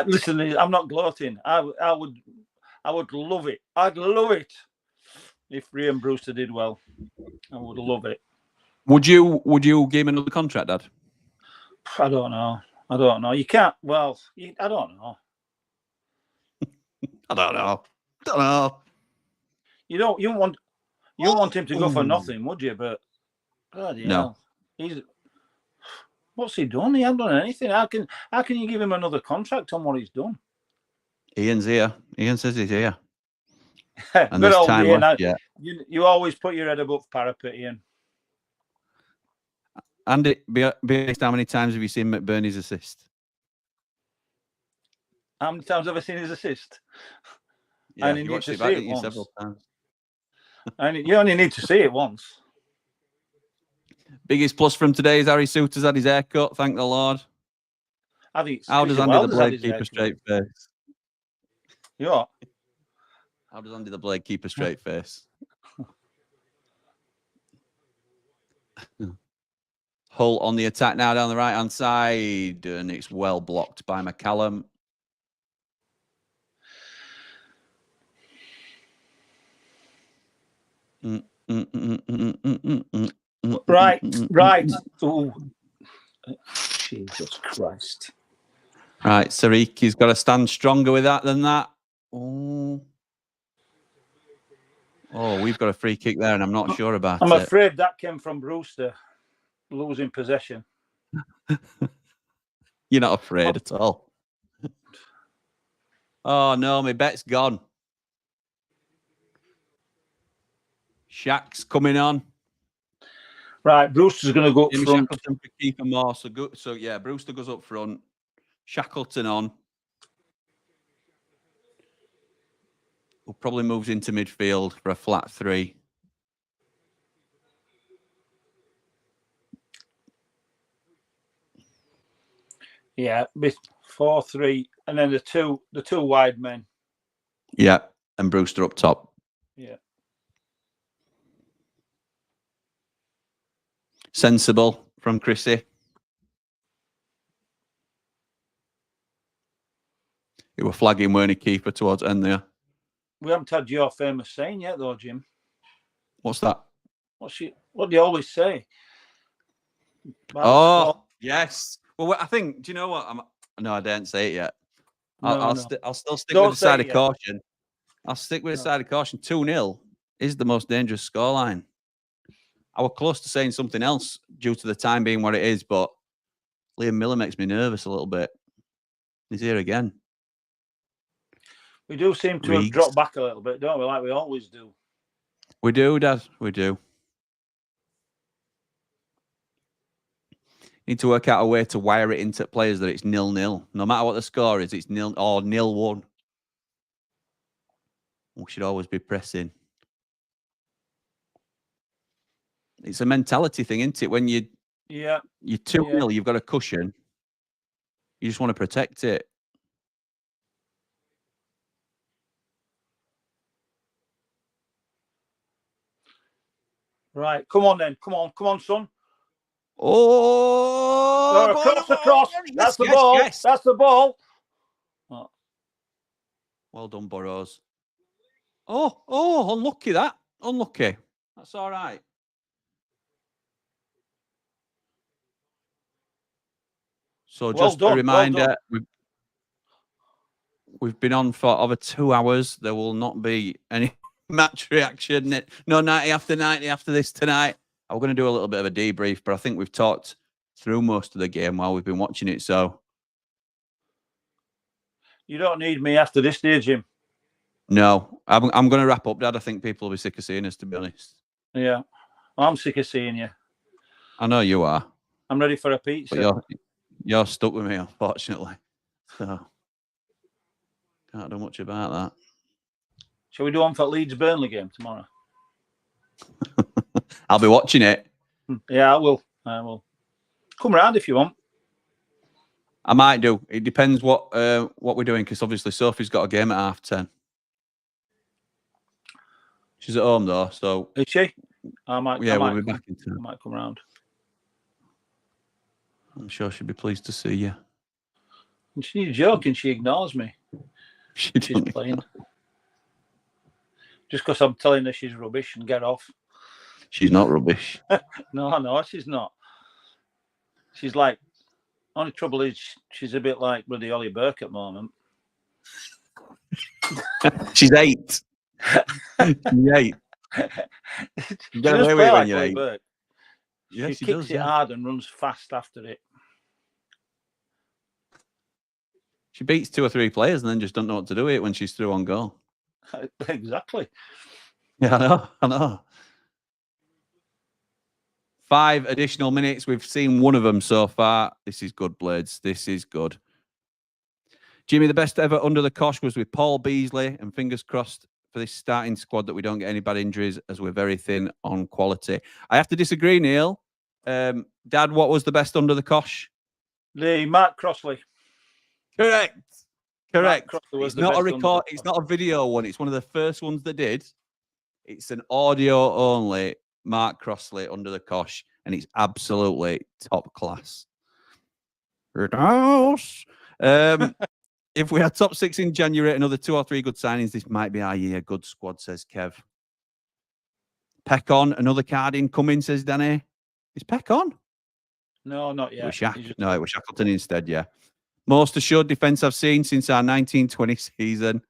S3: Listen, I'm not gloating. I would love it. I'd love it if Ryan Brewster did well. I would love it.
S2: Would you give him another contract, Dad?
S3: I don't know. You can't. Well, I don't know.
S2: I don't know.
S3: You don't want him to go for nothing, would you? But
S2: no.
S3: What's he done? He hasn't done anything. How can you give him another contract on what he's done?
S2: Ian's here. Ian says he's here.
S3: And good old Ian. You always put your head above parapet, Ian.
S2: Andy, based how many times have you seen McBurney's assist?
S3: How many times have I seen his assist?
S2: Yeah, you watched it back several times.
S3: You only need to see it once.
S2: Biggest plus from today is Harry Souttar's had his haircut. Thank the Lord.
S3: I think
S2: how does Andy the Blade keep a straight face?
S3: You what?
S2: How does Andy the Blade keep a straight face? Hull on the attack now down the right-hand side, and it's well blocked by McCallum.
S3: Right. Oh, Jesus Christ.
S2: Right, Sariki's got to stand stronger with that than that. Oh, we've got a free kick there, and I'm not sure about it.
S3: I'm afraid that came from Brewster losing possession.
S2: You're not afraid at all. Oh, no, my bet's gone. Shaq's coming on.
S3: Right, Brewster's going to go up front.
S2: Shackleton for keeper more. So, yeah, Brewster goes up front. Shackleton on. Who probably moves into midfield for a flat 3.
S3: Yeah, 4-3, and then the two wide men.
S2: Yeah, and Brewster up top.
S3: Yeah.
S2: Sensible from Chrissy. He were flagging, weren't he, keeper towards end there?
S3: We haven't had your famous saying yet, though, Jim.
S2: What's that?
S3: What do you always say?
S2: Yes. Well, I think. Do you know what? No, I didn't say it yet. I'll still stick
S3: Don't
S2: with the side of
S3: yet.
S2: caution. I'll stick with the side of caution. 2-0 is the most dangerous scoreline. I was close to saying something else due to the time being what it is, but Liam Miller makes me nervous a little bit. He's here again.
S3: We do seem to have dropped back a little bit, don't we? Like we always do.
S2: We do, Dad. We do. Need to work out a way to wire it into players that it's 0-0. No matter what the score is, it's 0 or 0-1. We should always be pressing. It's a mentality thing, isn't it? When you're 2-0, you've got a cushion. You just want to protect it.
S3: Right, come on then. Come on, son.
S2: Oh,
S3: across. That's the ball. Yes. That's the ball.
S2: Oh. Well done, Burrows. Oh, unlucky that. Unlucky. That's all right. So just a reminder, we've been on for over 2 hours. There will not be any match reaction. No 90 after this tonight. I'm going to do a little bit of a debrief, but I think we've talked through most of the game while we've been watching it. So
S3: you don't need me after this stage, Jim.
S2: No, I'm going to wrap up, Dad. I think people will be sick of seeing us, to be honest.
S3: Yeah, I'm sick of seeing you.
S2: I know you are.
S3: I'm ready for a pizza.
S2: But you're stuck with me, unfortunately. So can't do much about that.
S3: Shall we do one for Leeds Burnley game tomorrow?
S2: I'll be watching it.
S3: Yeah, I will. Come round if you want.
S2: I might do. It depends what we're doing, because obviously Sophie's got a game at 10:30. She's at home though, so
S3: is she? We'll
S2: be back in time.
S3: I might come round.
S2: I'm sure she'd be pleased to see you.
S3: And she's joking. She ignores me. She's playing. Just because I'm telling her she's rubbish and get off.
S2: She's not rubbish.
S3: No, she's not. She's like, only trouble is she's a bit like bloody Ollie Burke at the moment.
S2: She's 8. She's 8. You get away with it when you're 8.
S3: Burke.
S2: Yes,
S3: she kicks it hard and runs fast after it.
S2: She beats 2 or 3 players and then just don't know what to do with it when she's through on goal.
S3: Exactly.
S2: Yeah, I know. 5 additional minutes. We've seen one of them so far. This is good, Blades. This is good. Jimmy, the best ever under the cosh was with Paul Beasley, and fingers crossed for this starting squad that we don't get any bad injuries, as we're very thin on quality. I have to disagree, Neil. Dad, what was the best under the cosh?
S3: The Mark Crossley.
S2: Correct. Correct.
S3: It's
S2: not a record. It's not a video one. It's one of the first ones they did. It's an audio only Mark Crossley under the cosh, and it's absolutely top class. If we had top 6 in January, another 2 or 3 good signings, this might be our year. Good squad, says Kev. Peck on, another card incoming, says Danny. Is Peck on?
S3: No, not yet.
S2: No, it was Shackleton instead, yeah. Most assured defence I've seen since our 1920 season.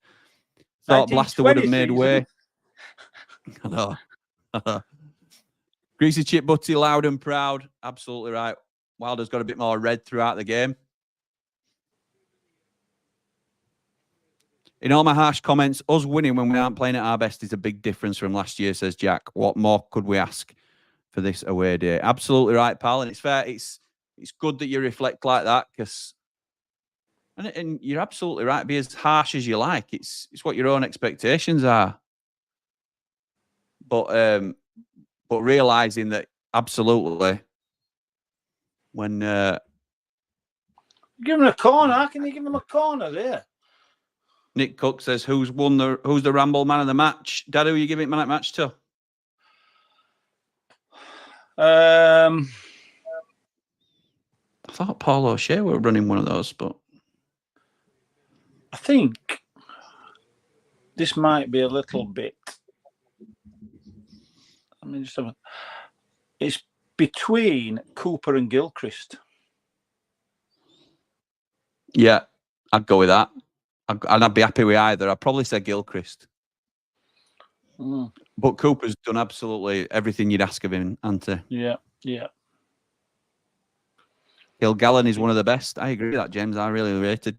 S2: Thought Blaster would have made way. I know. Greasy chip butty, loud and proud. Absolutely right. Wilder's got a bit more red throughout the game. In all my harsh comments, us winning when we aren't playing at our best is a big difference from last year, says Jack. What more could we ask for this away day? Absolutely right, pal. And it's fair. It's good that you reflect like that, because and you're absolutely right. Be as harsh as you like. It's what your own expectations are. But realizing that absolutely when
S3: give him a corner, how can you give him a corner there?
S2: Nick Cook says, who's the Ramble man of the match? Dad, who are you giving man of the match to?
S3: I
S2: thought Paul O'Shea were running one of those, but
S3: I think this might be a little bit. I mean, it's between Cooper and Gilchrist.
S2: Yeah, I'd go with that. And I'd be happy with either. I'd probably say Gilchrist. But Cooper's done absolutely everything you'd ask of him, hasn't he?
S3: Yeah.
S2: Kilgallen is one of the best. I agree with that, James. I really rated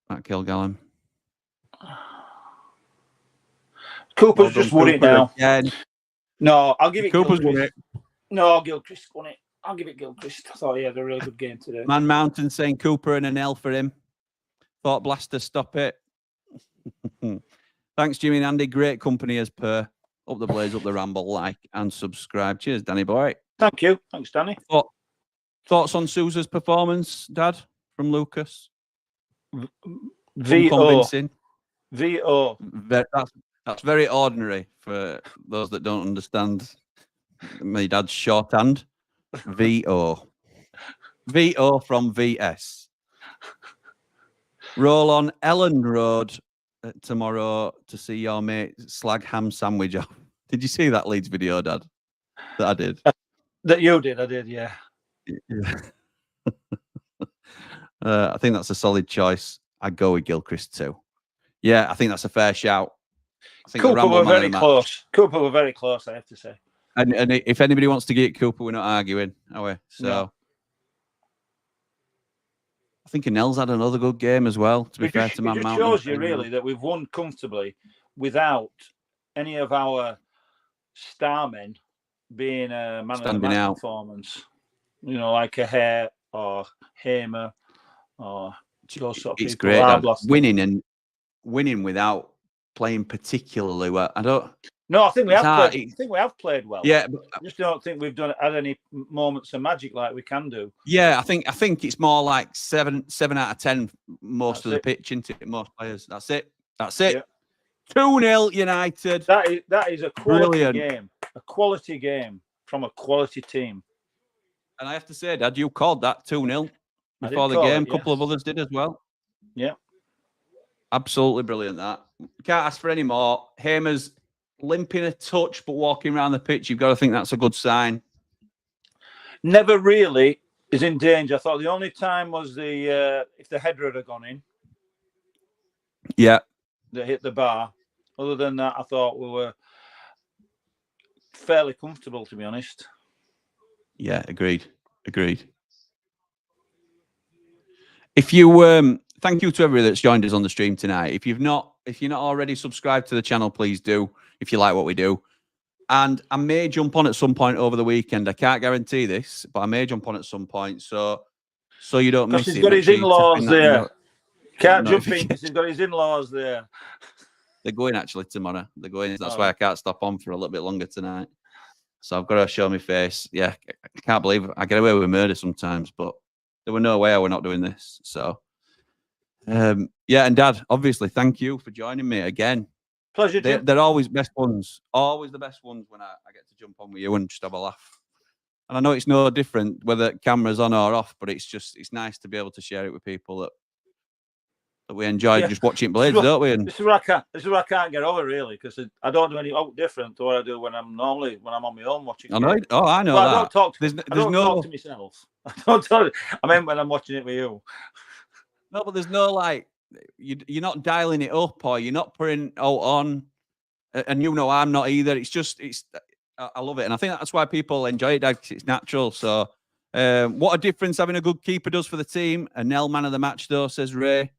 S2: that Kilgallen.
S3: Cooper's just won it now.
S2: Again.
S3: No, I'll give it
S2: Cooper's won it.
S3: No, Gilchrist won it. I'll give it Gilchrist. I thought he had a really good game today.
S2: Man Mountain saying Cooper and an L for him. Thought Blaster, stop it. Thanks, Jimmy and Andy. Great company as per. Up the Blaze, up the Ramble, like and subscribe. Cheers, Danny boy.
S3: Thank you. Thanks, Danny.
S2: Thoughts on Sousa's performance, Dad, from Lucas?
S3: VO.
S2: That's very ordinary for those that don't understand my dad's shorthand. VO. VO from VS. Roll on Ellen Road tomorrow to see your mate slag ham sandwich off. Did you see that Leeds video, Dad? That I did.
S3: That you did, I did, yeah.
S2: I think that's a solid choice. I'd go with Gilchrist too. Yeah, I think that's a fair shout. I think
S3: Cooper were very close. Cooper were very close, I have to say.
S2: And if anybody wants to get Cooper, we're not arguing, are we? So
S3: no.
S2: I think Nell's had another good game as well, to be fair to Man Mountain.
S3: It shows you really that we've won comfortably without any of our star men being a man of the match performance. You know, like a Hare or Hamer or those sort of
S2: it's
S3: people.
S2: Great. Winning without playing particularly well.
S3: No, I think we have played. I think we have played well.
S2: Yeah,
S3: I just don't think we've had any moments of magic like we can do.
S2: Yeah, I think it's more like 7 out of 10 most of the pitch, isn't it? Most players. That's it. Yeah. 2-0 United.
S3: That is a quality game. A quality game from a quality team.
S2: And I have to say, Dad, you called that 2-0 before the game. A couple of others did as well.
S3: Yeah.
S2: Absolutely brilliant, that. Can't ask for any more. Hamer's limping a touch, but walking around the pitch, you've got to think that's a good sign.
S3: Never really is in danger. I thought the only time was if the header had gone in.
S2: Yeah.
S3: That hit the bar. Other than that, I thought we were fairly comfortable, to be honest.
S2: Yeah, agreed. If you thank you to everybody that's joined us on the stream tonight. If you're not already subscribed to the channel, please do. If you like what we do, and I may jump on at some point over the weekend. I can't guarantee this, but I may jump on at some point. So you don't miss it.
S3: He's got his in-laws there. Can't jump in because he's got his in-laws there.
S2: They're going actually tomorrow. They're going. That's why I can't stop on for a little bit longer tonight. So I've got to show my face. Yeah, I can't believe I get away with murder sometimes, but there were no way I were not doing this. So, yeah, and Dad, obviously, thank you for joining me again.
S3: Pleasure, Jim.
S2: They're always best ones. Always the best ones when I get to jump on with you and just have a laugh. And I know it's no different whether camera's on or off, but it's nice to be able to share it with people that we enjoy just watching Blades, don't we? And
S3: this is what I can't get over, really, because I don't do anything different to what I do when I'm on my own watching.
S2: I know. Oh, I know.
S3: Well,
S2: that.
S3: I don't talk.
S2: I don't talk
S3: to myself. I don't talk. I mean, when I'm watching it with you.
S2: No, but there's no like you're not dialing it up or you're not putting on, and I'm not either. I love it, and I think that's why people enjoy it, Dad, because it's natural. So, what a difference having a good keeper does for the team. A Nell man of the match, though, says Ray.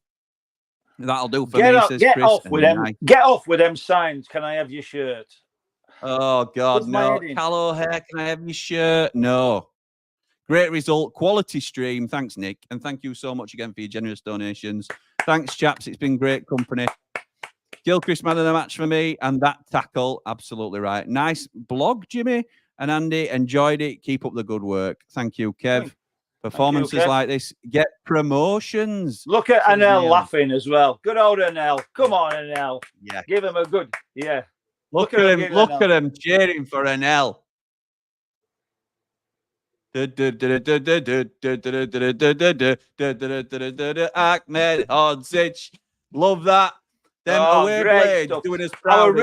S2: That'll do for me, says
S3: Get
S2: Chris.
S3: off with them. Get off with them signs. Can I have your shirt?
S2: Oh God, no. Cal O'Hare, can I have your shirt? No. Great result, quality stream. Thanks, Nick, and thank you so much again for your generous donations. Thanks, chaps. It's been great company. Gilchrist man of the match for me, and that tackle, absolutely right. Nice blog, Jimmy and Andy. Enjoyed it. Keep up the good work. Thank you, Kev. Performances like this get promotions.
S3: Look at Anel laughing as well. Good old Anel. Come on, Anel.
S2: Yeah.
S3: Give him a good. Yeah.
S2: Look at him. Look at him cheering for Anel. Ahmed Hodzic. Love that. Them away Blades doing us proud.
S3: I was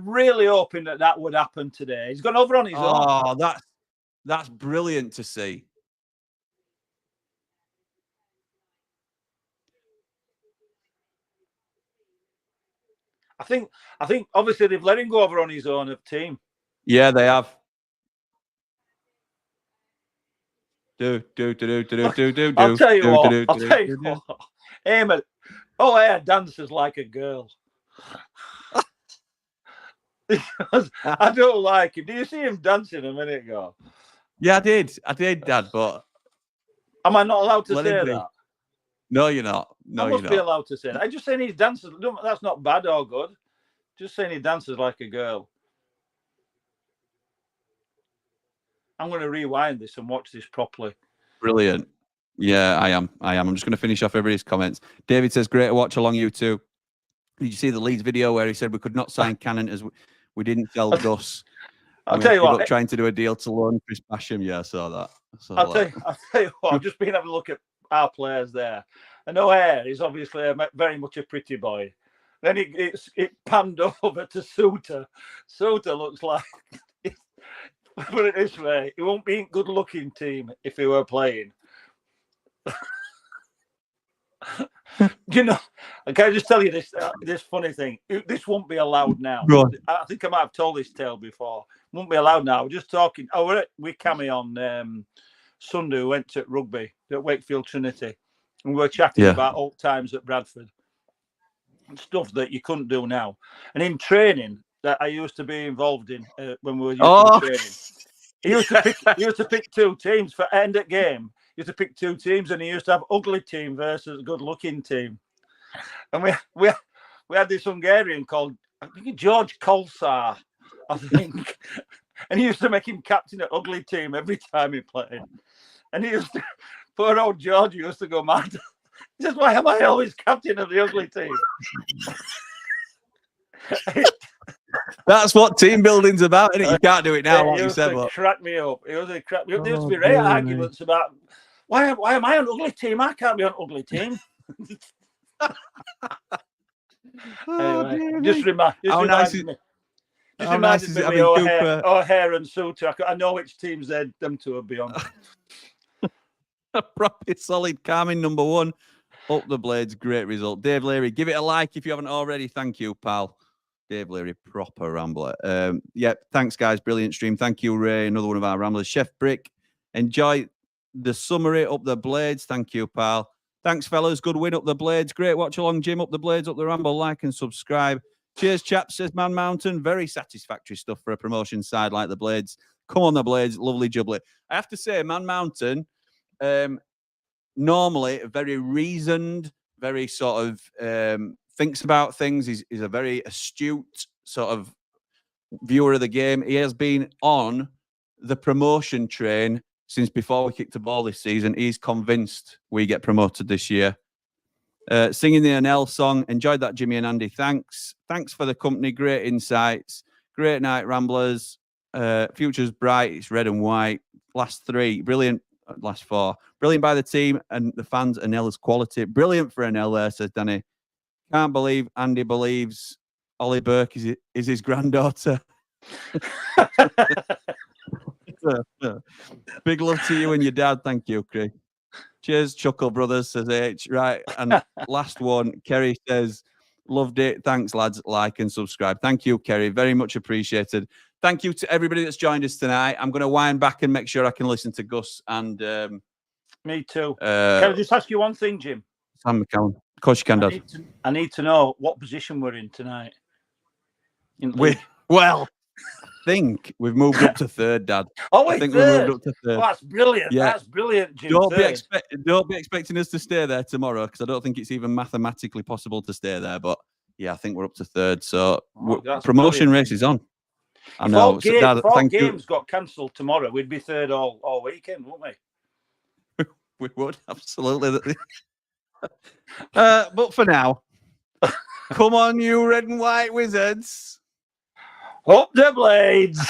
S3: really hoping that would happen today. He's gone over on his own.
S2: Oh, that's brilliant to see.
S3: I think obviously they've let him go over on his own team.
S2: Yeah, they have. I'll
S3: tell you what. Eamon, yeah, dances like a girl. I don't like him. Do you see him dancing a minute ago?
S2: Yeah, I did, Dad. But
S3: am I not allowed to say that?
S2: No, you're not. No,
S3: I must be allowed to say that. I'm just saying he dances. That's not bad or good. Just saying he dances like a girl. I'm going to rewind this and watch this properly.
S2: Brilliant. Yeah, I am. I'm just going to finish off everybody's comments. David says, great to watch along you too. Did you see the Leeds video where he said we could not sign Cannon as we didn't sell Gus?
S3: I'll tell you what.
S2: Trying to do a deal to loan Chris Basham. Yeah, I saw that.
S3: I'll tell you what. I've just been having a look at our players there. And O'Hare is obviously very much a pretty boy. Then it panned over to Suter. Suter looks like, put it this way, he won't be a good-looking team if he were playing. You know, can I just tell you this funny thing? This won't be allowed now. I think I might have told this tale before. Won't be allowed now. We're just talking. We're with Cammy on Sunday. We went to rugby at Wakefield Trinity, and we were chatting about old times at Bradford. Stuff that you couldn't do now. And in training that I used to be involved in when we were training, he used to pick two teams for end of game. He used to pick two teams, and he used to have ugly team versus good looking team. And we had this Hungarian called, I think, George Kolsar, I think. And he used to make him captain of ugly team every time he played. And he used to, poor old George used to go mad. He says, why am I always captain of the ugly team?
S2: That's what team building's about, isn't it? You can't do it now, like you said.
S3: Crack me up. It was crack me up. There used to be great arguments about why am I on ugly team? I can't be on ugly team. Anyway, just reminded me. Just reminded me of O'Hare and Suter. I know which teams them two would be on.
S2: A proper solid calming number one. Up the Blades, great result. Dave Leary, give it a like if you haven't already. Thank you, pal. Dave Leary, proper rambler. Thanks, guys. Brilliant stream. Thank you, Ray, another one of our ramblers. Chef Brick, enjoy the summary up the Blades. Thank you, pal. Thanks, fellas. Good win up the Blades. Great watch along, Jim. Up the Blades, up the Ramble. Like and subscribe. Cheers, chaps, says Man Mountain. Very satisfactory stuff for a promotion side like the Blades. Come on, the Blades. Lovely jubbly. I have to say, Man Mountain, normally very reasoned, very sort of thinks about things. He's a very astute sort of viewer of the game. He has been on the promotion train since before we kicked the ball this season. He's convinced we get promoted this year. Singing the NL song. Enjoyed that, Jimmy and Andy. Thanks for the company. Great insights. Great night, Ramblers. Future's bright. It's red and white. Last 3, brilliant. Last 4, brilliant by the team and the fans. Anella's quality, brilliant for Anel there, says Danny. Can't believe Andy believes Ollie Burke is his granddaughter. Big love to you and your dad. Thank you, Craig. Cheers, Chuckle Brothers, says H. Right, and last one, Kerry says, loved it. Thanks, lads. Like and subscribe. Thank you, Kerry. Very much appreciated. Thank you to everybody that's joined us tonight. I'm going to wind back and make sure I can listen to Gus and...
S3: Me too. Can I just ask you one thing, Jim?
S2: Sam McCallum. Of course you can, Dad.
S3: I need to know what position we're in tonight.
S2: Well, I think we've moved up to 3rd, Dad.
S3: Oh,
S2: I think
S3: third.
S2: we moved up to 3rd.
S3: Oh, that's brilliant. Yeah. That's brilliant, Jim.
S2: Don't be expecting us to stay there tomorrow, because I don't think it's even mathematically possible to stay there. But yeah, I think we're up to 3rd. So promotion race is on. I know.
S3: If all games got cancelled tomorrow, we'd be 3rd all weekend, wouldn't we?
S2: We would, absolutely. But for now, come on, you red and white wizards.
S3: Up the blades.